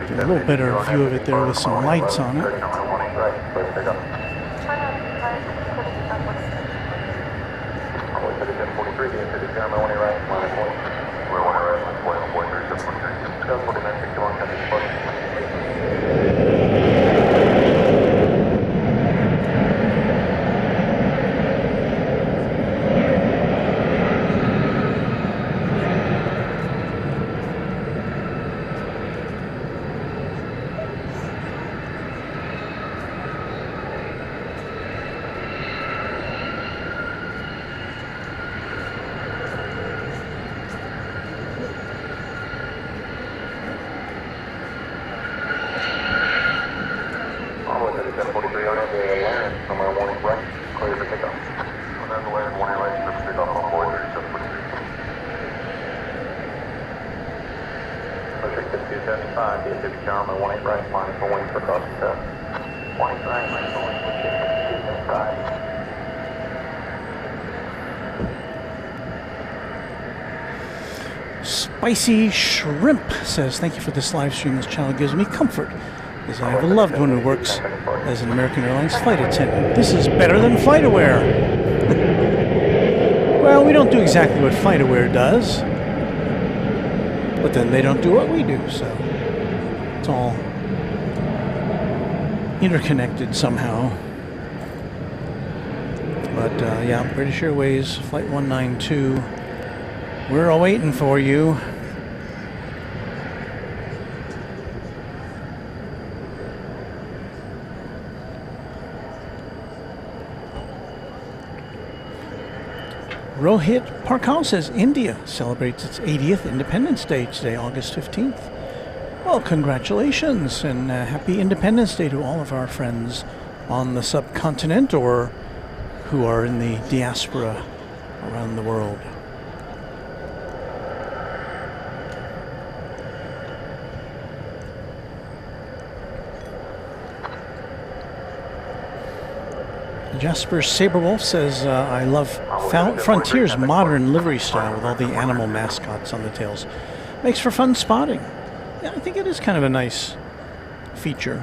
Get a little better view of it there with some lights on it. DFW 18 right, line for crossing test. 1 right, line for Spicy Shrimp says, thank you for this live stream. This channel gives me comfort as I have a loved one who works as an American Airlines flight attendant. This is better than FlightAware. Well, we don't do exactly what FlightAware does, but then they don't do what we do, so it's all interconnected somehow. But yeah, British Airways Flight 192. We're all waiting for you. Rohit Parkal says India celebrates its 80th Independence Day today, August 15th. Well, congratulations and happy Independence Day to all of our friends on the subcontinent or who are in the diaspora around the world. Jasper Saberwolf says, I love Frontier's modern livery style with all the animal mascots on the tails. Makes for fun spotting. Yeah, I think it is kind of a nice feature.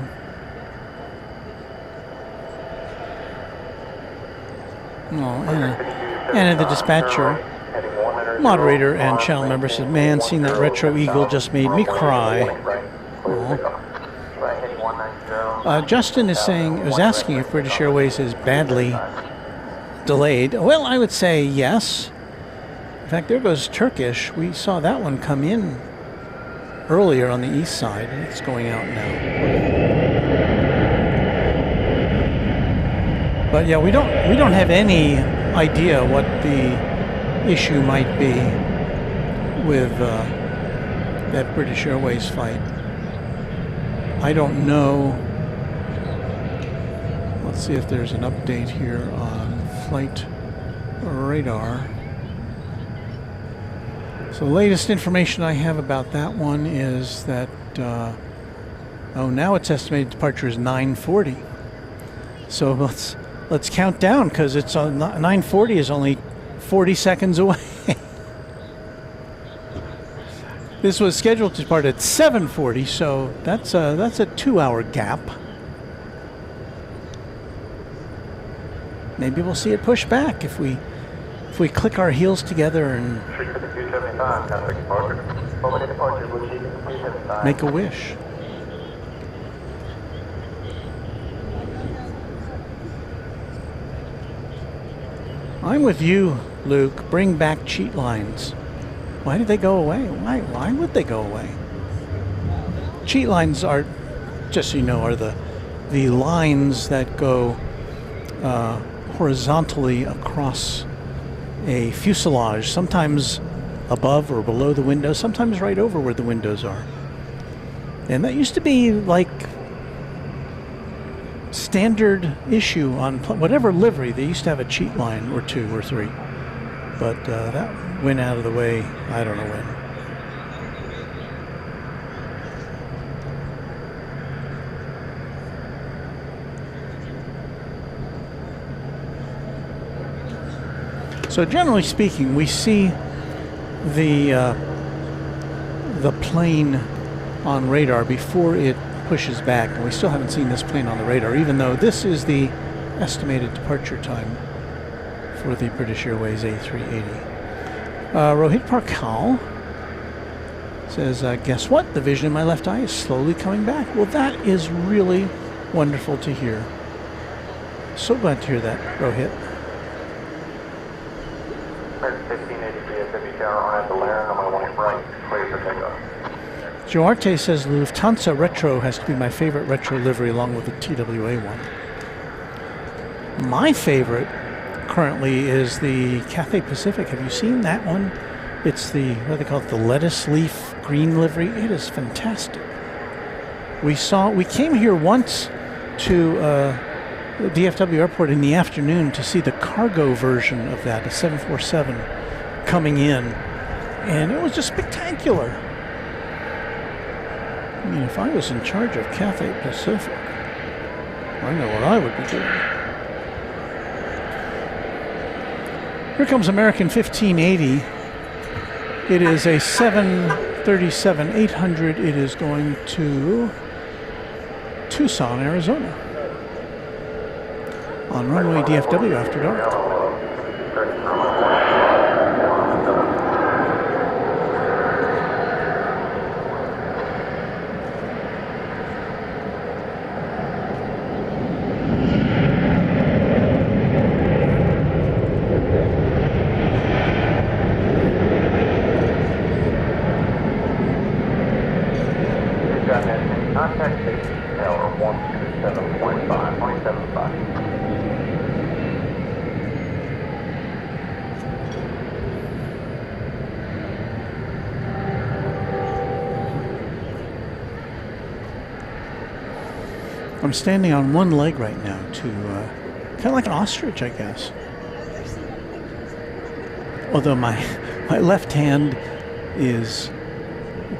Oh, Anna the dispatcher, moderator and channel member says, man, seeing that retro eagle just made me cry. Oh. Justin is asking if British Airways is badly delayed. Well, I would say yes. In fact, there goes Turkish. We saw that one come in earlier on the east side. It's going out now. But yeah, we don't have any idea what the issue might be with that British Airways flight. I don't know. Let's see if there's an update here on flight radar. So the latest information I have about that one is that, now its estimated departure is 9:40. So let's count down because it's 9:40 is only 40 seconds away. This was scheduled to depart at 7:40, so that's a 2-hour gap. Maybe we'll see it push back if we click our heels together and make a wish. I'm with you, Luke. Bring back cheat lines. Why did they go away? Why would they go away? Cheat lines are, just so you know, are the lines that go horizontally across a fuselage, sometimes above or below the window, sometimes right over where the windows are. And that used to be like standard issue on whatever livery. They used to have a cheat line or two or three. But that went out of the way, I don't know when. So generally speaking, we see the plane on radar before it pushes back, and we still haven't seen this plane on the radar, even though this is the estimated departure time for the British Airways A380. Rohit Parkal says, guess what? The vision in my left eye is slowly coming back. Well, that is really wonderful to hear. So glad to hear that, Rohit. 1580 DFW Tower on at the Laren on my one right, clear for takeoff. Joarte says Lufthansa Retro has to be my favorite retro livery along with the TWA one. My favorite currently is the Cathay Pacific. Have you seen that one? It's the, what do they call it, the lettuce leaf green livery. It is fantastic. We came here once to the DFW Airport in the afternoon to see the cargo version of that, a 747 coming in, and it was just spectacular. I mean, if I was in charge of Cathay Pacific, I know what I would be doing. Here comes American 1580. It is a 737-800. It is going to Tucson, Arizona. On runway DFW after dark. Contact safety tower 127.5, 27.5. I'm standing on one leg right now to kind of like an ostrich, I guess. Although my left hand is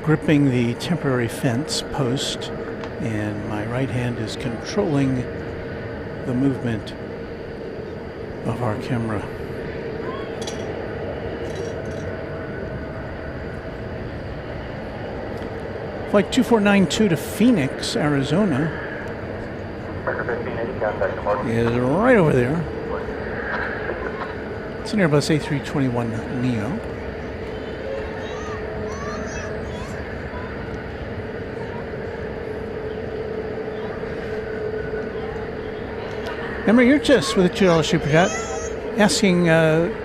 gripping the temporary fence post, and my right hand is controlling the movement of our camera. Flight 2492 to Phoenix, Arizona is right over there. It's an Airbus A321neo. Emma Yurtis with a $2 super chat asking,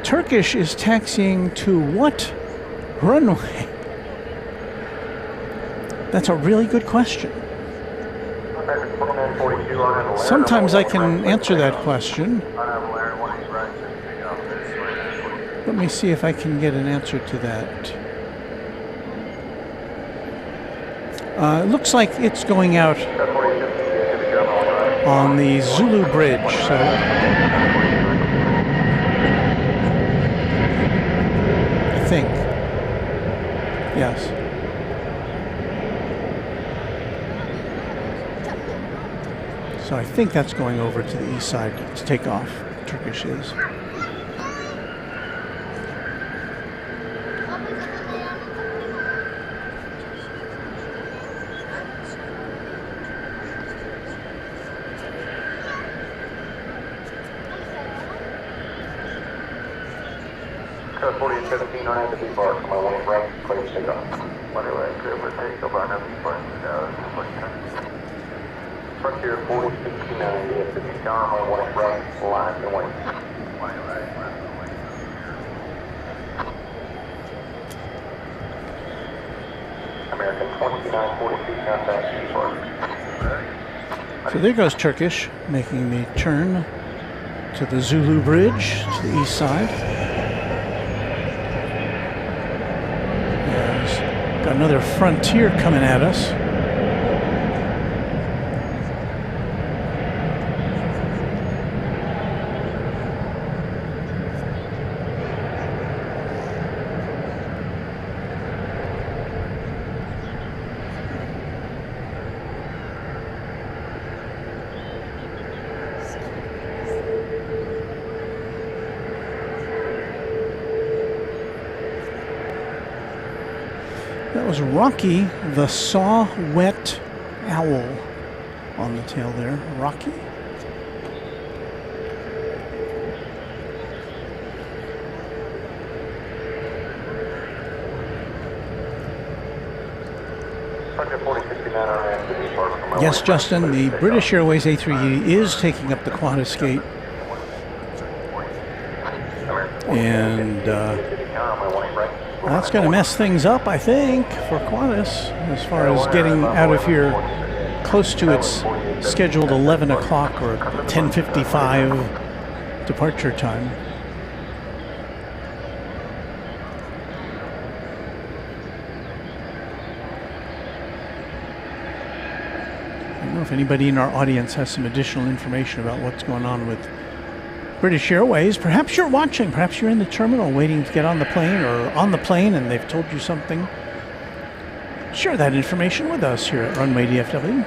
Turkish is taxiing to what runway? That's a really good question. Sometimes I can answer that question. Let me see if I can get an answer to that. It looks like it's going out on the Zulu Bridge, so I think, yes. So I think that's going over to the east side to take off. Turkish is. Code 4017 on the B-bar, my one right, clear to take off. One right, clear for takeoff on the B-bar, Frontier 4069, DFW Tower, my one right, line and wait. American 2942, contact B-bar. So there goes Turkish, making the turn to the Zulu Bridge to the east side. Got another Frontier coming at us. That was Rocky, the saw-wet owl on the tail there. Rocky. Yes, Justin, the British Airways A380 is taking up the Qantas gate. And that's going to mess things up, I think, for Qantas as far as getting out of here close to its scheduled 11 o'clock or 10:55 departure time. I don't know if anybody in our audience has some additional information about what's going on with British Airways. Perhaps you're watching, perhaps you're in the terminal waiting to get on the plane, or on the plane and they've told you something. Share that information with us here at Runway DFW.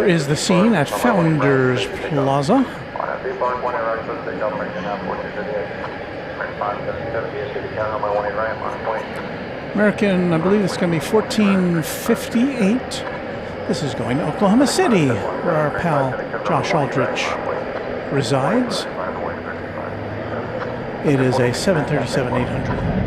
is the scene at Founders Plaza. RNAV Park, 18 right, clear for takeoff, American now, 4238. American 577, DFW tower, runway 18 right, minus 20. American, I believe it's going to be 1458. This is going to Oklahoma City, where our pal Josh Aldrich resides. It is a 737-800.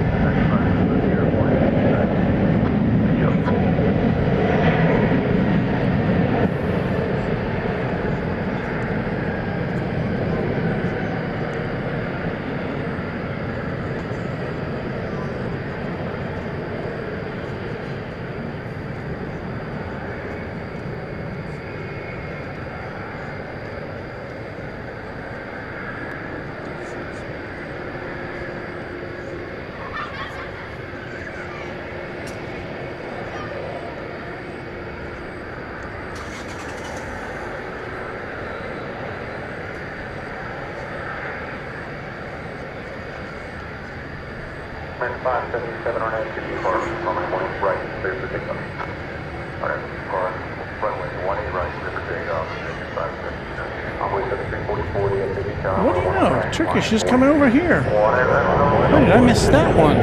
American 577 RNAV to depart, runway 18 right, clear for takeoff. RNAV depart, runway 18 right, clear for takeoff, American 577. Envoy 7344, DFW tower. What do you know? Turkish is coming over here. Why did I miss that one?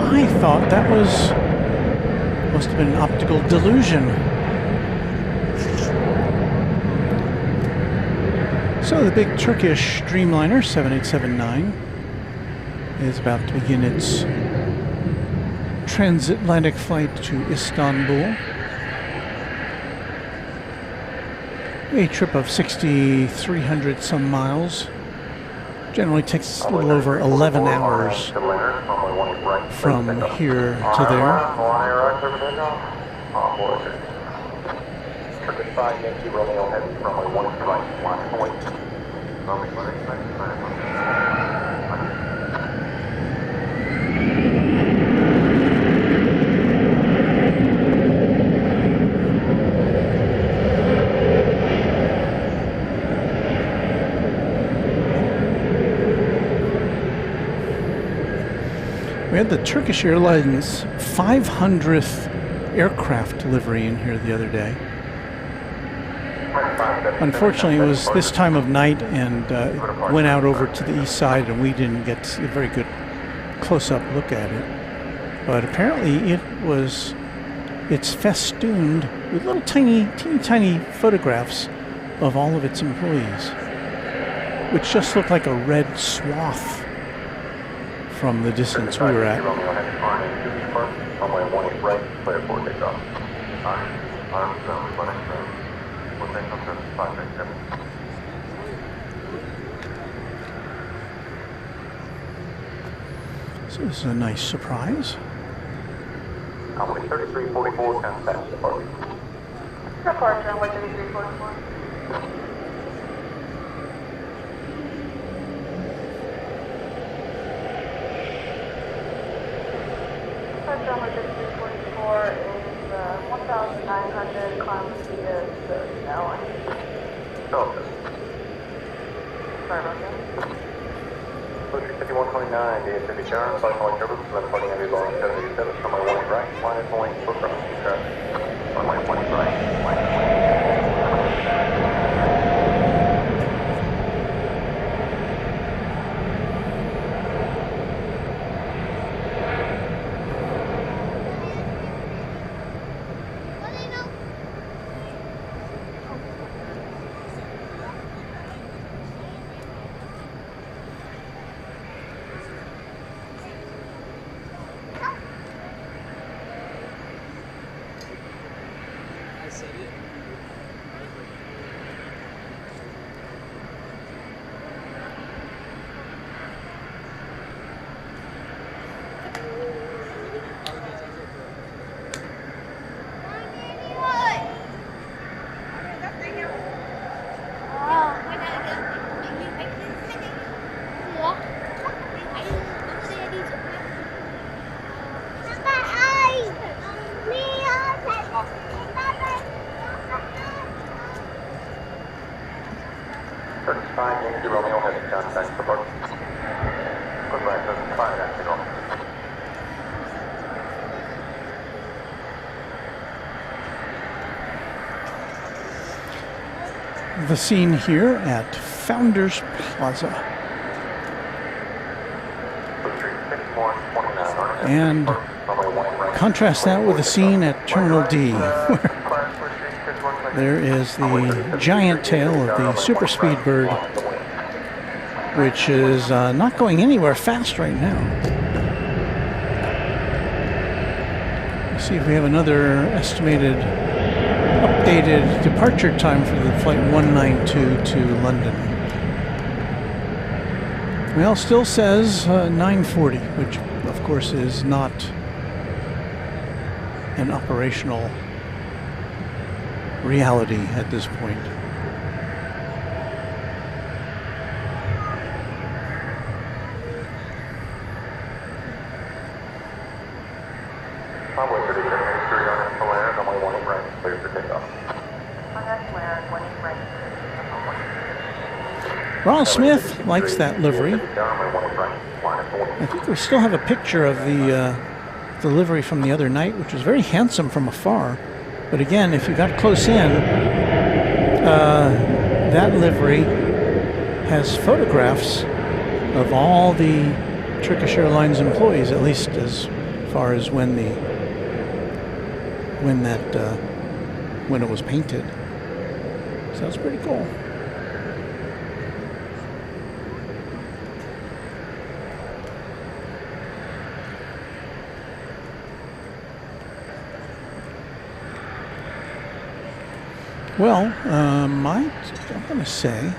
I thought that was... must have been an optical delusion. So the big Turkish Dreamliner 7879 is about to begin its transatlantic flight to Istanbul. A trip of 6,300 some miles. Generally takes a little over 11 hours from here to there. Turkish 5 Yankee Romeo Heavy, runway 18 right, line point. We had the Turkish Airlines 500th aircraft delivery in here the other day. Unfortunately, it was this time of night and it went out over to the east side and we didn't get a very good close-up look at it. But apparently it's festooned with little teeny photographs of all of its employees, which just looked like a red swath from the distance we were at. So this is a nice surprise. Runway 3344, contact departure. Departure, runway 3344. Runway 3344 is 1,900, climb speed is now. Delta. Sorry about that. 5129, DFW tower, flight calling service, departing heavy Boeing 787, runway 18 right, line is point, for crossing traffic. Runway 18 right, line is point. I said it. Turkish 5 Yankee Romeo heavy, contact departure. Goodbye, 5 at takeoff. the scene here at Founders Plaza. And contrast that with the scene at Terminal D, where there is the giant tail of the super speed bird, which is not going anywhere fast right now. Let's see if we have another estimated updated departure time for the flight 192 to London. Well, still says 9:40, which of course is not an operational reality at this point. Ron Smith likes that livery. I think we still have a picture of the livery from the other night, which was very handsome from afar. But again, if you got close in, that livery has photographs of all the Turkish Airlines employees, at least as far as when it was painted. So that's pretty cool. Well, I'm going to say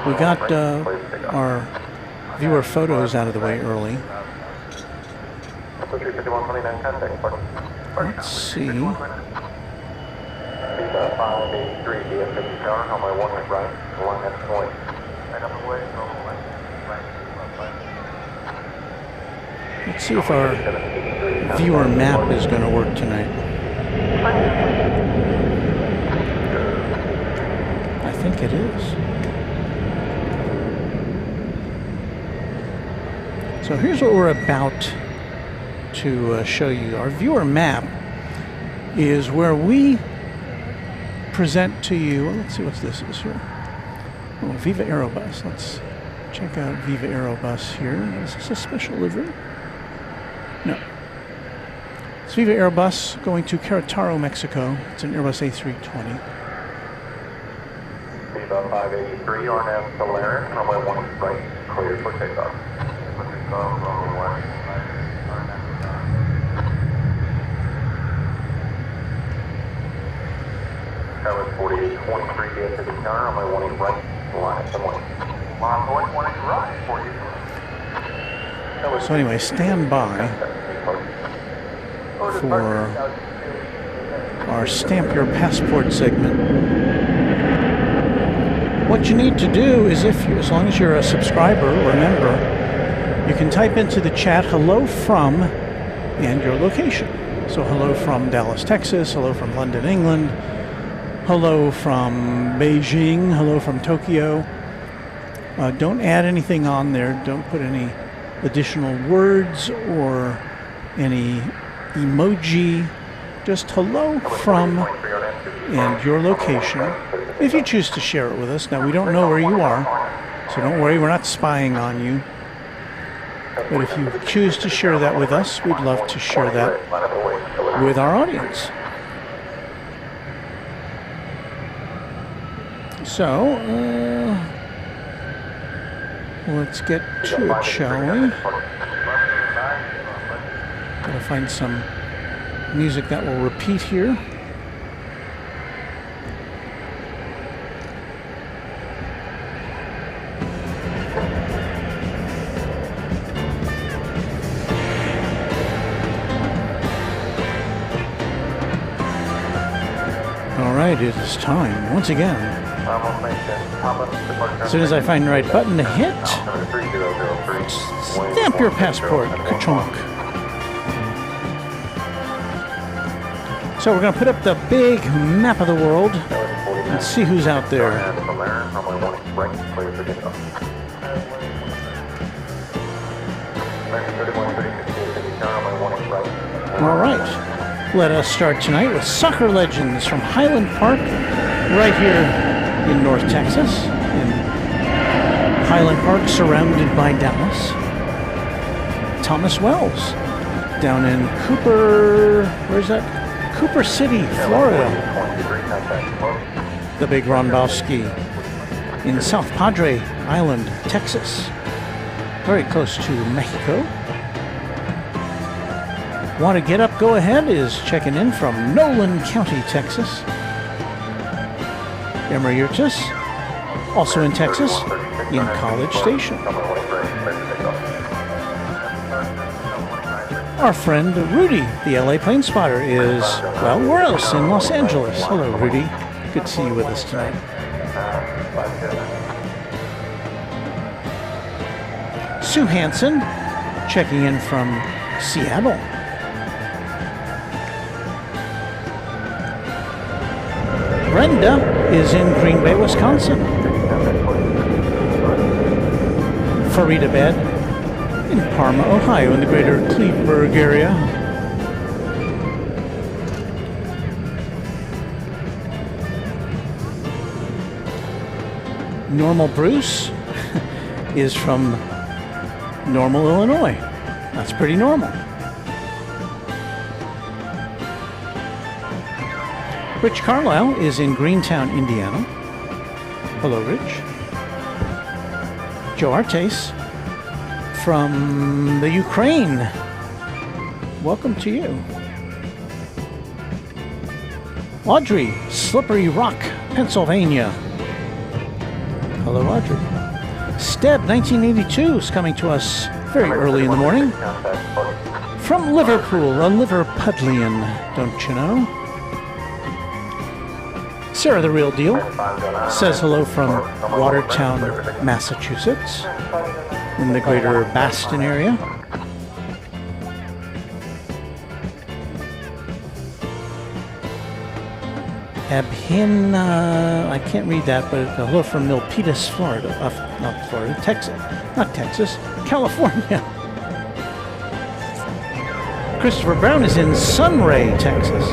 we got our viewer photos out of the way early. Let's see. Let's see if our viewer map is going to work tonight. I think it is. So here's what we're about to show you. Our viewer map is where we present to you. Well, let's see what this is here. Oh, Viva Aerobus. Let's check out Viva Aerobus here. Is this a special livery? No. It's Viva Airbus going to Querétaro, Mexico. It's an Airbus A320. Viva 583, RNAV Solaris, runway 1 right, cleared for takeoff. Runway 1 Tower 4823, DFW Tower, runway 1 right, line at someone. Line 1 right, 48. So anyway, stand by for our Stamp Your Passport segment. What you need to do is, as long as you're a subscriber or a member, you can type into the chat hello from and your location. So hello from Dallas, Texas, hello from London, England, hello from Beijing, hello from Tokyo. Don't add anything on there. Don't put any additional words or any emoji. Just hello from and your location, if you choose to share it with us. Now, we don't know where you are, so don't worry, we're not spying on you. But if you choose to share that with us, we'd love to share that with our audience. So, let's get to it, shall we? Gotta find some music that will repeat here. All right, it is time once again. As soon as I find the right button to hit, stamp your passport, ka-chunk. So we're going to put up the big map of the world and see who's out there. All right. Let us start tonight with Soccer Legends from Highland Park, right here in North Texas, in Highland Park, surrounded by Dallas. Thomas Wells, down in Cooper, where's that? Cooper City, Florida. The Big Ronbowski in South Padre Island, Texas, very close to Mexico. Want to get up, go ahead is checking in from Nolan County, Texas. Emeritus, also in Texas, in College Station. Our friend Rudy, the LA Plane Spotter, is, well, where else? In Los Angeles. Hello, Rudy. Good to see you with us tonight. Sue Hansen, checking in from Seattle. Brenda is in Green Bay, Wisconsin. Farida Bed in Parma, Ohio, in the greater Cleveburg area. Normal Bruce is from Normal, Illinois. That's pretty normal. Rich Carlisle is in Greentown, Indiana. Hello, Rich. Joe Artes from the Ukraine. Welcome to you. Audrey, Slippery Rock, Pennsylvania. Hello, Audrey. Steb, 1982, is coming to us very early in the morning. From Liverpool, a Liverpudlian, don't you know? Sarah the Real Deal says hello from Watertown, Massachusetts, in the greater Boston area. I can't read that, but hello from Milpitas, Florida. Not Florida, Texas. Not Texas, California. Christopher Brown is in Sunray, Texas.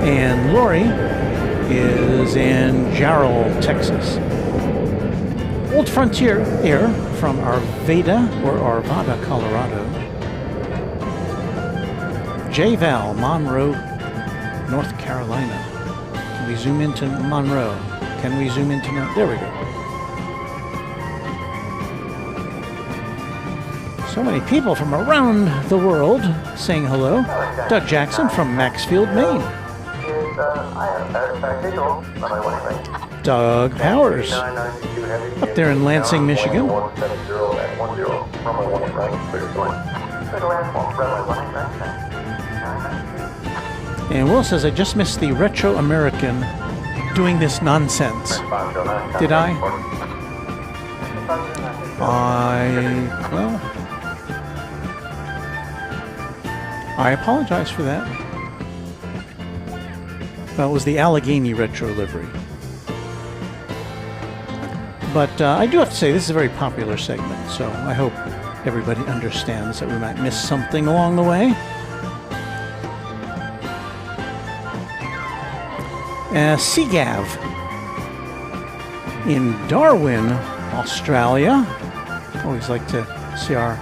And Lori is in Jarrell, Texas. Old Frontier Air from Arvada, Colorado. J. Val, Monroe, North Carolina. Can we zoom into Monroe? Can we zoom into there we go. So many people from around the world saying hello. Doug Jackson from Maxfield, Maine. Doug Powers up there in Lansing, Michigan. And Will says, I just missed the Retro American doing this nonsense. Did I? I apologize for that. Well, it was the Allegheny Retro livery. But I do have to say, this is a very popular segment, so I hope everybody understands that we might miss something along the way. Seagav in Darwin, Australia. Always like to see our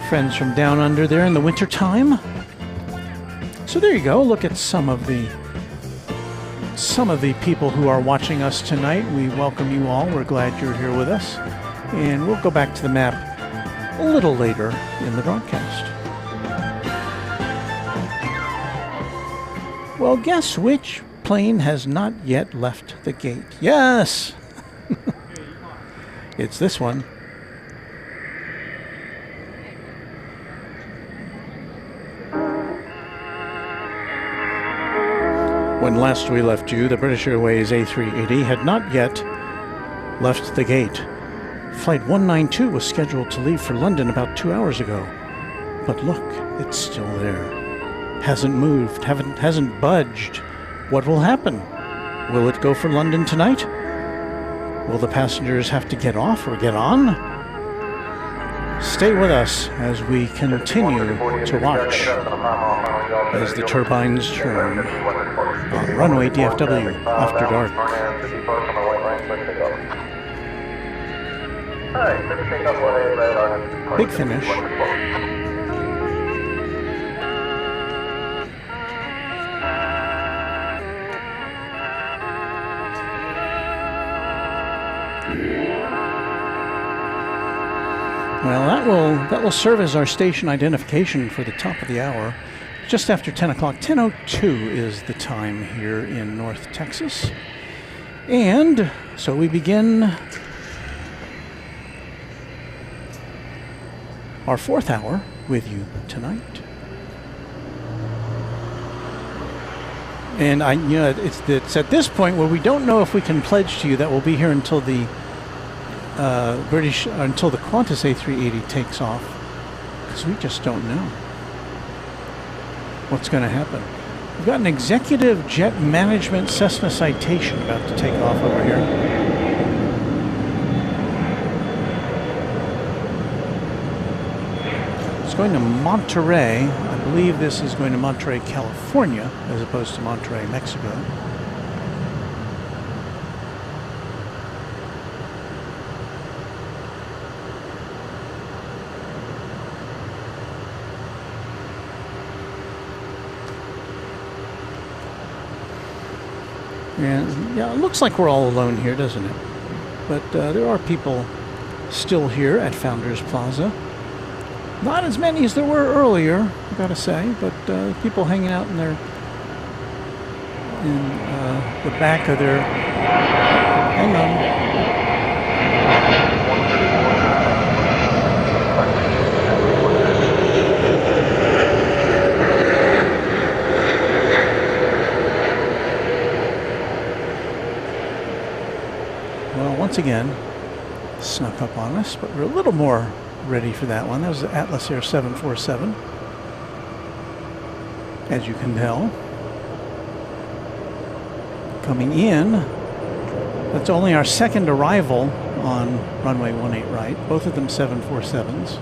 friends from down under there in the winter time. So there you go. Look at some of the people who are watching us tonight. We welcome you all. We're glad you're here with us. And we'll go back to the map a little later in the broadcast. Well, guess which plane has not yet left the gate? Yes! It's this one. When last we left you, the British Airways A380 had not yet left the gate. Flight 192 was scheduled to leave for London about 2 hours ago. But look, it's still there. Hasn't moved, hasn't budged. What will happen? Will it go for London tonight? Will the passengers have to get off or get on? stay with us as we continue to watch as the turbines turn on Runway DFW after dark. Big finish. Well, that will serve as our station identification for the top of the hour. Just after 10 o'clock. 10:02 is the time here in North Texas. And so we begin our fourth hour with you tonight. And it's at this point where we don't know if we can pledge to you that we'll be here until the until the Qantas A380 takes off, because we just don't know what's going to happen. We've got an executive jet management Cessna Citation about to take off over here. It's going to Monterey. I believe this is going to Monterey, California, as opposed to Monterey, Mexico. And yeah, it looks like we're all alone here, doesn't it? But there are people still here at Founders Plaza. Not as many as there were earlier, I gotta say, but people hanging out in the back of their. Hang on. Once again, snuck up on us, but we're a little more ready for that one. That was the Atlas Air 747, as you can tell. Coming in, that's only our second arrival on runway 18 right, both of them 747s.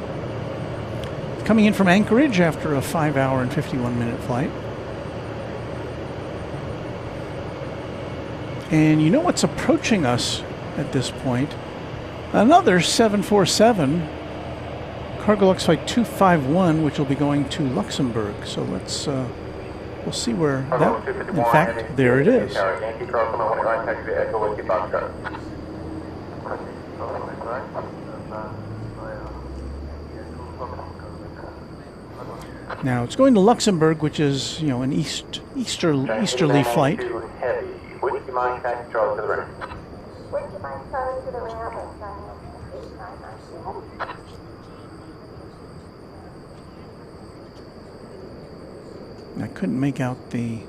Coming in from Anchorage after a 5-hour and 51-minute flight. And you know what's approaching us at this point? Another 747, Cargolux Flight 251, which will be going to Luxembourg. So let's we'll see where that. In fact, there it is. Now it's going to Luxembourg, which is, you know, an easterly flight. Would you mind passing Charles to the right? Would you mind starting to the ramp? I couldn't make out the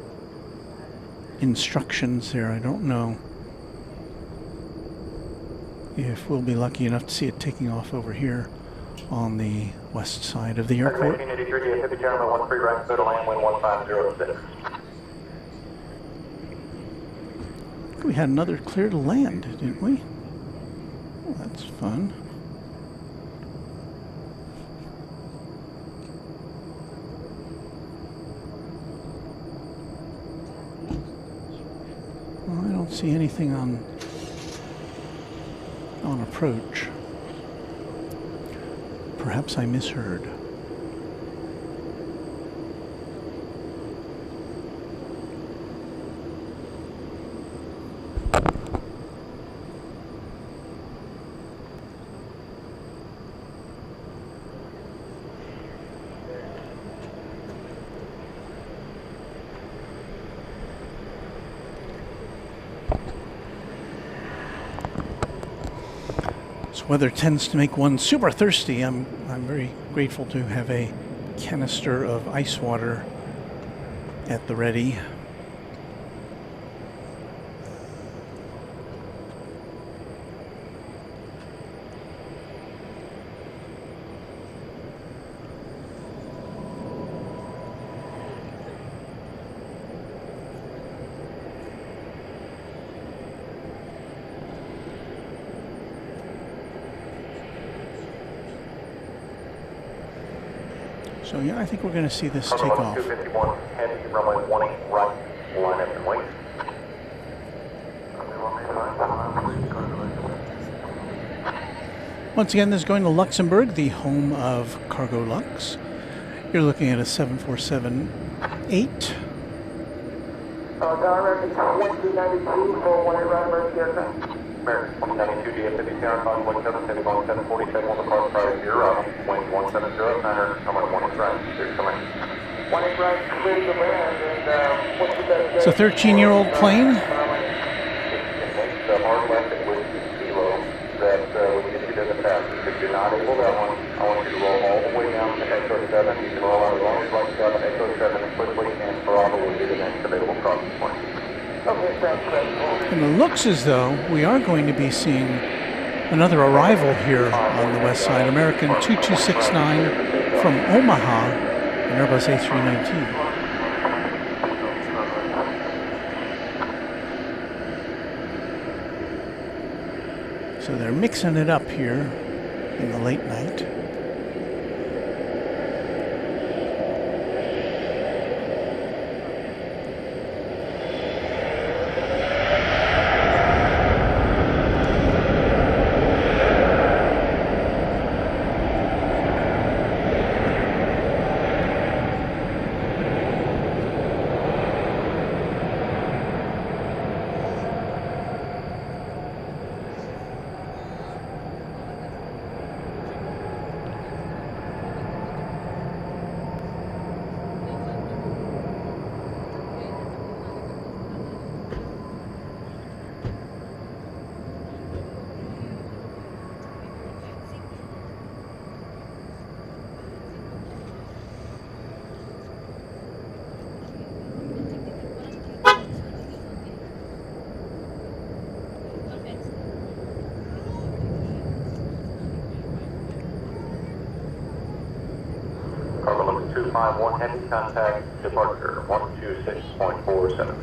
instructions there. I don't know if we'll be lucky enough to see it taking off over here on the west side of the airport. We had another clear to land, didn't we? Well, that's fun. Well, I don't see anything on approach. Perhaps I misheard. Weather tends to make one super thirsty. I'm very grateful to have a canister of ice water at the ready. So yeah, I think we're going to see this take off. 251 heavy, runway 18 right, line up and wait. Once again, this is going to Luxembourg, the home of Cargo Lux. You're looking at a 747-8. American 2092 for 18 right, emergency aircraft. American 2092 DFW Tower, calling 17, Boeing 747, on the car prior to your wind 170, 900, coming 18 right, clear coming. 18 right, clear to land, and what's the best? It's a 13-year-old plane. The hard left at whiskey kilo that was issued in the past. If you're not able that one, I want you to roll all the way down to Echo 7. You can roll out as long as like 7, Echo 7 quickly, and Bravo will be the next available crossing point. Okay, thanks. And it looks as though we are going to be seeing another arrival here on the west side. American 2269 from Omaha, an Airbus A319. So they're mixing it up here in the late night. Cargo number 251 heavy, contact departure 126.47.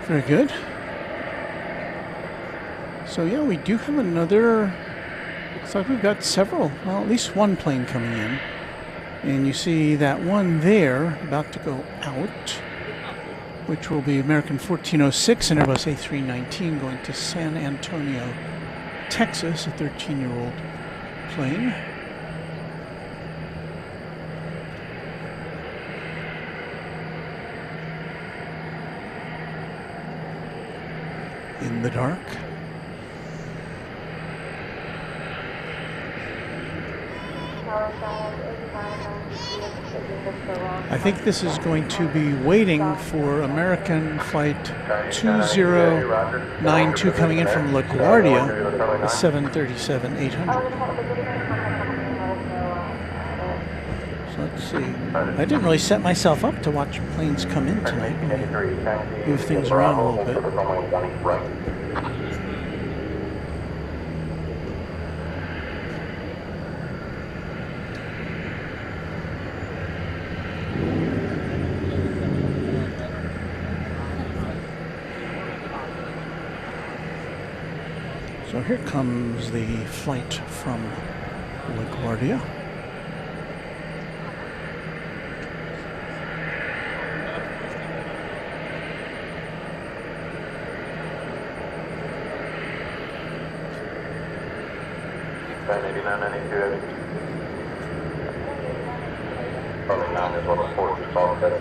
Very good. So yeah, we do have another, looks like we've got several, well, at least one plane coming in. And you see that one there about to go out, which will be American 1406, an Airbus A319 going to San Antonio, Texas, a 13-year-old plane. In the dark. I think this is going to be waiting for American flight 2092 coming in from LaGuardia, the 737-800. So let's see. I didn't really set myself up to watch planes come in tonight. Move things around a little bit. So here comes the flight from LaGuardia. Probably 9 is what the force is all set.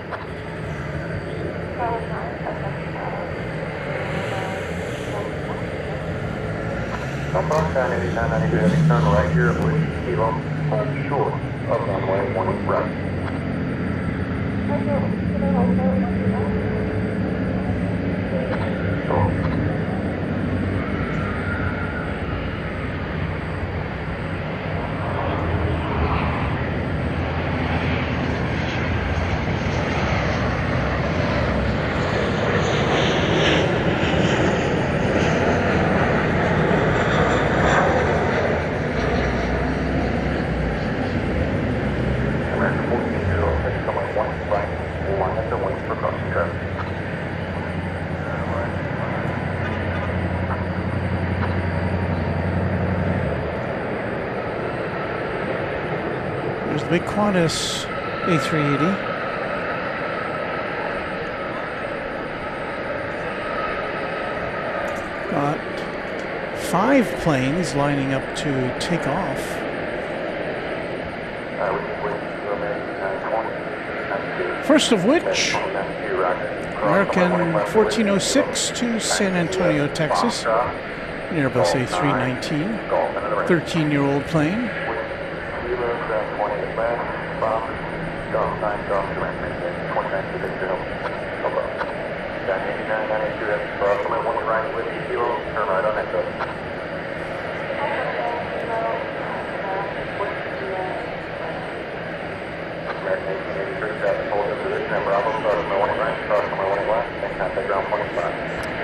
Approach 989, 92, turn right here at Whiskey Kilo, hold short of runway 18 right. There's the big Qantas A380. Got 5 planes lining up to take off. First of which, American 1406 to San Antonio, Texas, an Airbus A319, 13-year-old plane.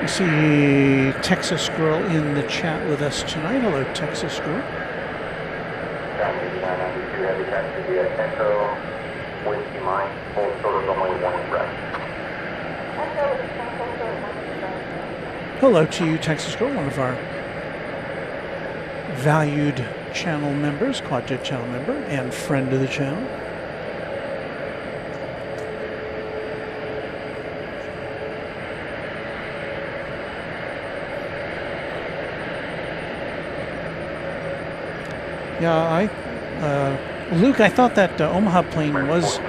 You see Texas Girl in the chat with us tonight. Hello, Texas Girl. Hello to you, Texas Girl, one of our valued channel members, Quadjet channel member, and friend of the channel. Yeah, Luke, I thought that Omaha plane was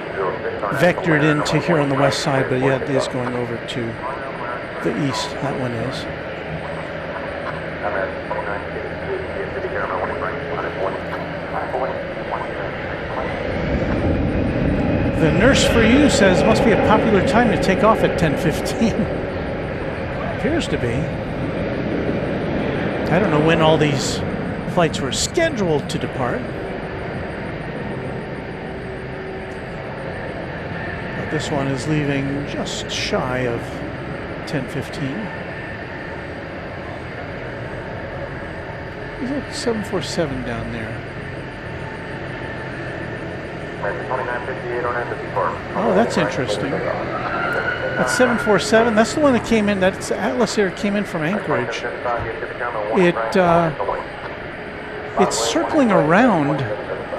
vectored into here on the west side, but yeah, it is going over to the east. That one is. The nurse for you says must be a popular time to take off at 10:15. Appears to be. I don't know when all these flights were scheduled to depart. But this one is leaving just shy of 10:15. There's a 747 down there. Oh, that's interesting. That's 747. That's the one that came in. That's Atlas Air came in from Anchorage. It's circling around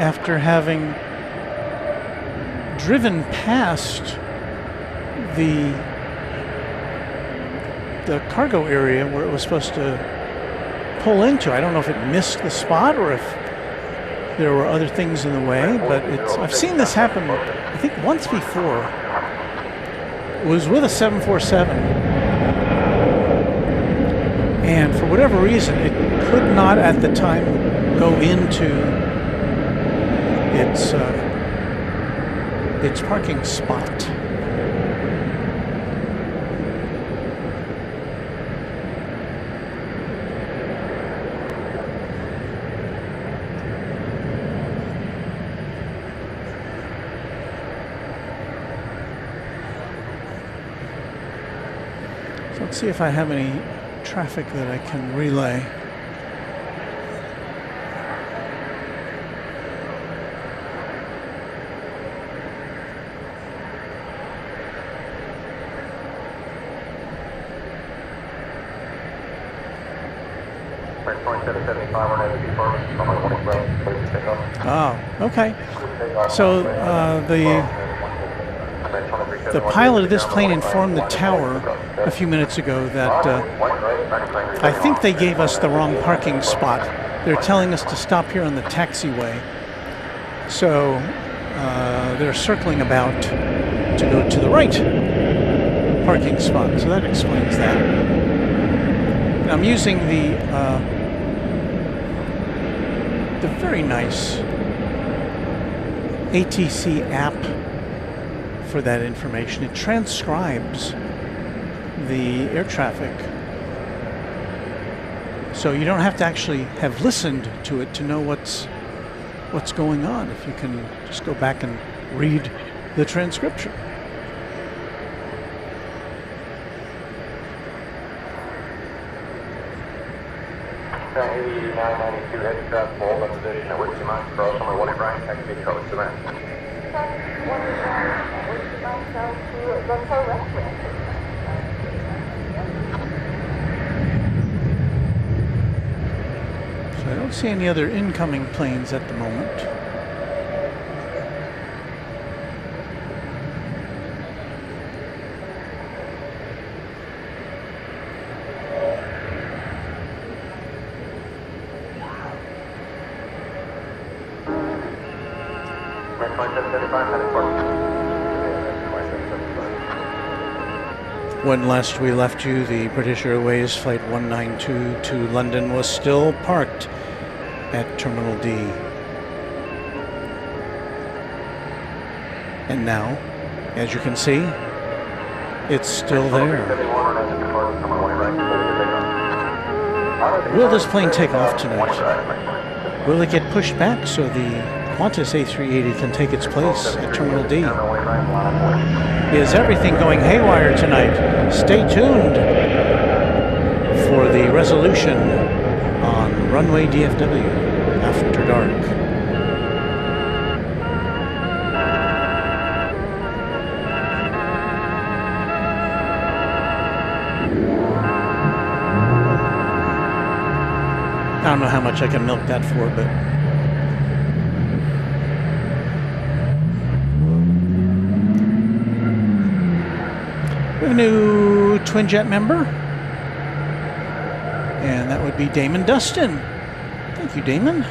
after having driven past the cargo area where it was supposed to pull into. I don't know if it missed the spot or if there were other things in the way, but I've seen this happen, I think, once before. It was with a 747, and for whatever reason, it could not at the time go into its parking spot. Let's see if I have any traffic that I can relay. Oh, okay. So the pilot of this plane informed the tower a few minutes ago that I think they gave us the wrong parking spot. They're telling us to stop here on the taxiway. So they're circling about to go to the right parking spot. So that explains that. And I'm using the the very nice ATC app for that information. It transcribes the air traffic, so you don't have to actually have listened to it to know what's going on, if you can just go back and read the transcription. Heavy 992 heavy traffic, hold on position at Whiskey Mike, cross on my 18 right, taxi coach to that. So I don't see any other incoming planes at the moment. When last we left you, the British Airways Flight 192 to London was still parked at Terminal D. And now, as you can see, it's still there. Will this plane take off tonight? Will it get pushed back so the Qantas A380 can take its place at Terminal D? Is everything going haywire tonight? Stay tuned for the resolution on Runway DFW after dark. I don't know how much I can milk that for, but we have a new twin jet member, and that would be Damon Dustin. Thank you, Damon.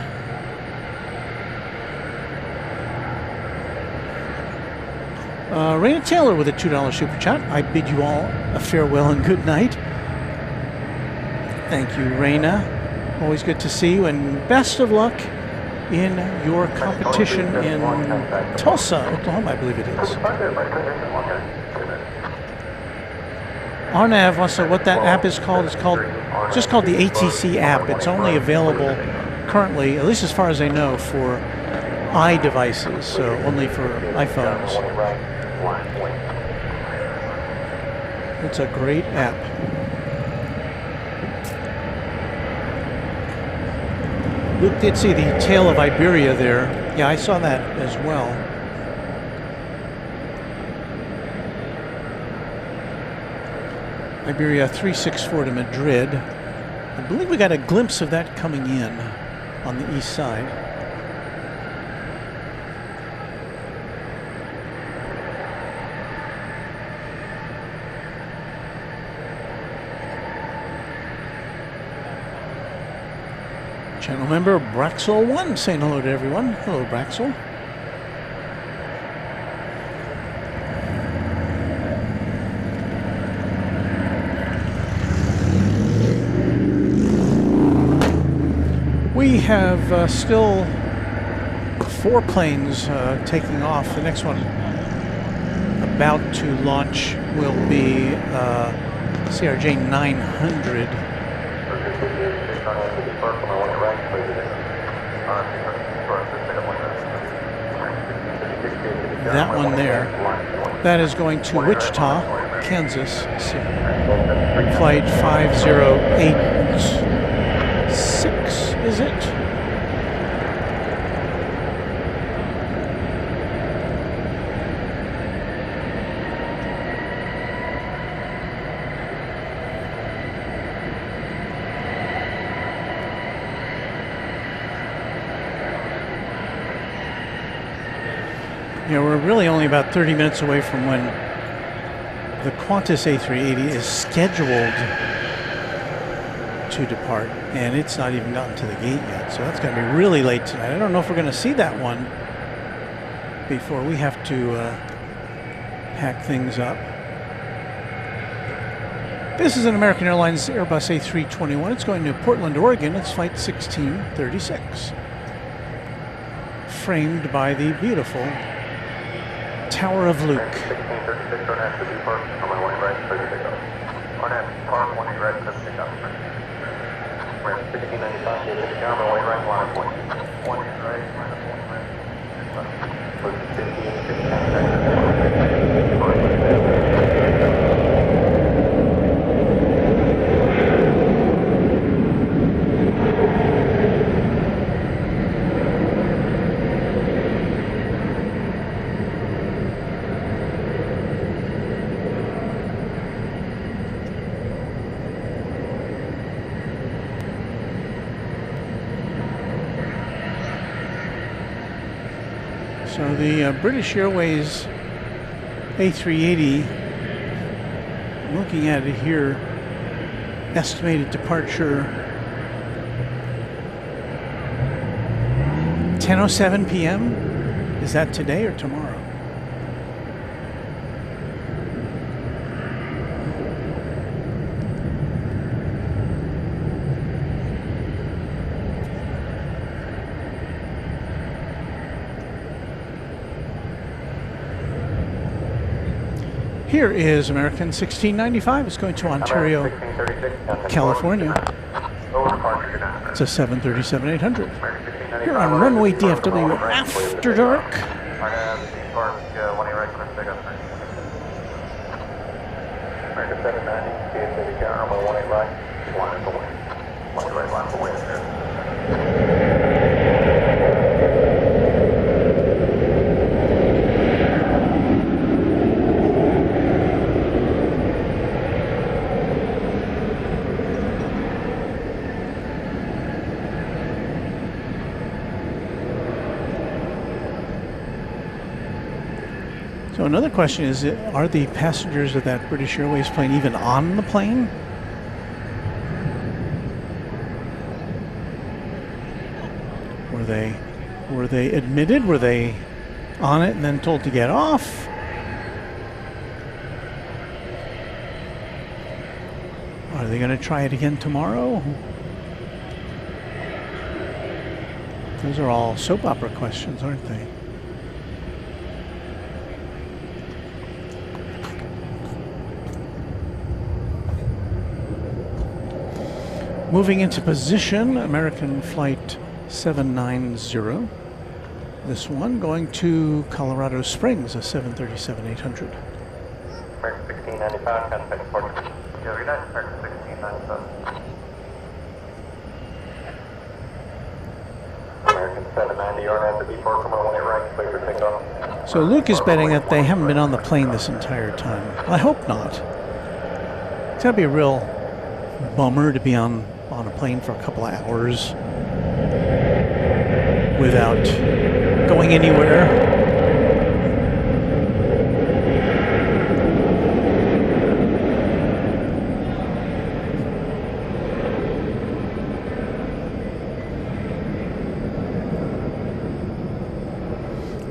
Raina Taylor with a $2 super chat. I bid you all a farewell and good night. Thank you, Raina. Always good to see you, and best of luck in your competition in Tulsa, Oklahoma, I believe it is. Arnav wants to know what that app is called. It's just called the ATC app. It's only available currently, at least as far as I know, for iDevices, so only for iPhones. It's a great app. Luke did see the tail of Iberia there. Yeah, I saw that as well. Iberia 364 to Madrid. I believe we got a glimpse of that coming in on the east side. Channel member Braxel1 saying hello to everyone. Hello, Braxel. We have still 4 planes taking off. The next one about to launch will be CRJ 900. That one there. That is going to Wichita, Kansas. Flight 5086, is it? Yeah, we're really only about 30 minutes away from when the Qantas A380 is scheduled to depart, and it's not even gotten to the gate yet, so that's going to be really late tonight. I don't know if we're going to see that one before we have to pack things up. This is an American Airlines Airbus A321. It's going to Portland, Oregon. It's flight 1636. framed by the beautiful Tower of Luke. 1636, RNAV to be parked, runway 18 right, clear for takeoff. RNAV to park, 18 right, clear for takeoff. We're at 1695, get to the camera, runway right, line of 18 right, line of 1 right. Look at 15, 15, So the British Airways A380, looking at it here, estimated departure 10:07 p.m. Is that today or tomorrow? Here is American 1695. It's going to Ontario, California. It's a 737-800. Here on Runway DFW After Dark. American 790, DFW camera, runway 18 right, line for wind. Line right, line for wind there. So another question is, are the passengers of that British Airways plane even on the plane? Were they admitted? Were they on it and then told to get off? Are they going to try it again tomorrow? Those are all soap opera questions, aren't they? Moving into position, American Flight 790. This one going to Colorado Springs, a 737-800. American 1695, contact port. Yeah, good night, American 1697. American 790, RNAV to be parked, runway 18 right, clear for takeoff. So Luke is betting that they haven't been on the plane this entire time. I hope not. It's gotta be a real bummer to be on a plane for a couple of hours without going anywhere.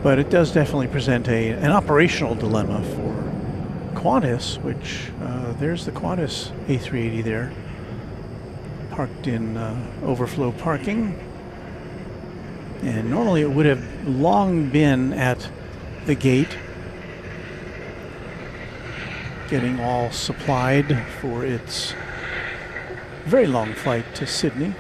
But it does definitely present an operational dilemma for Qantas, which there's the Qantas A380 there, parked in overflow parking. And normally it would have long been at the gate, getting all supplied for its very long flight to Sydney.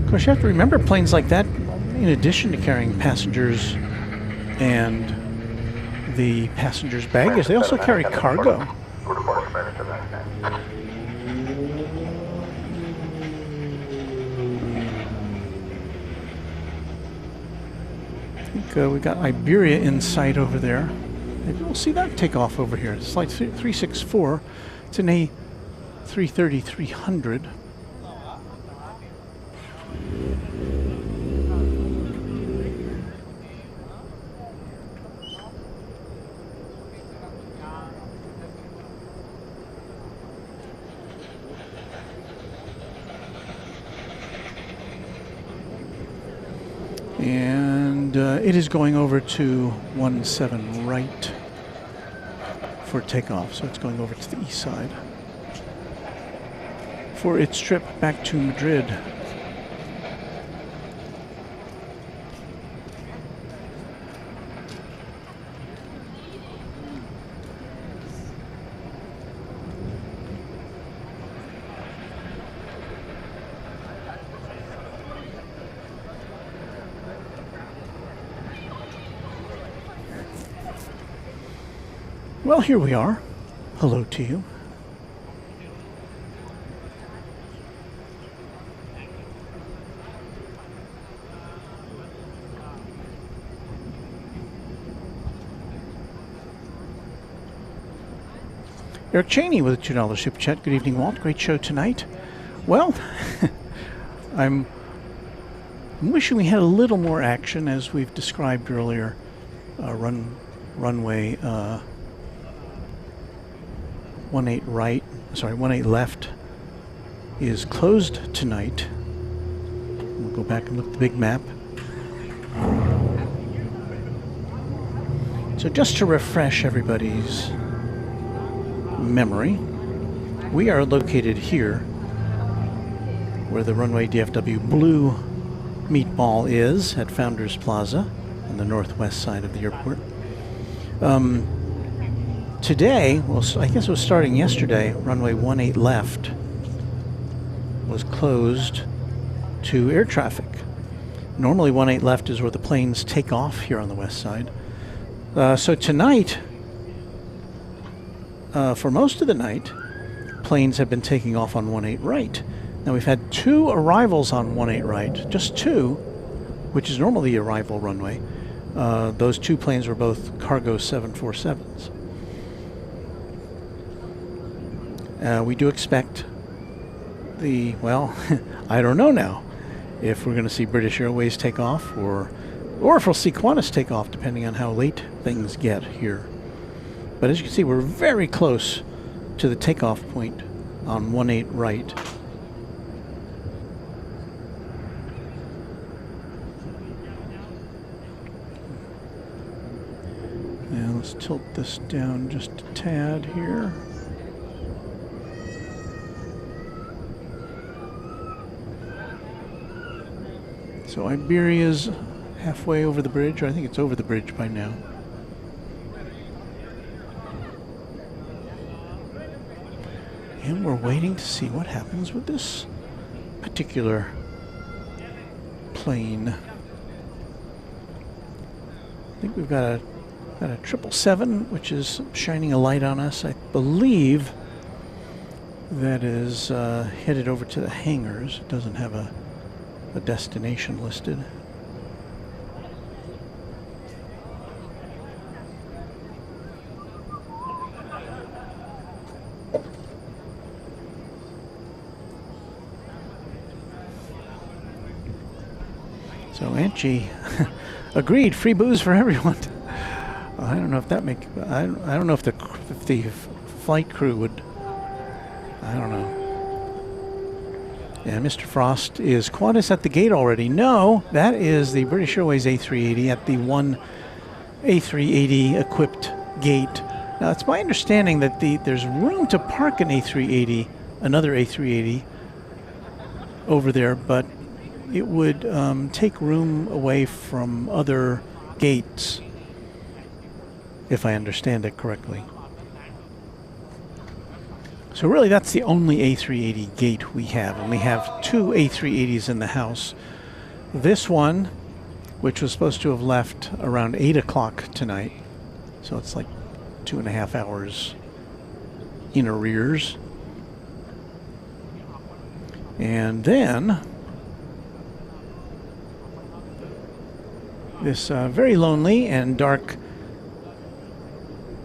Of course, you have to remember planes like that, in addition to carrying passengers and the passengers' baggage, they also carry cargo. I think we got Iberia in sight over there. Maybe we'll see that take off over here. It's Flight 364. It's an A330-300. And it is going over to 17 right. for takeoff, so it's going over to the east side for its trip back to Madrid. Well, here we are. Hello to you. Eric Cheney with a $2 super chat. Good evening, Walt. Great show tonight. Well, I'm wishing we had a little more action, as we've described earlier. Runway 18 left is closed tonight. We'll go back and look at the big map. So just to refresh everybody's memory, we are located here where the Runway DFW blue meatball is at Founders Plaza on the northwest side of the airport. Today, well, I guess it was starting yesterday, runway 18 left was closed to air traffic. Normally 18 left is where the planes take off here on the west side. So tonight, for most of the night, planes have been taking off on 18 right. Now we've had 2 arrivals on 18 right, just 2, which is normally the arrival runway. Those 2 planes were both cargo 747s. We do expect well, I don't know now if we're going to see British Airways take off or if we'll see Qantas take off, depending on how late things get here. But as you can see, we're very close to the takeoff point on 18 right. Now let's tilt this down just a tad here. So Iberia's halfway over the bridge, or I think it's over the bridge by now. And we're waiting to see what happens with this particular plane. I think we've got a 777, which is shining a light on us. I believe that is headed over to the hangars. It doesn't have a destination listed. So Angie agreed, free booze for everyone. I don't know if that I don't know if the flight crew would. I don't know. And Mr. Frost, is Qantas at the gate already? No, that is the British Airways A380 at the one A380 equipped gate. Now, it's my understanding that there's room to park an A380, another A380 over there, but it would take room away from other gates, if I understand it correctly. So really, that's the only A380 gate we have, and we have 2 A380s in the house. This one, which was supposed to have left around 8 o'clock tonight, so it's like 2.5 hours in arrears. And then this very lonely and dark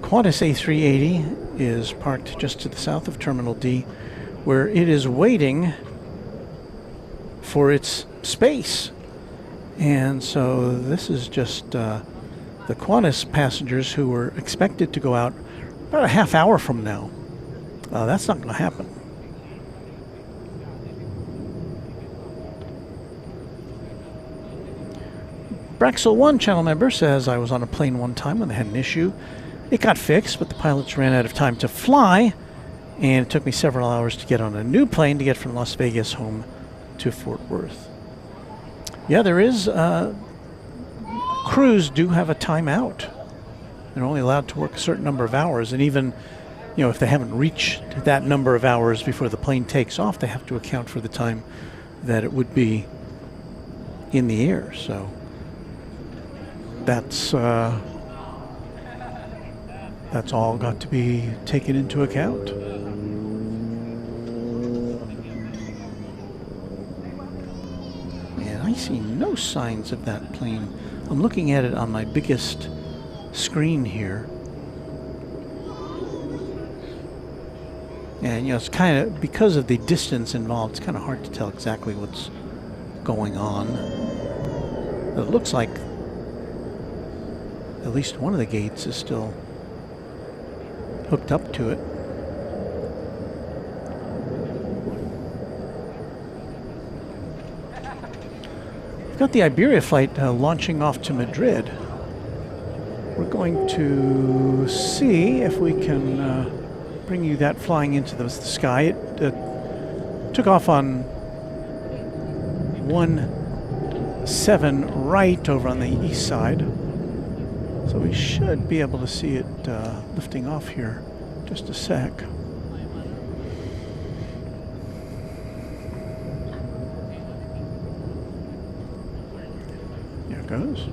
Qantas A380 is parked just to the south of Terminal D, where it is waiting for its space. And so this is just the Qantas passengers who were expected to go out about a half hour from now. That's not going to happen. Braxel1 channel member says, I was on a plane one time when they had an issue It got fixed, but the pilots ran out of time to fly, and it took me several hours to get on a new plane to get from Las Vegas home to Fort Worth. Yeah, there is, crews do have a timeout. They're only allowed to work a certain number of hours, and even, you know, if they haven't reached that number of hours before the plane takes off, they have to account for the time that it would be in the air. So that's all got to be taken into account. And I see no signs of that plane. I'm looking at it on my biggest screen here. And, you know, it's kind of, because of the distance involved, it's kind of hard to tell exactly what's going on. But it looks like at least one of the gates is still hooked up to it. We've got the Iberia flight launching off to Madrid. We're going to see if we can bring you that flying into the sky. It took off on 17 right over on the east side. So we should be able to see it lifting off here. Just a sec. There it goes.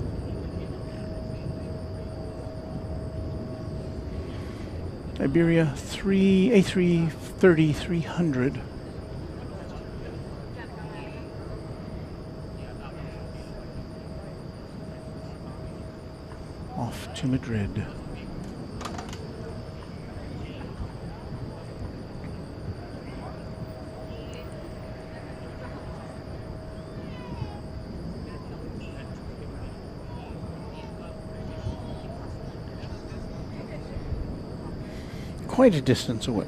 Iberia A330-300. Off to Madrid. Quite a distance away.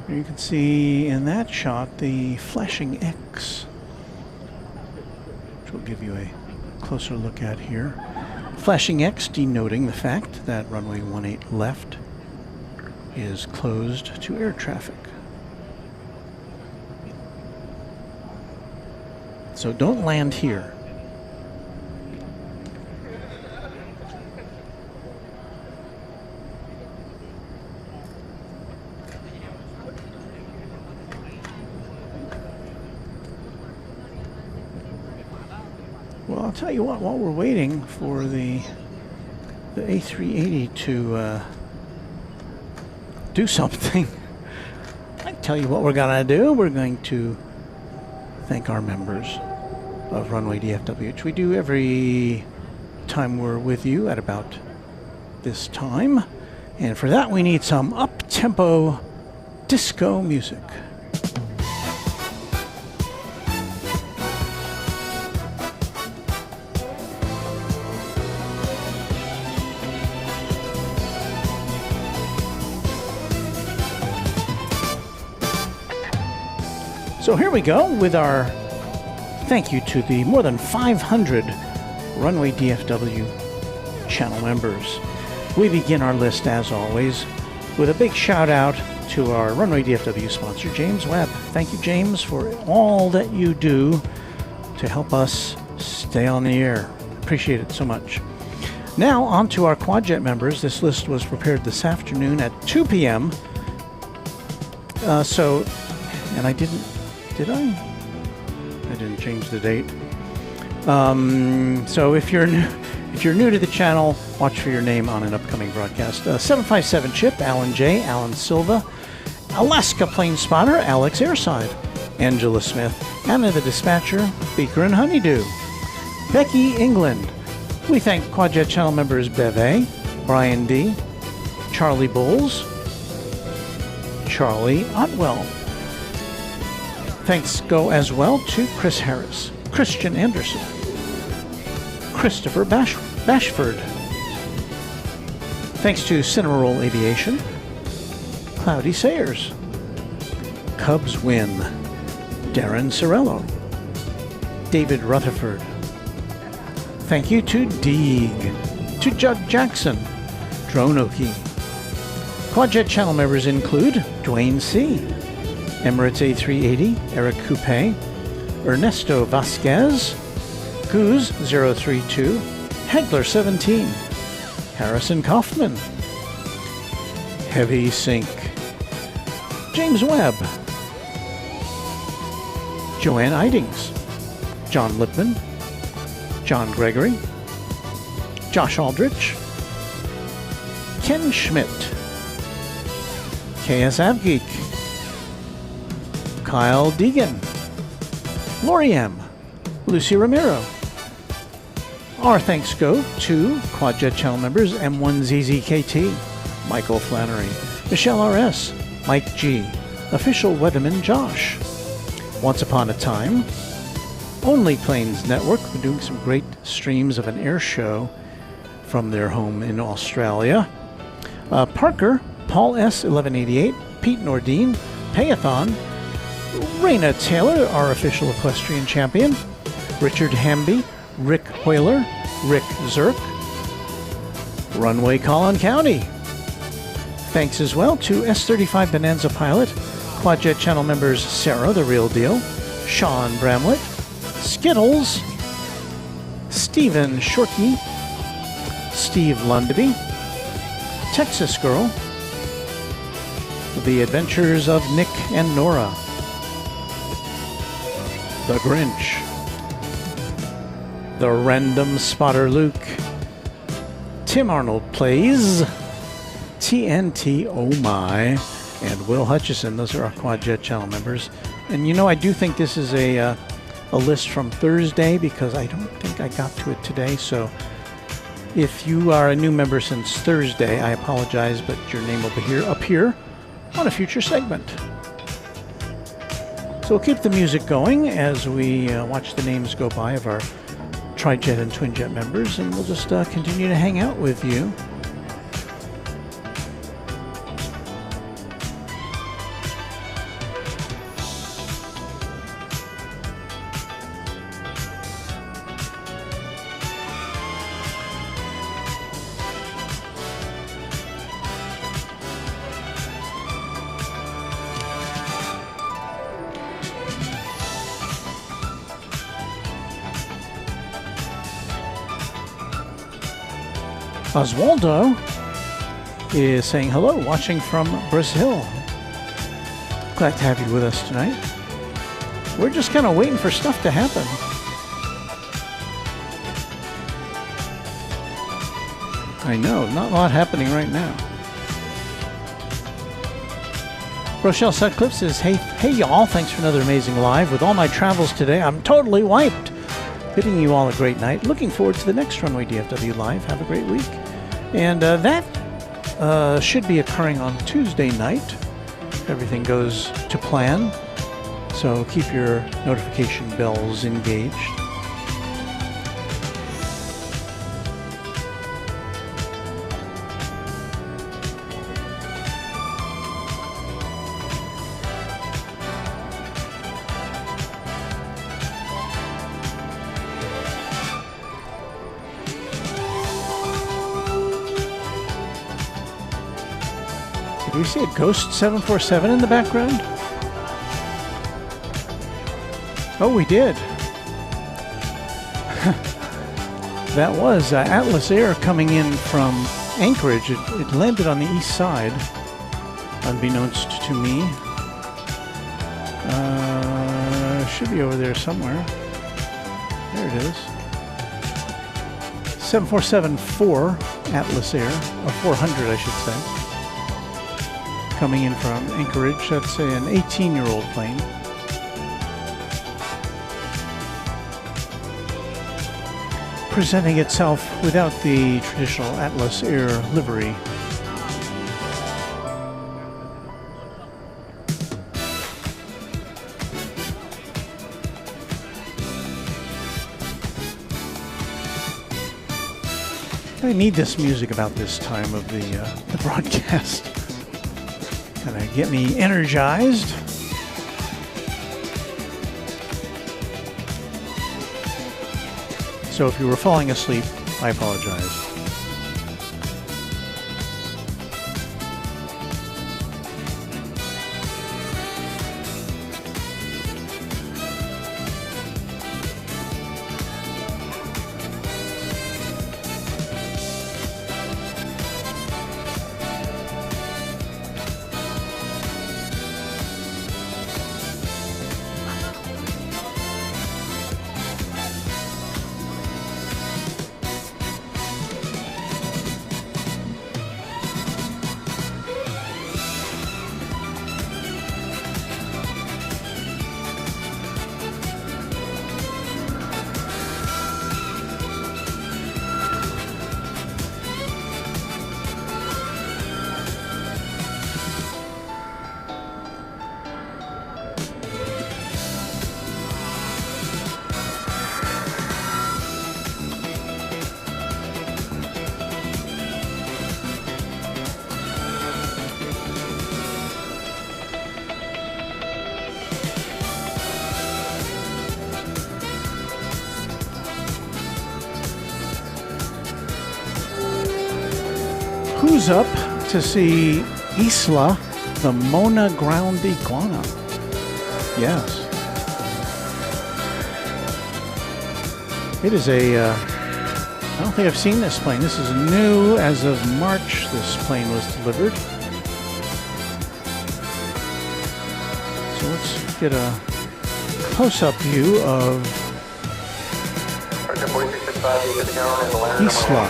You can see in that shot the flashing X, which we'll give you a closer look at here. Flashing X denoting the fact that runway 18 left is closed to air traffic. So don't land here. Well, I'll tell you what, while we're waiting for the A380 to do something, I tell you what we're going to do. We're going to thank our members of Runway DFW, which we do every time we're with you at about this time. And for that, we need some up-tempo disco music. So here we go with our thank you to the more than 500 Runway DFW channel members. We begin our list, as always, with a big shout out to our Runway DFW sponsor, James Webb. Thank you, James, for all that you do to help us stay on the air. Appreciate it so much. Now, on to our Quadjet members. This list was prepared this afternoon at 2 p.m. And I didn't... Did I? I didn't change the date. So if you're new to the channel, watch for your name on an upcoming broadcast. 757 Chip, Alan J, Alan Silva, Alaska Plane Spotter, Alex Airside, Angela Smith, Anna the Dispatcher, Beaker and Honeydew, Becky England. We thank Quadjet channel members Beve, Brian D, Charlie Bowles, Charlie Otwell. Thanks go as well to Chris Harris, Christian Anderson, Christopher Bashford. Thanks to Cineroll Aviation, Cloudy Sayers, Cubs Win, Darren Sorello, David Rutherford, Thank you to Deeg, to Judd Jackson, Dronoki. Quadjet channel members include Dwayne C., Emirates A380, Eric Coupe, Ernesto Vasquez, Goose032, Hagler17, Harrison Kaufman, Heavy Sink, James Webb, Joanne Idings, John Lipman, John Gregory, Josh Aldrich, Ken Schmidt, KS Avgeek, Kyle Deegan, Lori M., Lucy Ramiro. Our thanks go to Quadjet channel members M1ZZKT, Michael Flannery, Michelle RS, Mike G., Official Weatherman Josh. Once upon a time, Only Planes Network were doing some great streams of an air show from their home in Australia. Parker, Paul S. 1188, Pete Nordine, Payathon, Raina Taylor, our official equestrian champion, Richard Hamby, Rick Hoyler, Rick Zirk, Runway Collin County. Thanks as well to S35 Bonanza Pilot, Quadjet channel members Sarah, the real deal, Sean Bramlett, Skittles, Stephen Shorkey, Steve Lundaby, Texas Girl, The Adventures of Nick and Nora, The Grinch, The Random Spotter Luke, Tim Arnold Plays, TNT Oh My, and Will Hutchison. Those are our Quadjet channel members. And you know, I do think this is a list from Thursday because I don't think I got to it today. So if you are a new member since Thursday, I apologize, but your name will up here on a future segment. So we'll keep the music going as we watch the names go by of our Tri-Jet and Twin Jet members, and we'll just continue to hang out with you. Oswaldo is saying hello, watching from Brazil. Glad to have you with us tonight. We're just kind of waiting for stuff to happen. I know, not a lot happening right now. Rochelle Sutcliffe says, hey y'all, thanks for another amazing live. With all my travels today, I'm totally wiped. Bidding you all a great night. Looking forward to the next Runway DFW live. Have a great week. And that should be occurring on Tuesday night. Everything goes to plan. So keep your notification bells engaged. Did we see a Ghost 747 in the background? Oh, we did. That was Atlas Air coming in from Anchorage. It landed on the east side, unbeknownst to me. Should be over there somewhere. There it is. 747-4 Atlas Air, or 400 I should say. Coming in from Anchorage, that's an 18-year-old plane. Presenting itself without the traditional Atlas Air livery. I need this music about this time of the broadcast. Kind of get me energized. So if you were falling asleep, I apologize. Who's up to see Isla, the Mona ground iguana? Yes. It is I don't think I've seen this plane. This is new as of March. This plane was delivered. So let's get a close-up view of Isla.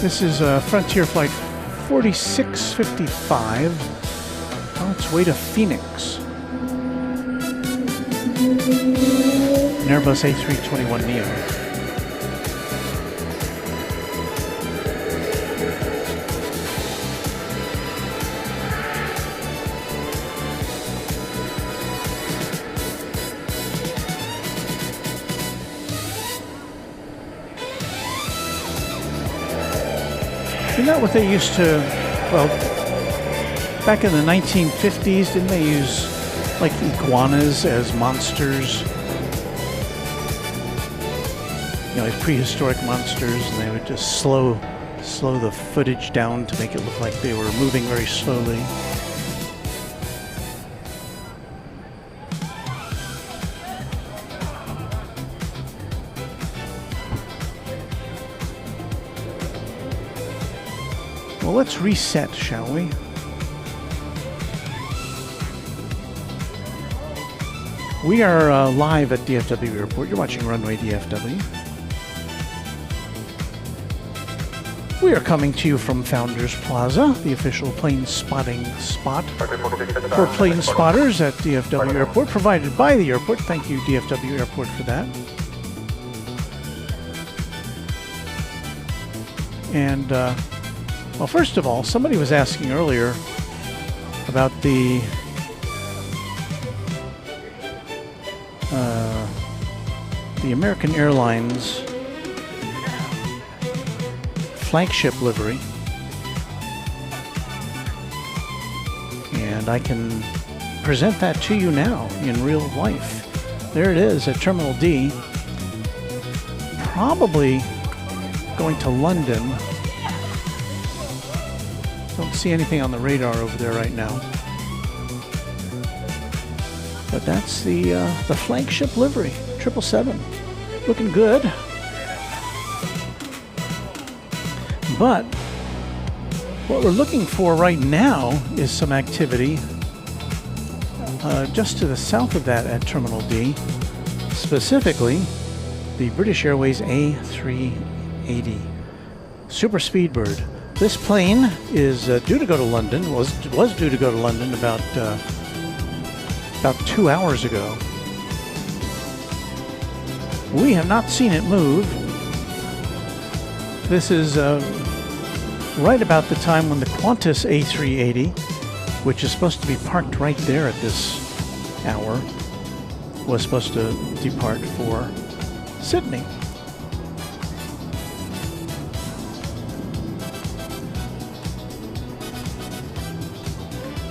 This is Frontier Flight 4655 on its way to Phoenix. An Airbus A321neo. Isn't that what they used to, well, back in the 1950s, didn't they use like iguanas as monsters? You know, like prehistoric monsters, and they would just slow the footage down to make it look like they were moving very slowly. Well, let's reset, shall we? We are live at DFW Airport. You're watching Runway DFW. We are coming to you from Founders Plaza, the official plane spotting spot for plane spotters at DFW Airport, provided by the airport. Thank you, DFW Airport, for that. And, well, first of all, somebody was asking earlier about the American Airlines flagship livery. And I can present that to you now in real life. There it is at Terminal D. Probably going to London. Don't see anything on the radar over there right now. But that's the flagship livery, 777. Looking good. But what we're looking for right now is some activity just to the south of that at Terminal D, specifically the British Airways A380 Super Speedbird. This plane is due to go to London, was due to go to London about 2 hours ago. We have not seen it move. This is right about the time when the Qantas A380, which is supposed to be parked right there at this hour, was supposed to depart for Sydney.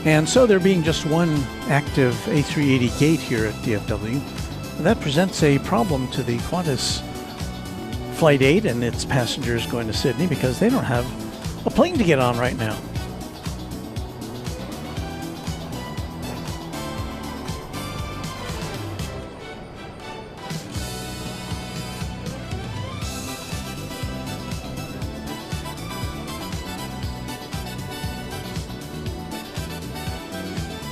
And so there being just one active A380 gate here at DFW, that presents a problem to the Qantas Flight 8 and its passengers going to Sydney because they don't have a plane to get on right now.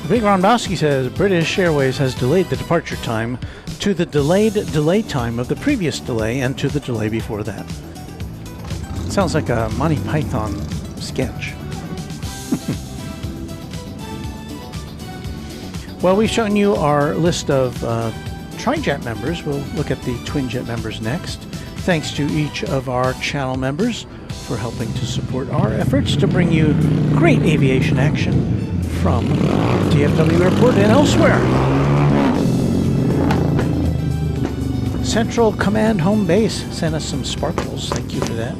Big Ronbowski says British Airways has delayed the departure time to the delayed delay time of the previous delay and to the delay before that. Sounds like a Monty Python sketch. Well, we've shown you our list of Tri-Jet members. We'll look at the Twin-Jet members next. Thanks to each of our channel members for helping to support our efforts to bring you great aviation action from DFW Airport and elsewhere. Central Command Home Base sent us some sparkles. Thank you for that.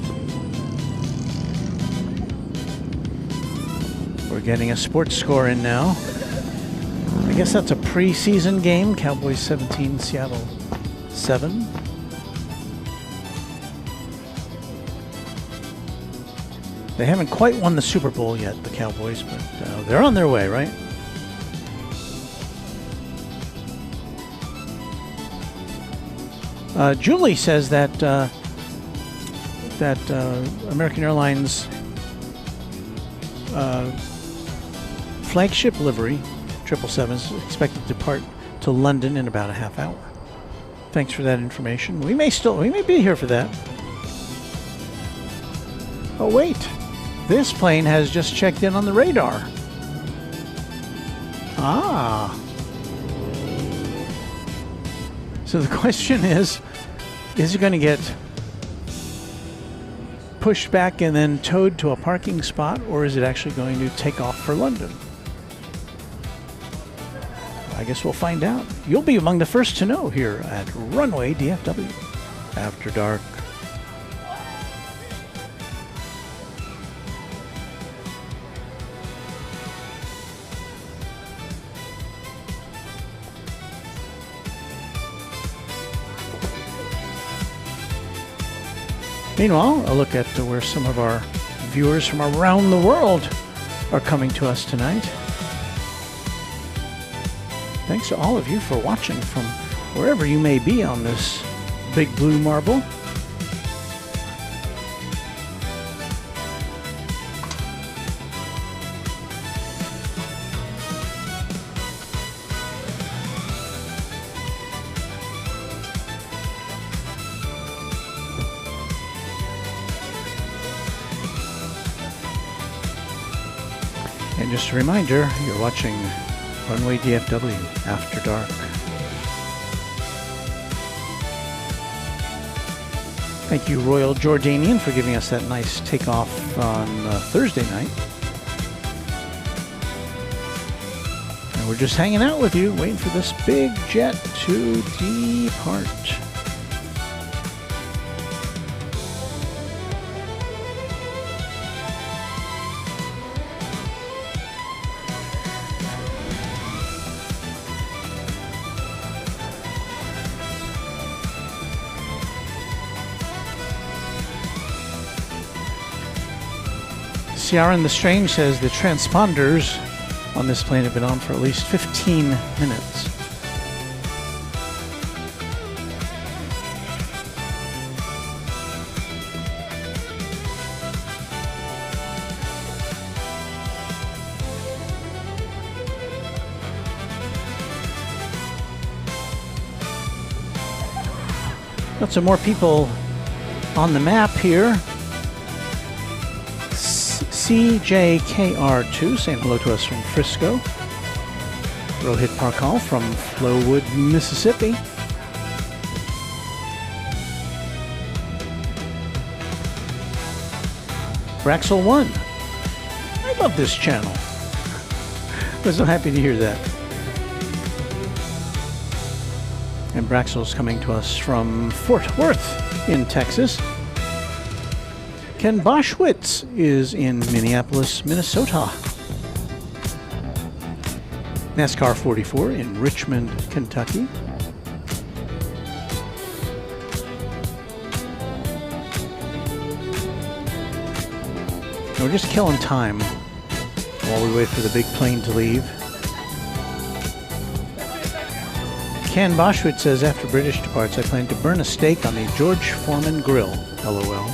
We're getting a sports score in now. I guess that's a preseason game. Cowboys 17, Seattle 7. They haven't quite won the Super Bowl yet, the Cowboys, but they're on their way, right? Julie says that American Airlines flagship livery 777 is expected to depart to London in about a half hour. Thanks for that information. We may be here for that. Oh wait. This plane has just checked in on the radar. Ah. So the question is it going to get pushed back and then towed to a parking spot, or is it actually going to take off for London? I guess we'll find out. You'll be among the first to know here at Runway DFW After Dark. Meanwhile, a look at where some of our viewers from around the world are coming to us tonight. Thanks to all of you for watching from wherever you may be on this big blue marble. And just a reminder, you're watching Runway DFW After Dark. Thank you, Royal Jordanian, for giving us that nice takeoff on Thursday night. And we're just hanging out with you, waiting for this big jet to depart. Ciaran the Strange says the transponders on this plane have been on for at least 15 minutes. Got some more people on the map here. CJKR2 saying hello to us from Frisco. Rohit Parkal from Flowood, Mississippi. Braxel 1. I love this channel. I'm so happy to hear that. And Braxel's coming to us from Fort Worth in Texas. Ken Boschwitz is in Minneapolis, Minnesota. NASCAR 44 in Richmond, Kentucky. And we're just killing time while we wait for the big plane to leave. Ken Boschwitz says, after British departs, I plan to burn a steak on the George Foreman grill. LOL.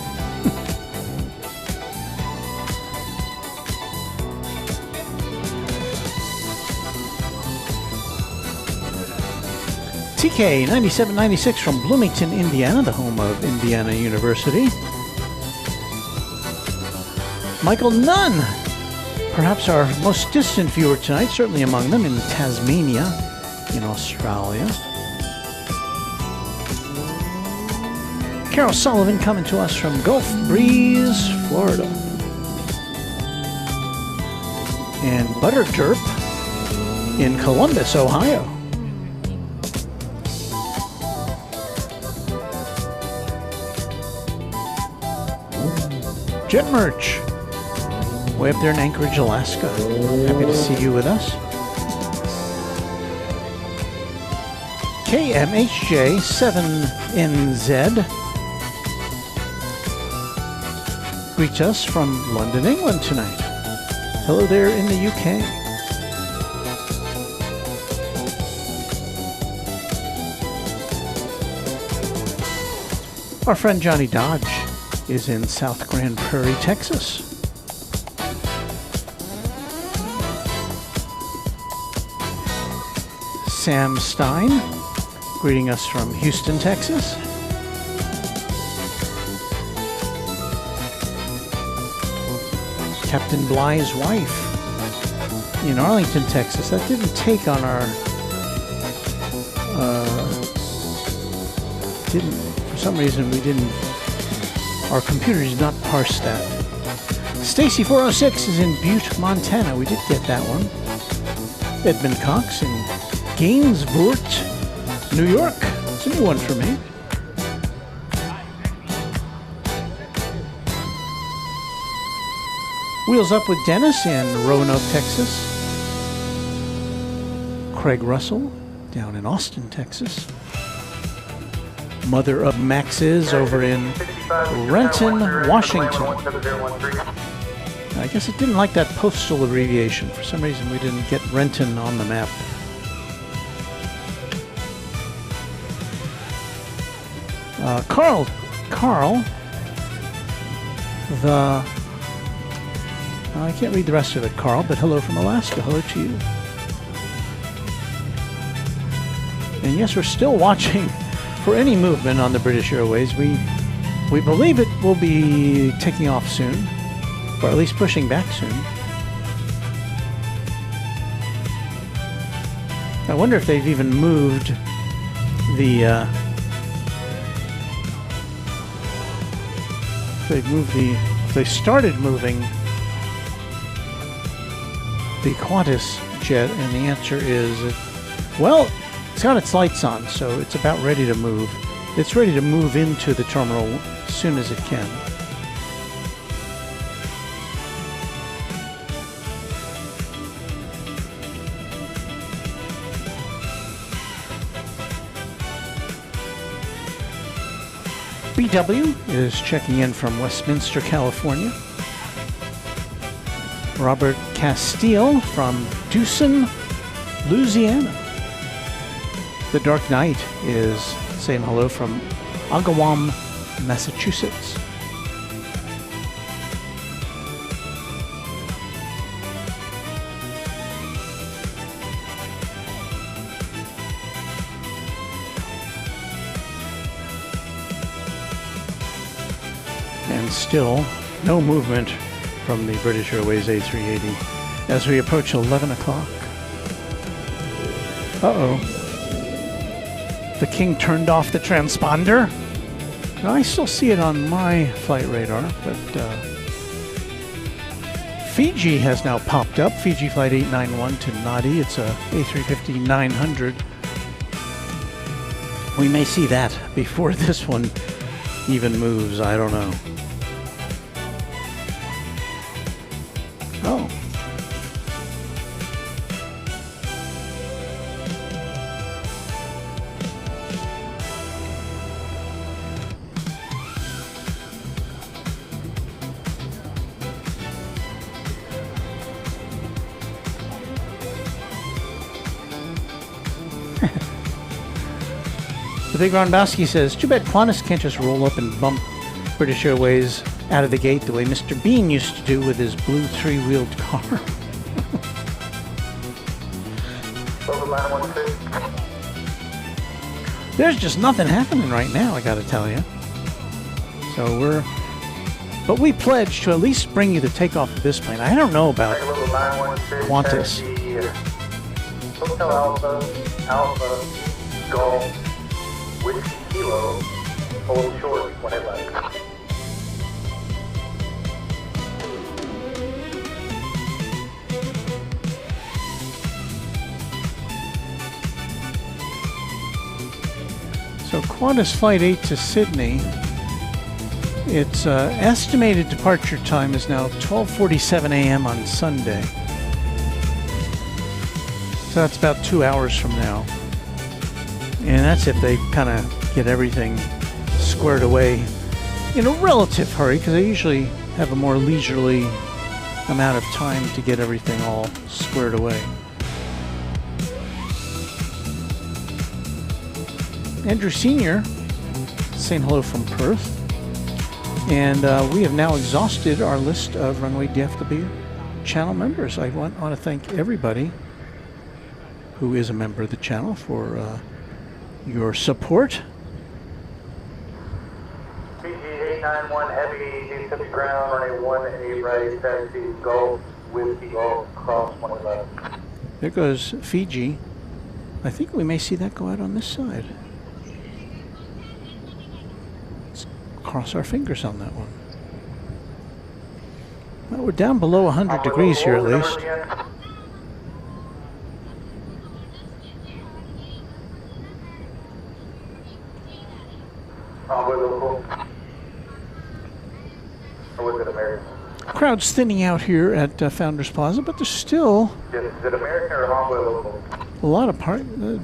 TK 9796 from Bloomington, Indiana, the home of Indiana University. Michael Nunn, perhaps our most distant viewer tonight, certainly among them in Tasmania, in Australia. Carol Sullivan coming to us from Gulf Breeze, Florida. And Butter Derp in Columbus, Ohio. Jet Merch, way up there in Anchorage, Alaska. Happy to see you with us. KMHJ7NZ greets us from London, England tonight. Hello there in the UK. Our friend Johnny Dodge is in South Grand Prairie, Texas. Sam Stein, greeting us from Houston, Texas. Captain Bly's wife in Arlington, Texas. That didn't take on our... for some reason we didn't... Our computer did not parse that. Stacy 406 is in Butte, Montana. We did get that one. Edmund Cox in Gainsborough, New York. It's a new one for me. Wheels Up with Dennis in Roanoke, Texas. Craig Russell down in Austin, Texas. Mother of Max's over in Renton, Washington. I guess it didn't like that postal abbreviation. For some reason, we didn't get Renton on the map. Carl, I can't read the rest of it, Carl, but hello from Alaska. Hello to you. And yes, we're still watching for any movement on the British Airways. We believe it will be taking off soon, or at least pushing back soon. I wonder if they've even moved the if they started moving the Qantas jet, and the answer is, well, it's got its lights on, so it's about ready to move. It's ready to move into the terminal as soon as it can. BW is checking in from Westminster, California. Robert Castile from Dewson, Louisiana. The Dark Knight is saying hello from Agawam, Massachusetts. And still no movement from the British Airways A380 as we approach 11 o'clock. Uh-oh. The King turned off the transponder. I still see it on my flight radar, but Fiji has now popped up. Fiji Flight 891 to Nadi. It's a A350-900. We may see that before this one even moves. I don't know. Oh. Big Ronbowski says, too bad Qantas can't just roll up and bump British Airways out of the gate the way Mr. Bean used to do with his blue 3-wheeled car. There's just nothing happening right now, I gotta tell you. So but we pledged to at least bring you the takeoff of this plane. I don't know about Qantas. Hotel Alpha, Golf, Whiskey Kilo, hold short when it lands. So Qantas Flight 8 to Sydney, its estimated departure time is now 12:47 a.m. on Sunday. So that's about 2 hours from now. And that's if they kind of get everything squared away in a relative hurry, because they usually have a more leisurely amount of time to get everything all squared away. Andrew Sr. saying hello from Perth. And we have now exhausted our list of Runway DFW channel members. I want to thank everybody who is a member of the channel for your support. PG891 Heavy, DFW ground, runway 18 right, taxi, Golf, Whiskey, Golf, cross 111. There goes Fiji. I think we may see that go out on this side. Let's cross our fingers on that one. Well, we're down below 100 degrees here at least. Crowd's thinning out here at Founders Plaza, but there's still Is it American or Hongway local? a lot of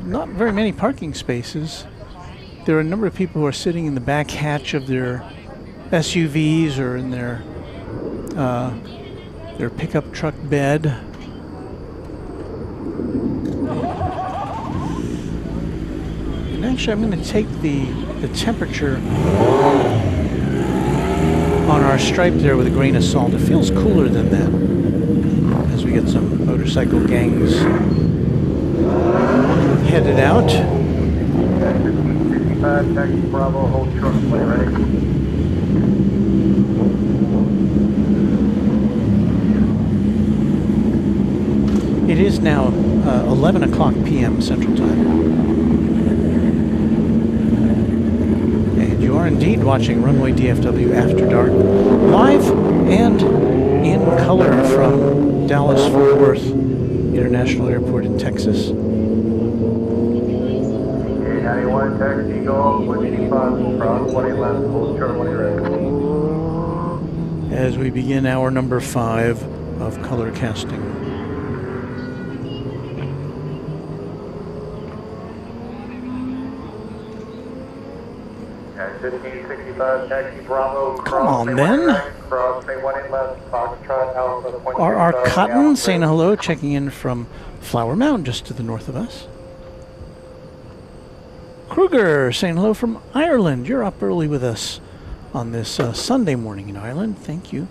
not very many parking spaces. There are a number of people who are sitting in the back hatch of their SUVs or in their pickup truck bed. And actually, I'm going to take the temperature on our stripe there with a grain of salt. It feels cooler than that as we get some motorcycle gangs headed out. 55, taxi Bravo, hold short, play ready. It is now 11 o'clock p.m. Central Time. And you are indeed watching Runway DFW After Dark, live and in color from Dallas-Fort Worth International Airport in Texas. 91, taxi, Golf, Whiskey, possible, cross 111, hold short, when you're ready. As we begin hour number 5 of color casting. 1565, taxi Bravo, Come on, then. Cross 118 left, Foxtrot, Alpha, R.R. Cotton saying hello, checking in from Flower Mound, just to the north of us. Kruger saying hello from Ireland. You're up early with us on this Sunday morning in Ireland. Thank you.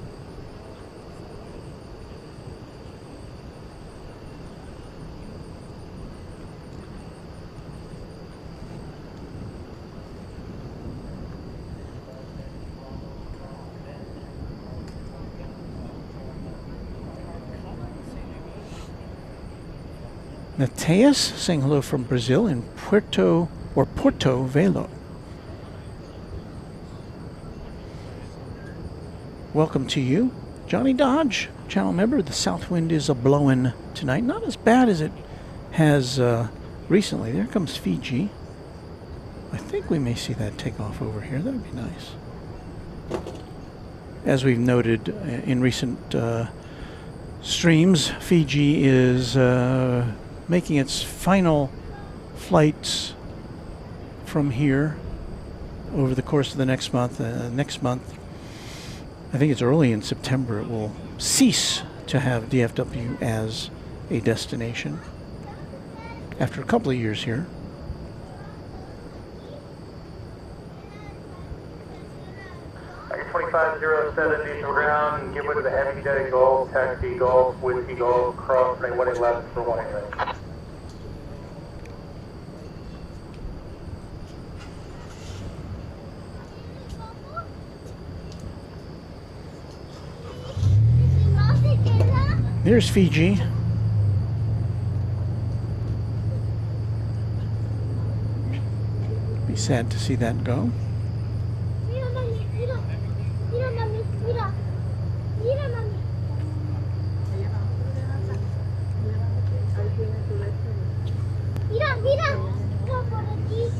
Mateus saying hello from Brazil in Porto Velo. Welcome to you. Johnny Dodge, channel member. The south wind is a-blowing tonight. Not as bad as it has recently. There comes Fiji. I think we may see that take off over here. That would be nice. As we've noted in recent streams, Fiji is making its final flights from here over the course of the next month. Next month, I think it's early in September, it will cease to have DFW as a destination after a couple of years here. American 2507, diesel ground, give way to the heavy jetty Golf, taxi Golf, Whiskey Golf, cross, runway 18 left for 18 right. There's Fiji. Be sad to see that go. Mira, mami, mira. Mira, mami, mira. Mira, mami. Mira, mira. No, por aquí.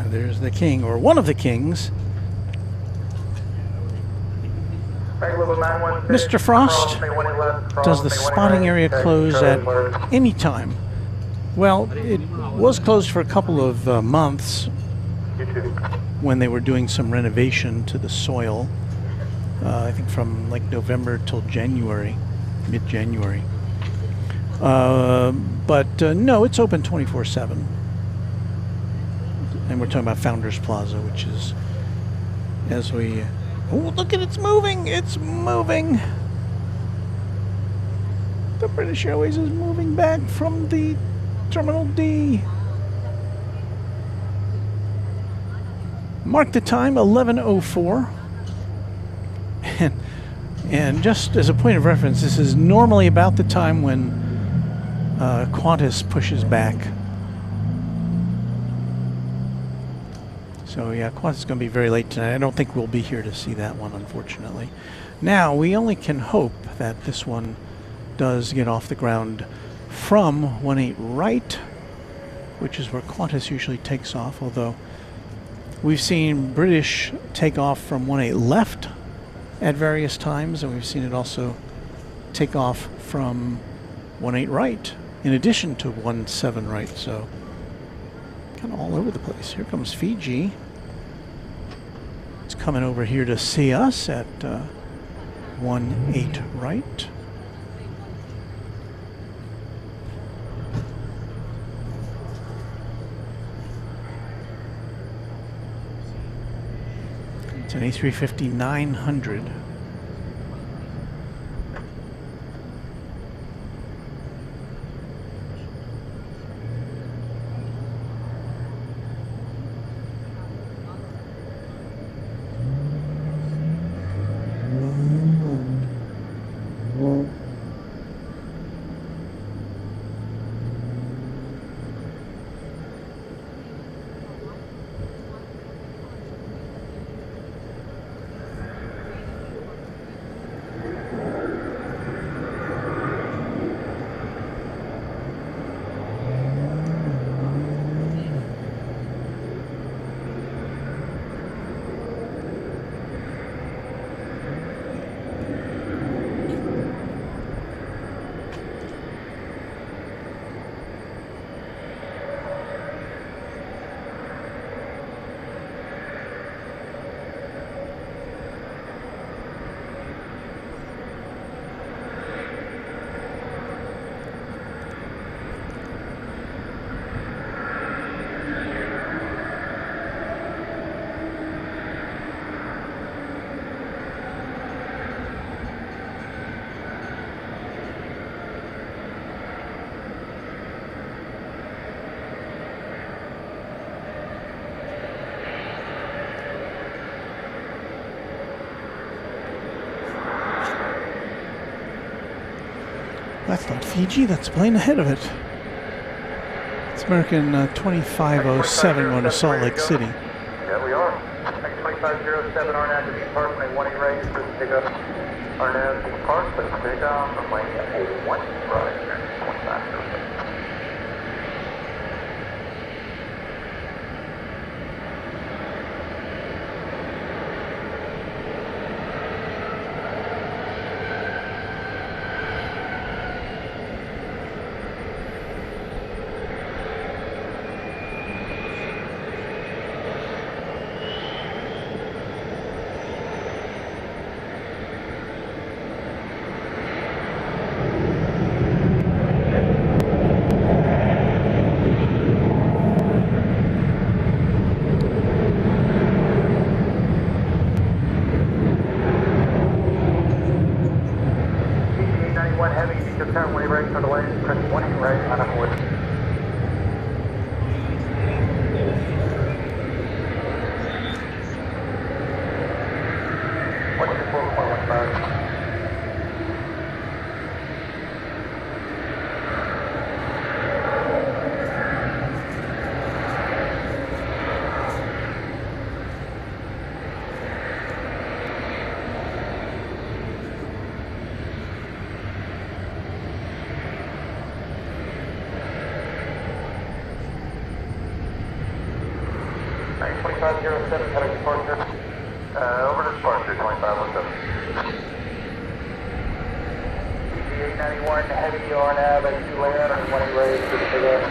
There's the king, or one of the kings. Mr. Frost, does the spotting area close at any time? Well, it was closed for a couple of months when they were doing some renovation to the soil. I think from like November till January, mid-January. But no, it's open 24/7. And we're talking about Founders Plaza, which is, as we... Oh, look at it's moving! It's moving! The British Airways is moving back from the Terminal D. Mark the time, 11:04. And just as a point of reference, this is normally about the time when Qantas pushes back. So yeah, Qantas is going to be very late tonight. I don't think we'll be here to see that one, unfortunately. Now, we only can hope that this one does get off the ground from 18 right, which is where Qantas usually takes off, although we've seen British take off from 18 left at various times, and we've seen it also take off from 18 right, in addition to 17 right, so kind of all over the place. Here comes Fiji. It's coming over here to see us at 18 right. It's an A350-900. That's not Fiji, that's a plane ahead of it. It's American 2507 going to Salt Lake City. Yeah, we are. American 2507, RNAV to depart, runway 18 right, for the pickup. RNAV to depart, for the pickup, runway 18 right, 2507. Just turn 18 right for the lane, press 20 right on upward. Alright, 2507, heading departure. Over to departure, 2517. DG891, heavy RNAV at 2 layout on 20 raised to the takeoff.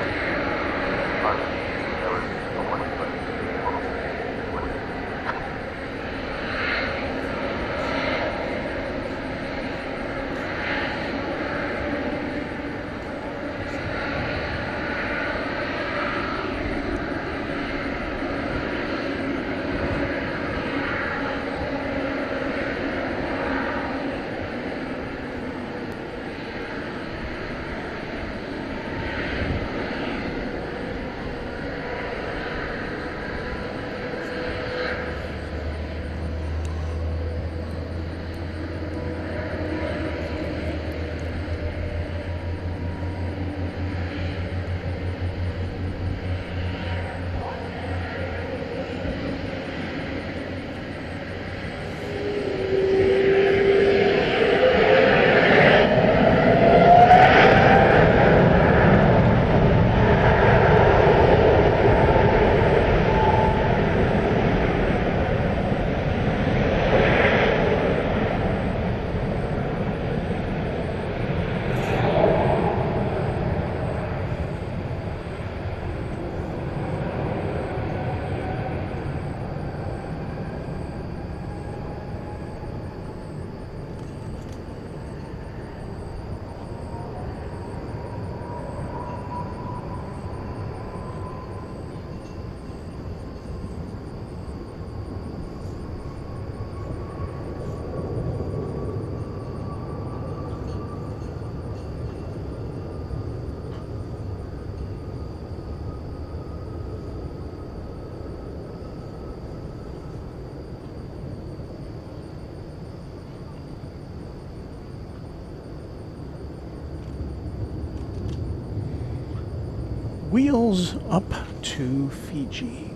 Wheels up to Fiji.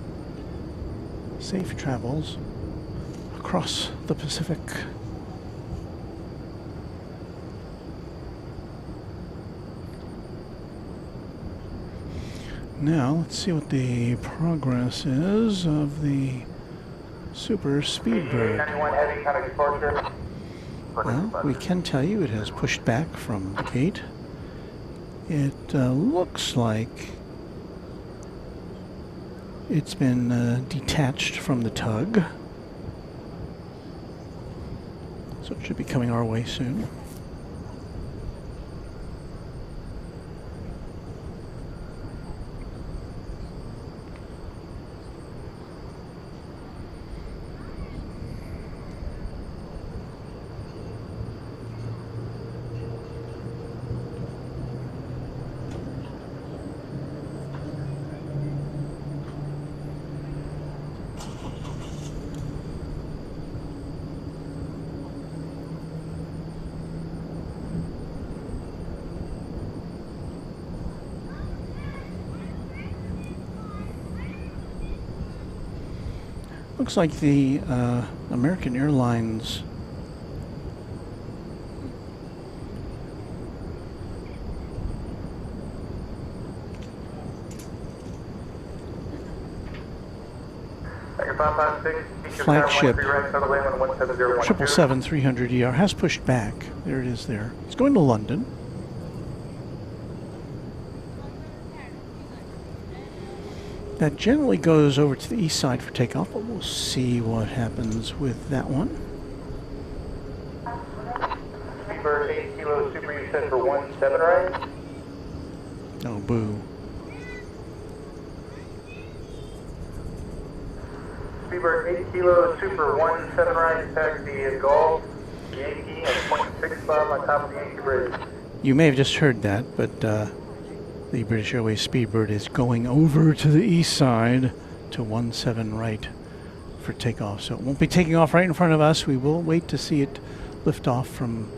Safe travels across the Pacific. Now, let's see what the progress is of the Super Speedbird. Well, we can tell you it has pushed back from the gate. It looks like it's been detached from the tug. So it should be coming our way soon. Looks like the American Airlines flagship 777-300ER has pushed back. There it is there. It's going to London. That generally goes over to the east side for takeoff, but we'll see what happens with that one. Speedbird 8 Kilo Super, you said for 17 right? Oh, boo. Speedbird 8 Kilo Super 17 right, taxi is Golf, Yankee, and 0.65 on top of the Yankee Bridge. You may have just heard that, but the British Airways Speedbird is going over to the east side to 17 right for takeoff. So it won't be taking off right in front of us. We will wait to see it lift off from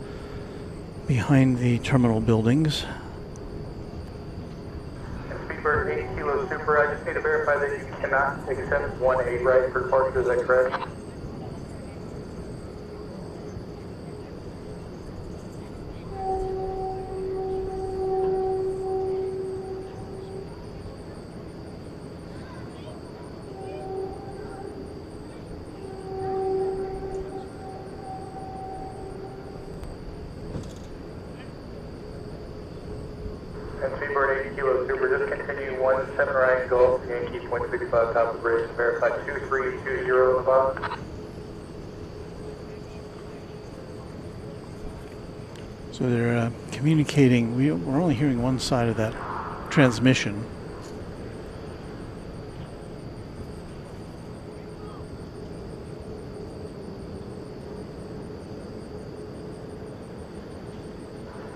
behind the terminal buildings. And Speedbird 8 Kilo Super, I just need to verify that you cannot accept 18 right for departure, is that correct? And Speedbird 8 Kilo Super, just continue 17 right, Golf, Yankee 165 top of the bridge, verify 2320 above. So they're communicating. We're only hearing one side of that transmission.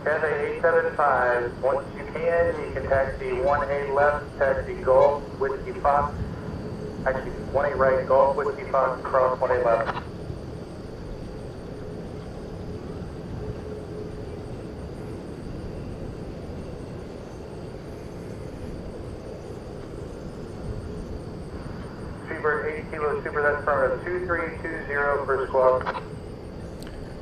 Cathay 875, once you can taxi 18 left, taxi Golf, Whiskey Fox. Actually, 18 right, Golf, Whiskey Fox, cross 18 left. Speedbird 8 Kilo Super, that's from a 2320 for squawk.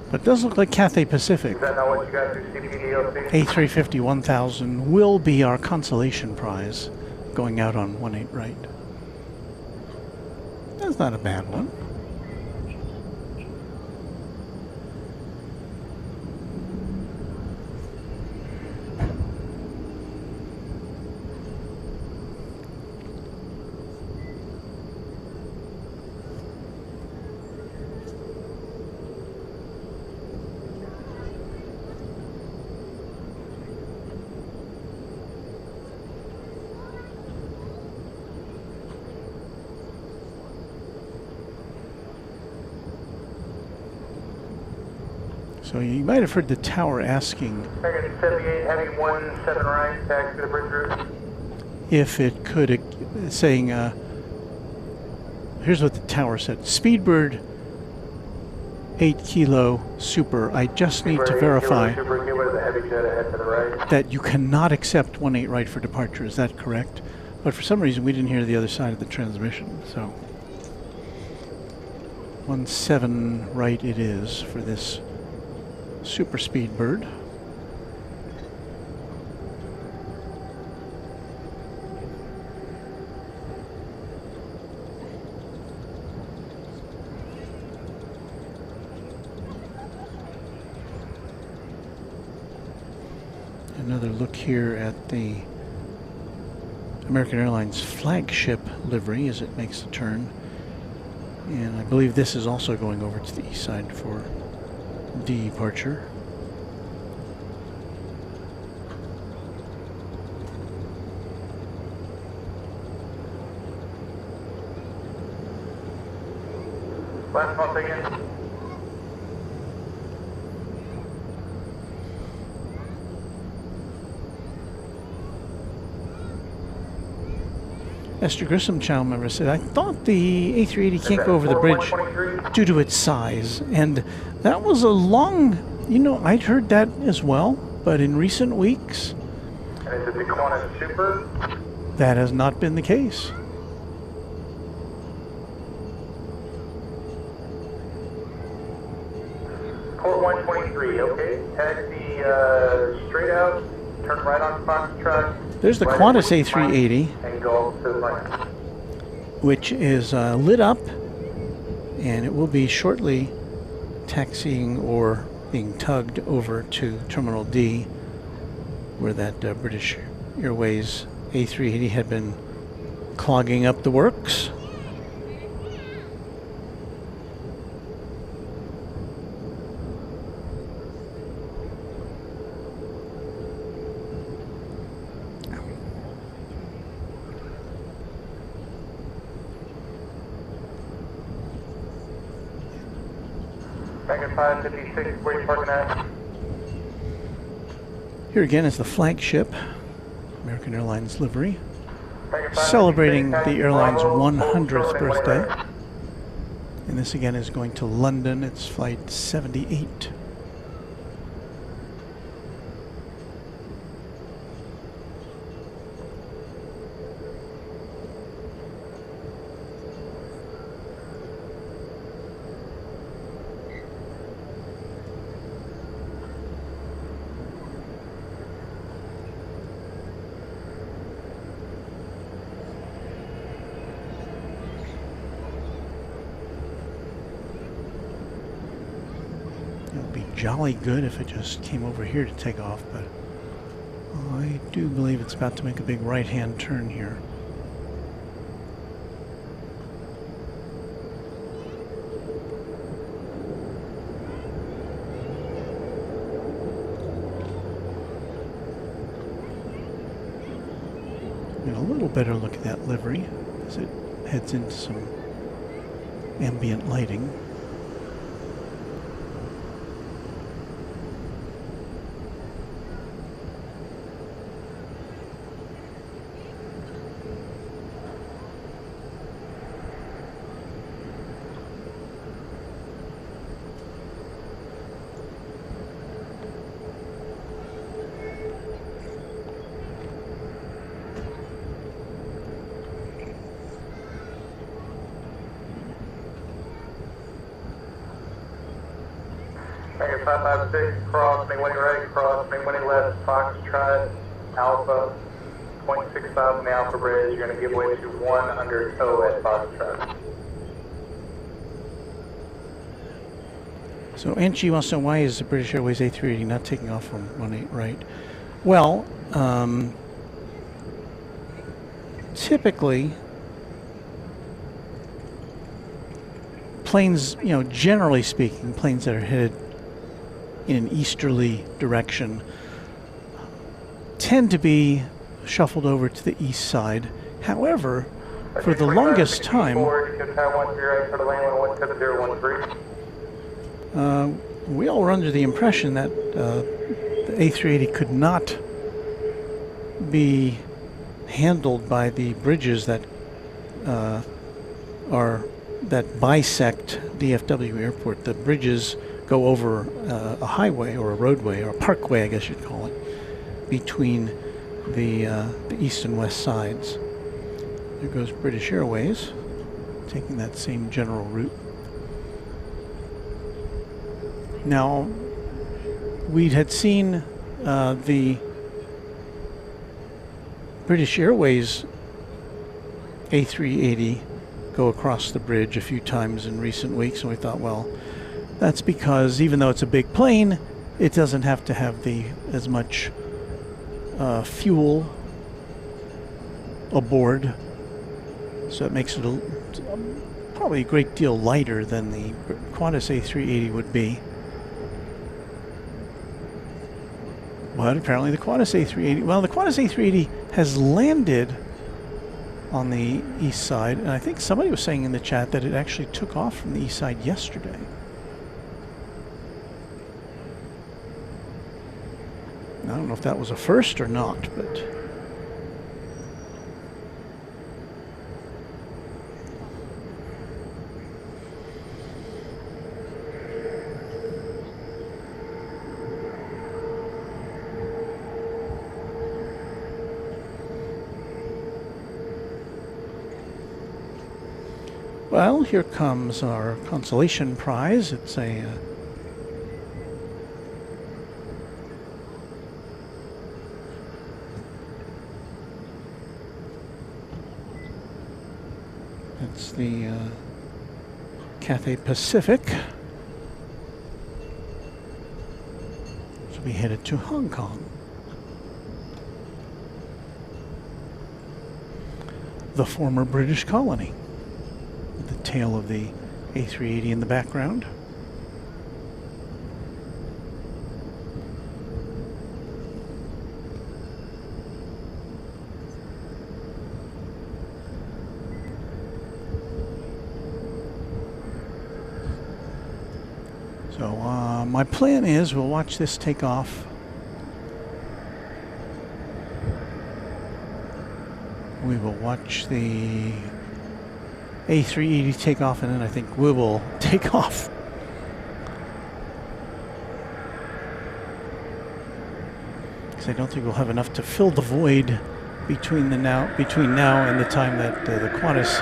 But it does look like Cathay Pacific. Is that not what you got through CPDLC? A350 1000 will be our consolation prize going out on 18 right. That's not a bad one. So you might have heard the tower asking American 78, heavy 17 right, taxi to the bridge route. if it could, saying, here's what the tower said. Speedbird 8 Kilo Super, I just need to verify that you cannot accept 18 right for departure. Is that correct? But for some reason we didn't hear the other side of the transmission. So 17 right it is for this Super Speedbird. Another look here at the American Airlines flagship livery as it makes the turn. And I believe this is also going over to the east side for departure. Last one again. Esther Grissom, channel member, said, I thought the A380 can't go over the bridge due to its size. And that was a long, you know, I'd heard that as well, but in recent weeks, And is it the Qantas Super? that has not been the case. Port 123, okay. Taxi straight out, turn right on Foxtrot. There's the right Qantas at A380, and go to the right. which is lit up, and it will be shortly taxiing or being tugged over to Terminal D, where that British Airways A380 had been clogging up the works. Back at 556, where you parking at? Here again is the flagship American Airlines livery, celebrating the airline's 100th birthday. And this again is going to London. It's flight 78. It would be jolly good if it just came over here to take off, but I do believe it's about to make a big right-hand turn here. Get a little better look at that livery as it heads into some ambient lighting. Tiger 556, cross, make 1 right, cross, make 1 left, Foxtrot, Alpha, 0.65 on the Alpha Bridge, you're going to give way to 1 under tow at Foxtrot. So Angie wants to know, why is the British Airways A380 not taking off from 18 right? Well, typically planes, you know, generally speaking, planes that are headed in an easterly direction tend to be shuffled over to the east side. However, for the longest time, we all were under the impression that the A380 could not be handled by the bridges that that bisect DFW Airport. The bridges go over a highway or a roadway or a parkway, I guess you'd call it, between the east and west sides. There goes British Airways, taking that same general route. Now, we had seen the British Airways A380 go across the bridge a few times in recent weeks, and we thought, well, that's because even though it's a big plane, it doesn't have to have as much fuel aboard, so it makes it probably a great deal lighter than the Qantas A380 would be. But apparently the Qantas A380, well, the Qantas A380 has landed on the east side, and I think somebody was saying in the chat that it actually took off from the east side yesterday. I don't know if that was a first or not, but well, here comes our consolation prize. It's a it's the Cathay Pacific. So we headed to Hong Kong. The former British colony. The tail of the A380 in the background. So my plan is we'll watch this take off We will watch the A380 take off, and then I think we will take off. Because I don't think we'll have enough to fill the void between now and the time that the Qantas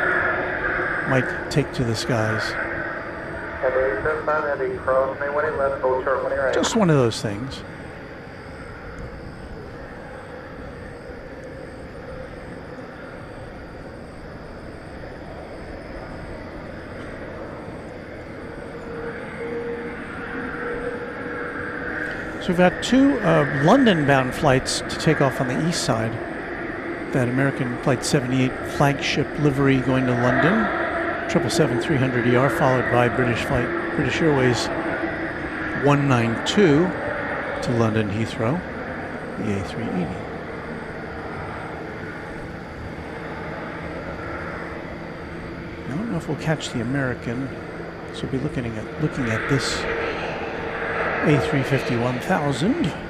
might take to the skies. Just one of those things. So we've got two London-bound flights to take off on the east side. That American Flight 78 flagship livery going to London, 777-300ER, followed by British Airways 192 to London Heathrow, the A380. I don't know if we'll catch the American, so we'll be looking at this A350-1000.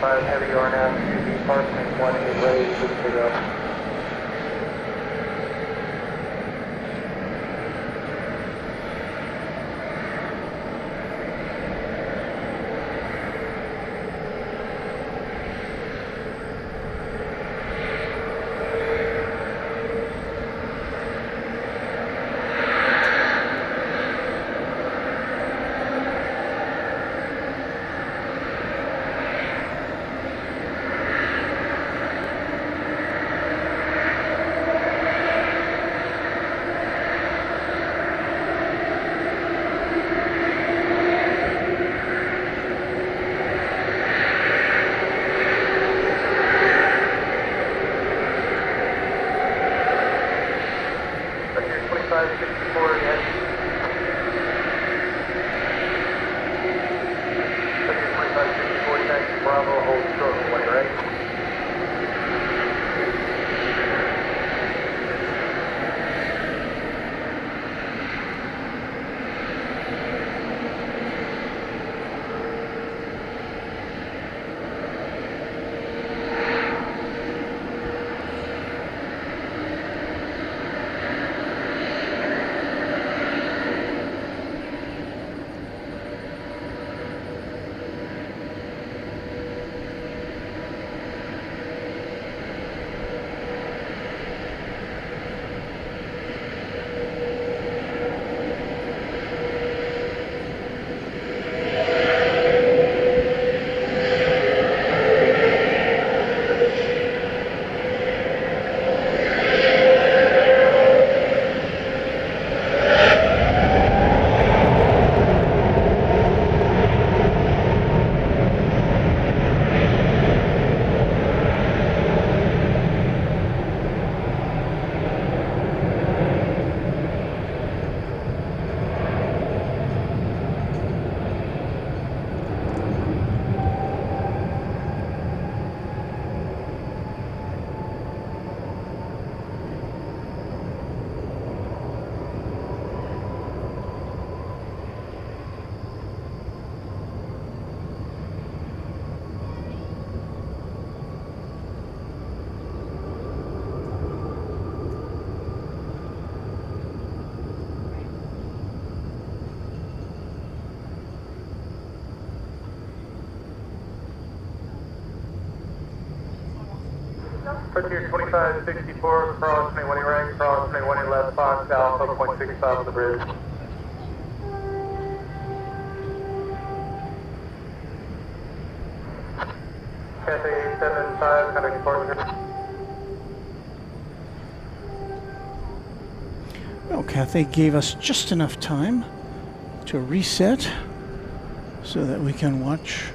Heavy RNAV, parking 18 ready to pick up. Frontier 2564, cross 21 right, cross 21 left, Fox, Alpha, 0.65 on the bridge. Cathay 875, coming departure. Well, Cathay gave us just enough time to reset so that we can watch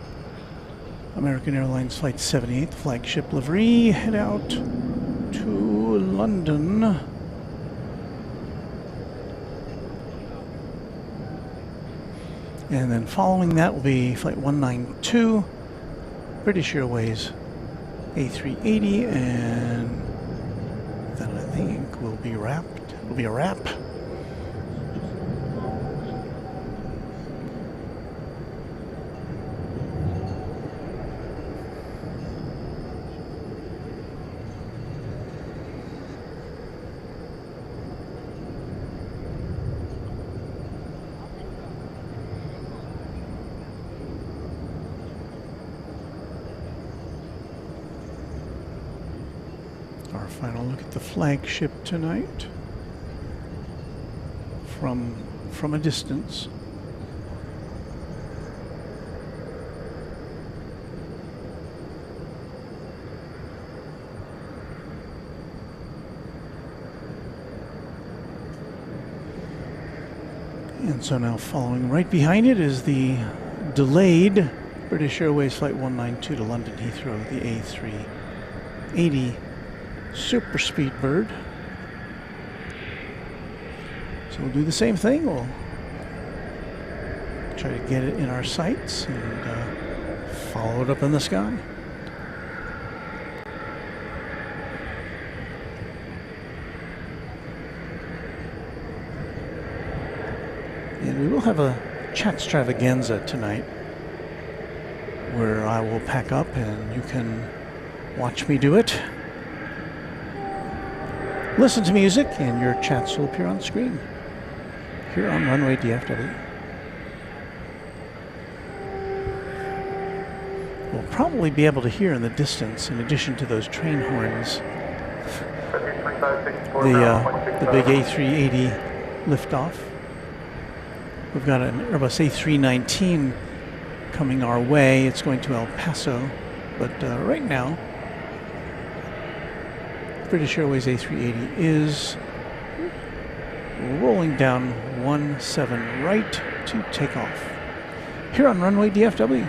American Airlines Flight 78, the flagship livery, head out to London. And then following that will be Flight 192, British Airways A380, and that I think will be wrapped. Will be a wrap. Our final look at the flagship tonight. From a distance. And so now following right behind it is the delayed British Airways Flight 192 to London Heathrow, the A380 Super Speedbird. So we'll do the same thing. We'll try to get it in our sights and follow it up in the sky. And we will have a chat extravaganza tonight where I will pack up and you can watch me do it. Listen to music and your chats will appear on screen here on Runway DFW. We'll probably be able to hear in the distance, in addition to those train horns, the big A380 liftoff. We've got an Airbus A319 coming our way. It's going to El Paso, but right now, British Airways A380 is rolling down 17 right to takeoff here on Runway DFW.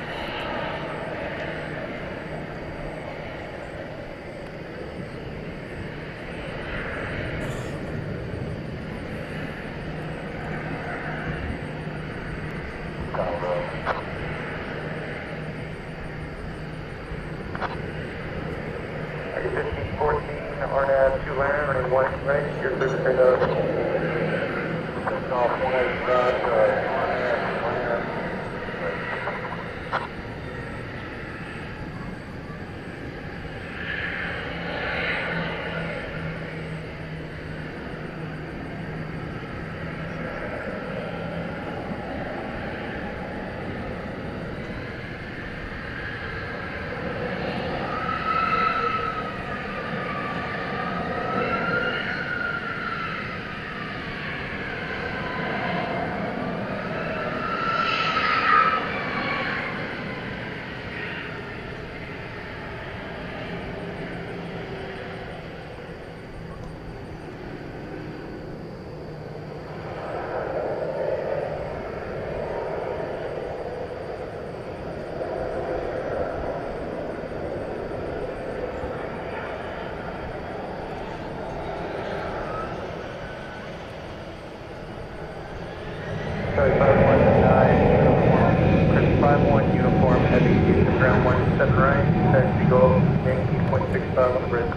Charlie 519, Chris 51 uniform, heavy, ground 17 right, taxi go, Yankee 0.65 on the bridge.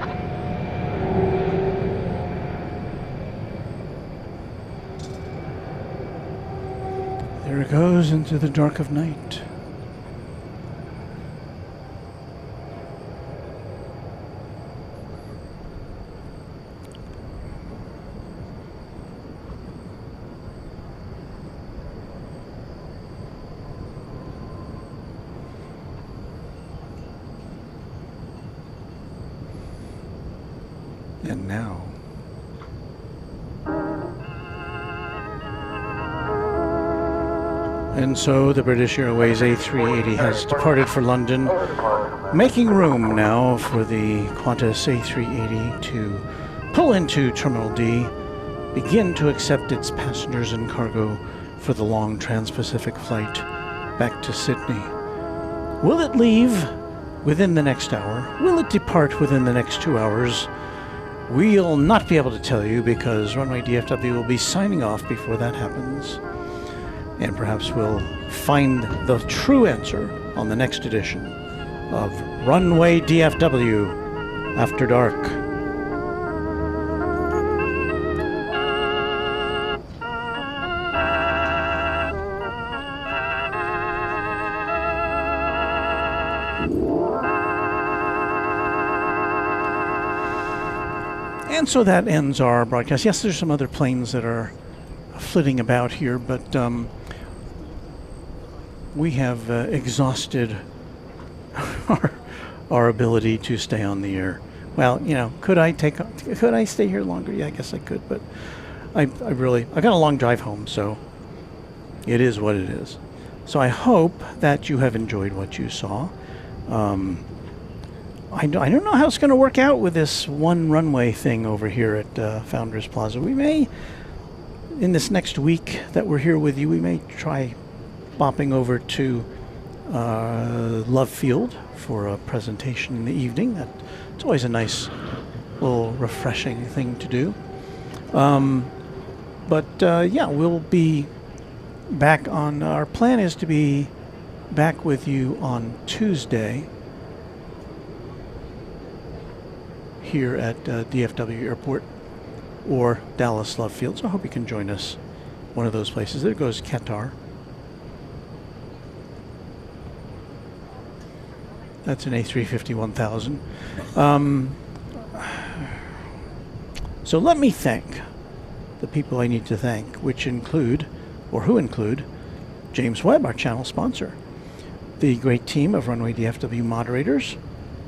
There it goes into the dark of night. And now. And so the British Airways A380 has departed for London, making room now for the Qantas A380 to pull into Terminal D, begin to accept its passengers and cargo for the long Trans-Pacific flight back to Sydney. Will it leave within the next hour? Will it depart within the next 2 hours? We'll not be able to tell you because Runway DFW will be signing off before that happens. And perhaps we'll find the true answer on the next edition of Runway DFW After Dark. And so that ends our broadcast. Yes, there's some other planes that are flitting about here, but we have exhausted our ability to stay on the air. Well, you know, could I stay here longer? Yeah, I guess I could, but I got a long drive home, so it is what it is. So I hope that you have enjoyed what you saw. I don't know how it's going to work out with this one runway thing over here at Founders Plaza. We may, in this next week that we're here with you, we may try bopping over to Love Field for a presentation in the evening. It's always a nice little refreshing thing to do. Yeah, we'll be back on, our plan is to be back with you on Tuesday here at DFW Airport or Dallas Love Field. So I hope you can join us one of those places. There goes Qatar. That's an A350-1000. So let me thank the people I need to thank, who include James Webb, our channel sponsor, the great team of Runway DFW moderators.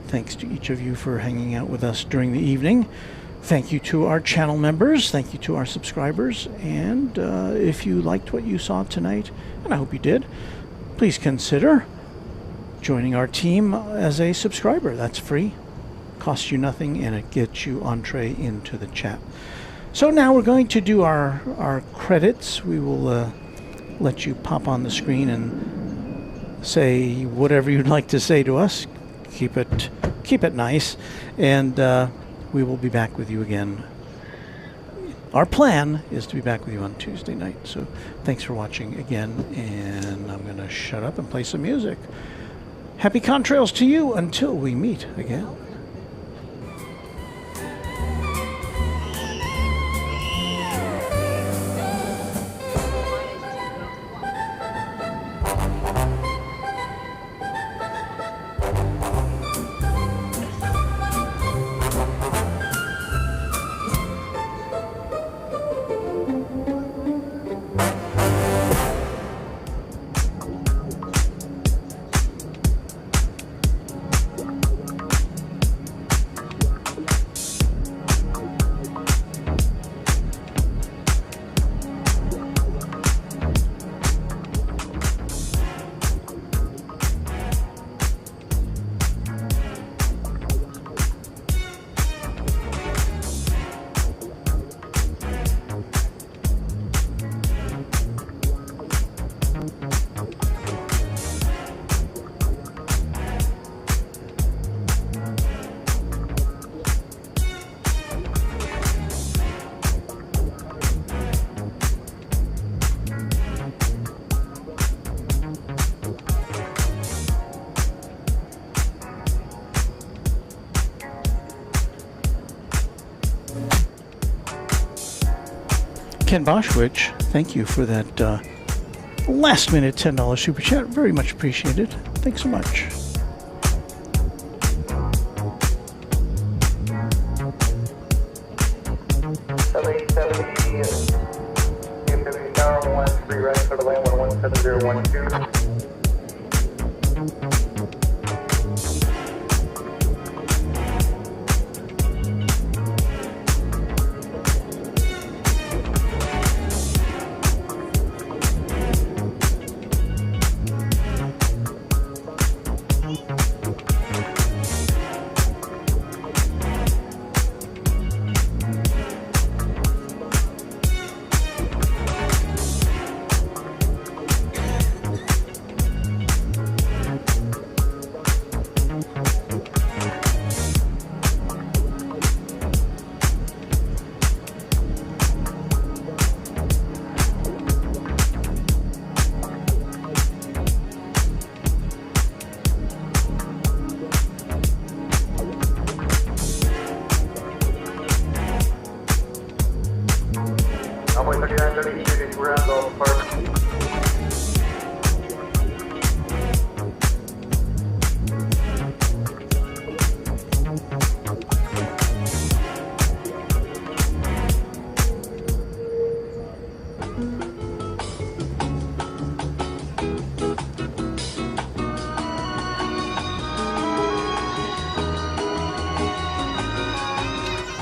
Thanks to each of you for hanging out with us during the evening. Thank you to our channel members. Thank you to our subscribers. And if you liked what you saw tonight, and I hope you did, please consider joining our team as a subscriber. That's free, costs you nothing, and it gets you entree into the chat. So now we're going to do our credits. We will let you pop on the screen and say whatever you'd like to say to us. Keep it nice, and we will be back with you again. Our plan is to be back with you on Tuesday night. So thanks for watching again, and I'm going to shut up and play some music. Happy contrails to you until we meet again. Ken Boschwich, thank you for that last minute $10 super chat. Very much appreciated. Thanks so much. DFW Tower 1, 3 right for the lane 117012. Runway 3932, ground all park.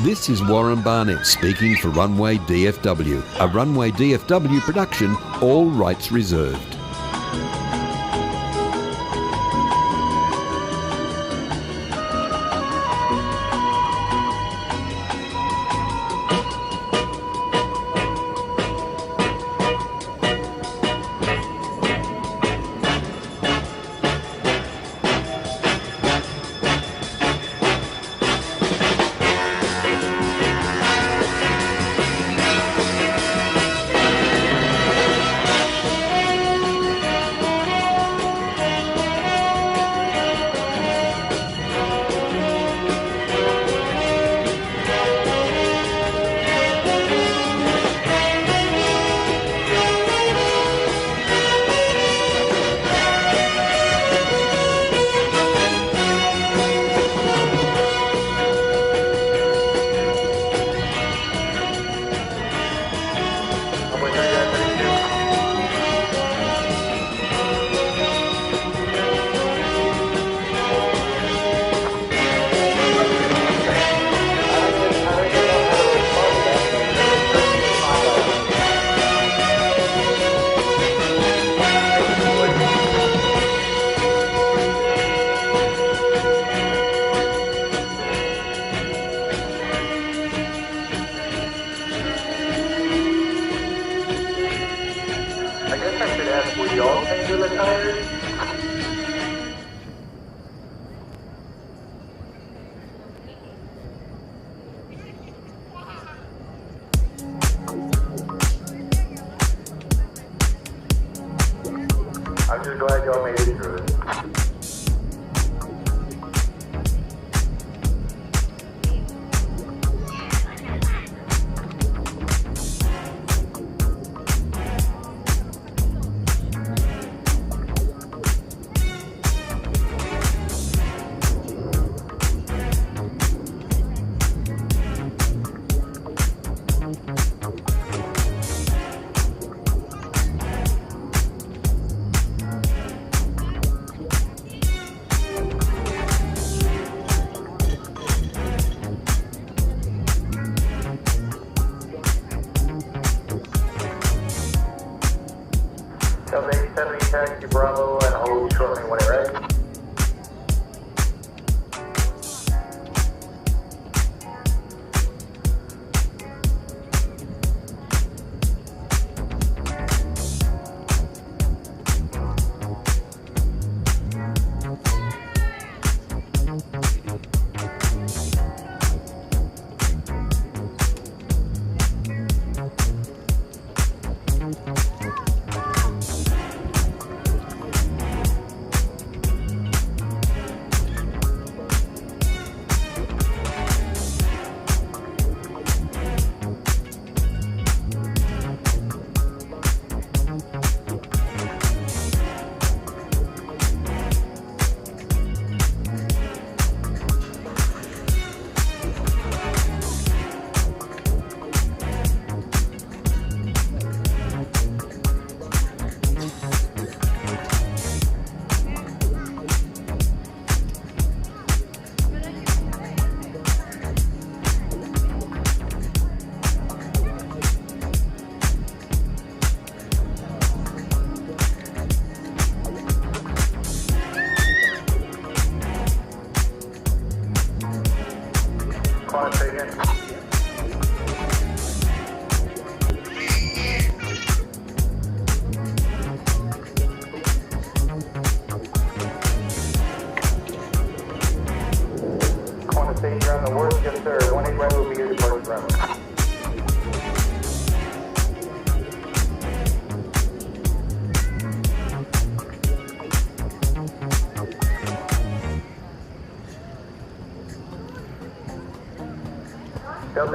This is Warren Barnett speaking for Runway DFW, a Runway DFW production, all rights reserved. We all change the tires? I'm just glad y'all made it through it. Delta 870, taxi Bravo and hold shortly when it ready.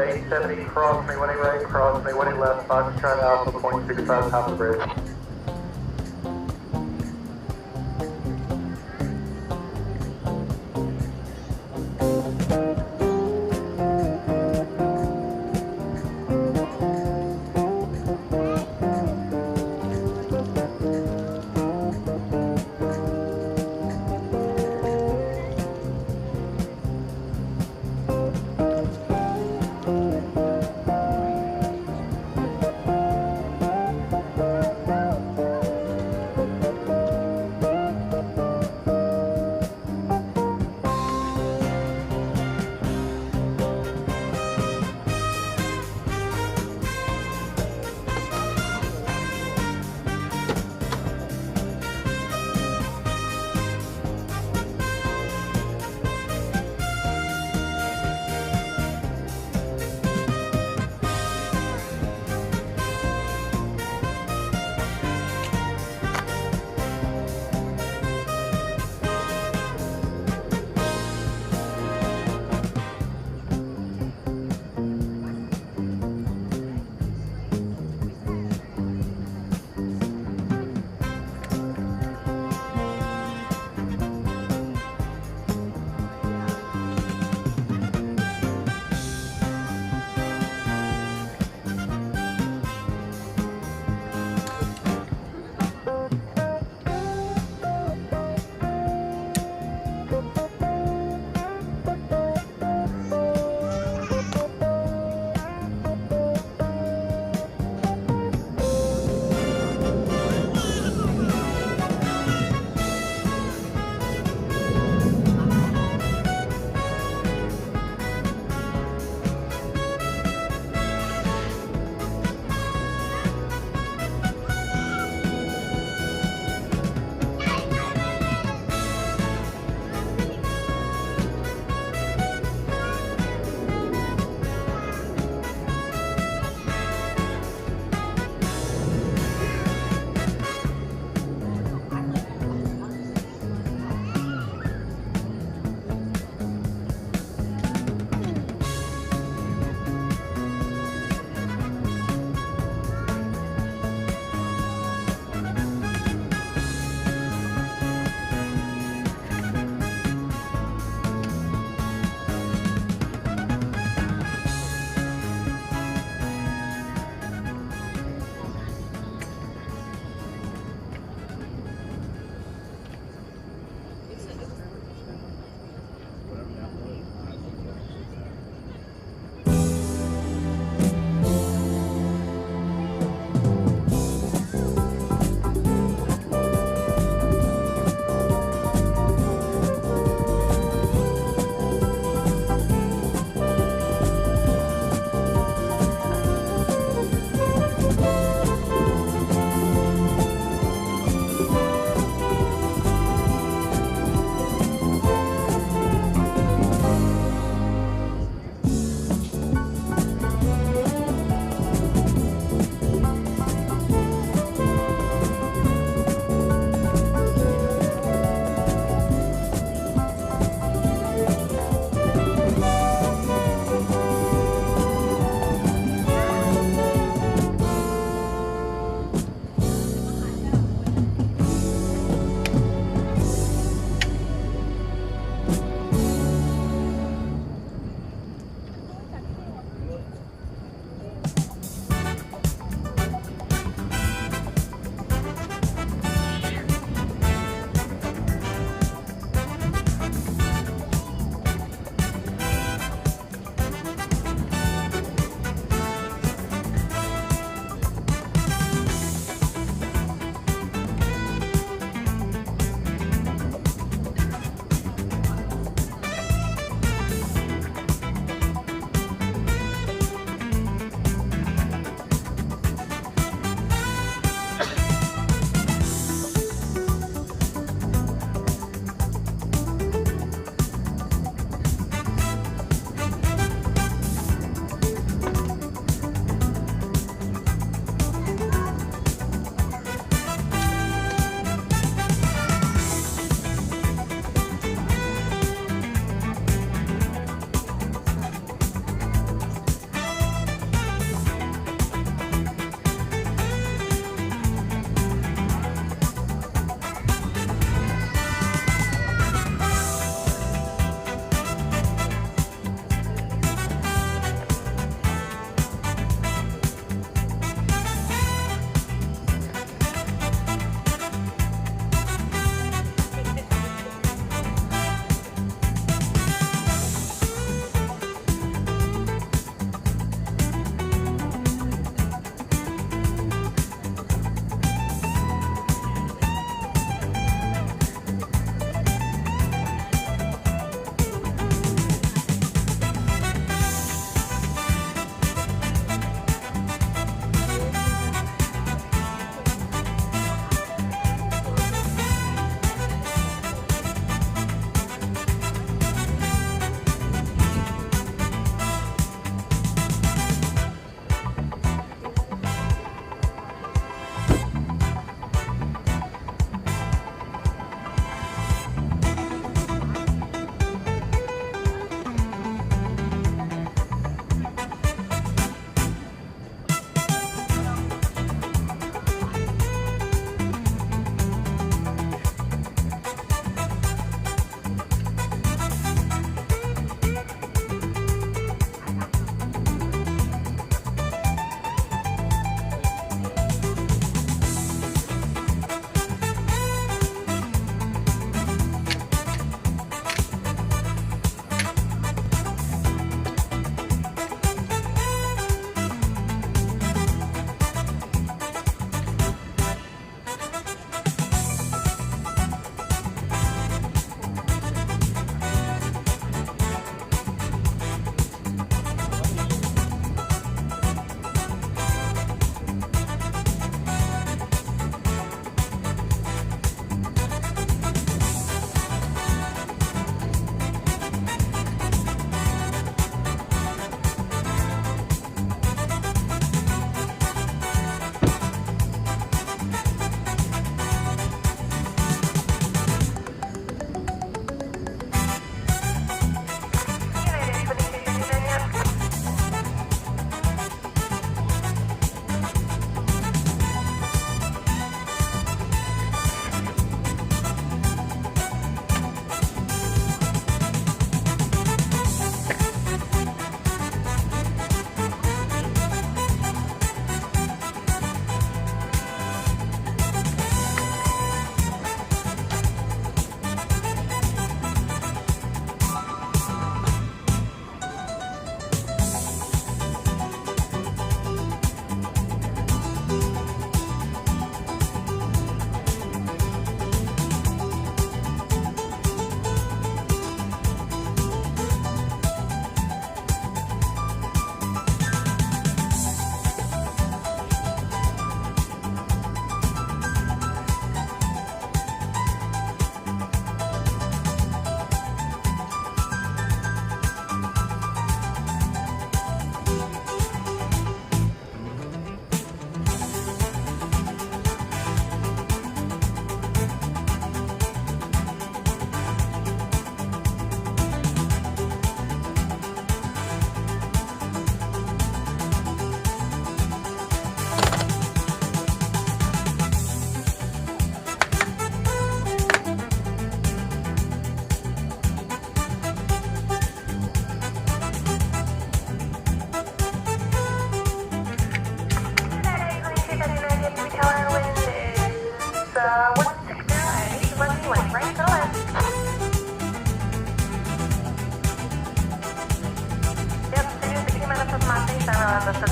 870, cross me 18 right, cross me 18 left, Foxtrot Alpha, 0.65, top of the bridge.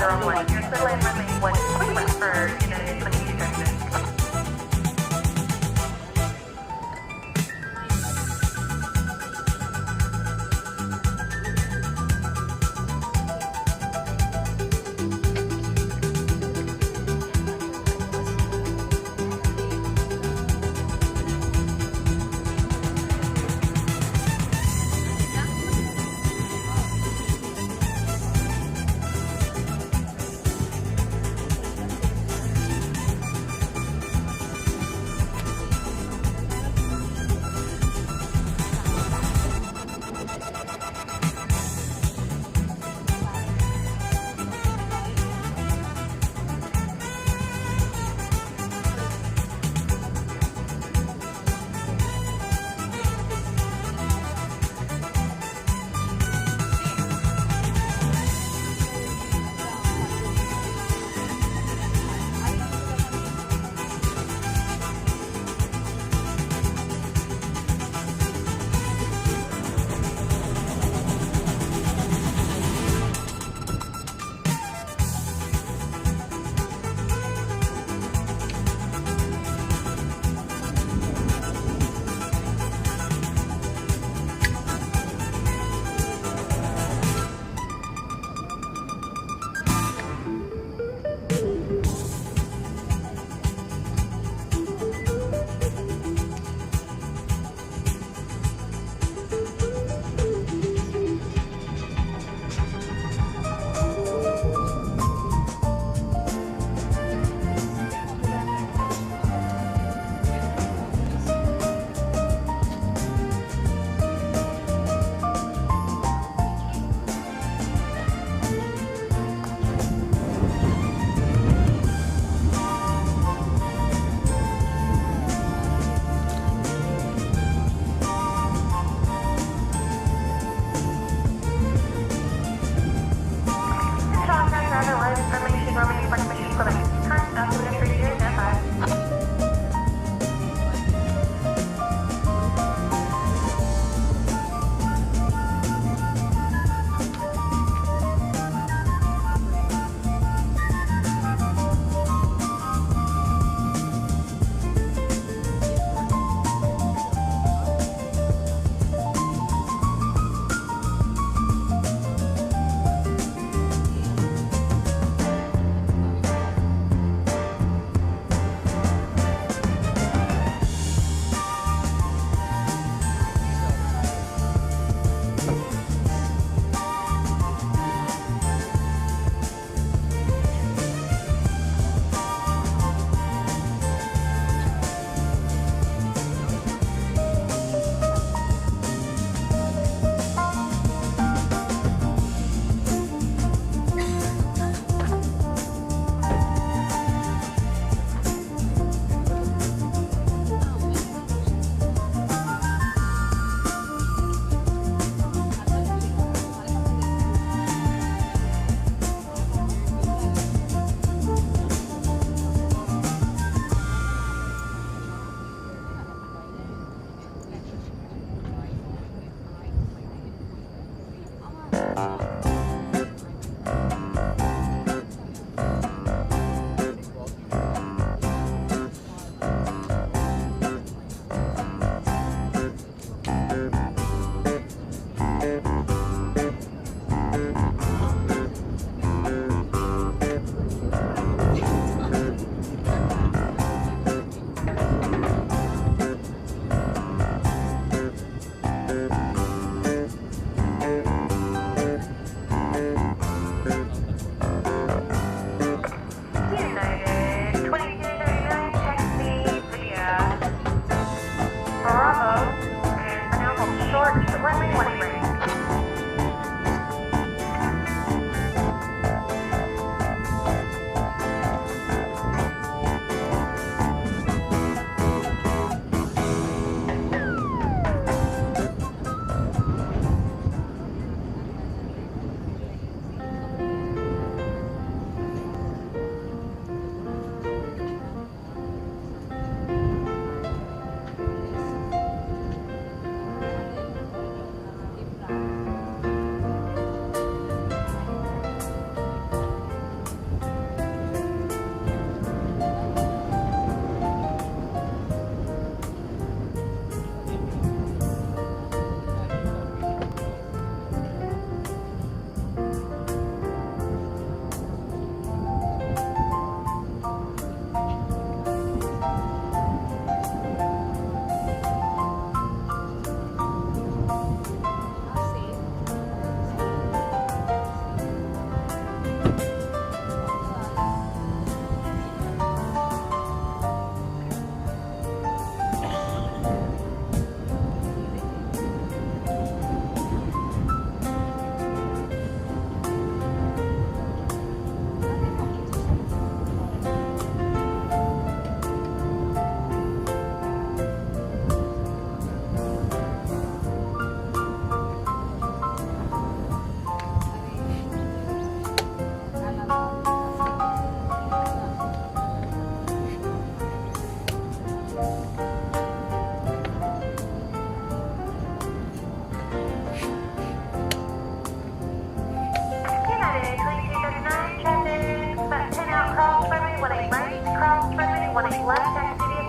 Tower 1. Your clear land runway 1 left for United 22.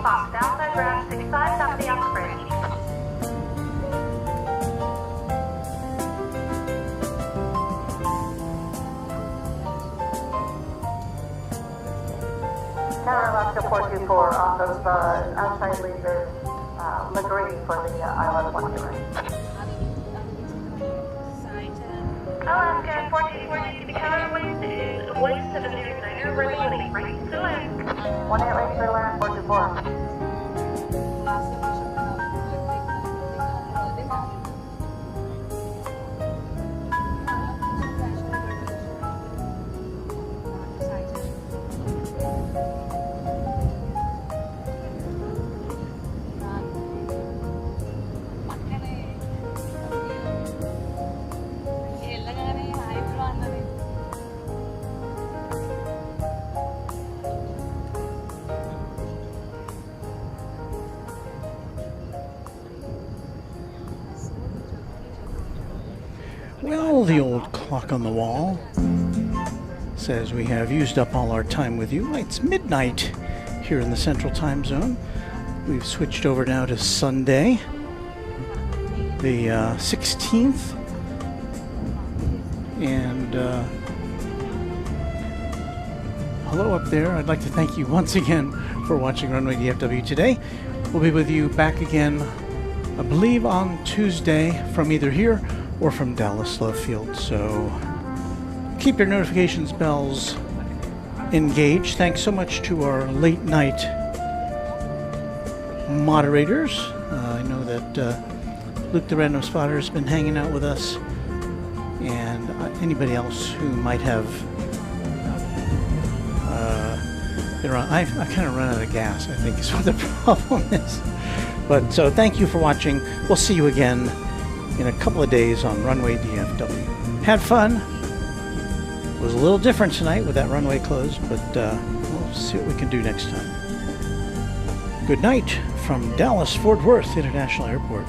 Foxtrot, ground 6570 on the bridge. Tower Alaska 424 off of outside leader LaGree for the I-11 right. Alaska 424 DCB Tower, wind is 1709er, runway right, clear land. 18 right, clear land, 424. Well, the old clock on the wall says we have used up all our time with you. It's midnight here in the Central Time Zone. We've switched over now to Sunday, the 16th. And hello up there. I'd like to thank you once again for watching Runway DFW today. We'll be with you back again, I believe, on Tuesday from either here or from Dallas Love Field. So keep your notifications bells engaged. Thanks so much to our late night moderators. I know that Luke the Random Spotter has been hanging out with us, and anybody else who might have been around. I kind of run out of gas, I think, is what the problem is. But so thank you for watching. We'll see you again in a couple of days on Runway DFW. Had fun. It was a little different tonight with that runway closed, but we'll see what we can do next time. Good night from Dallas Fort Worth International Airport.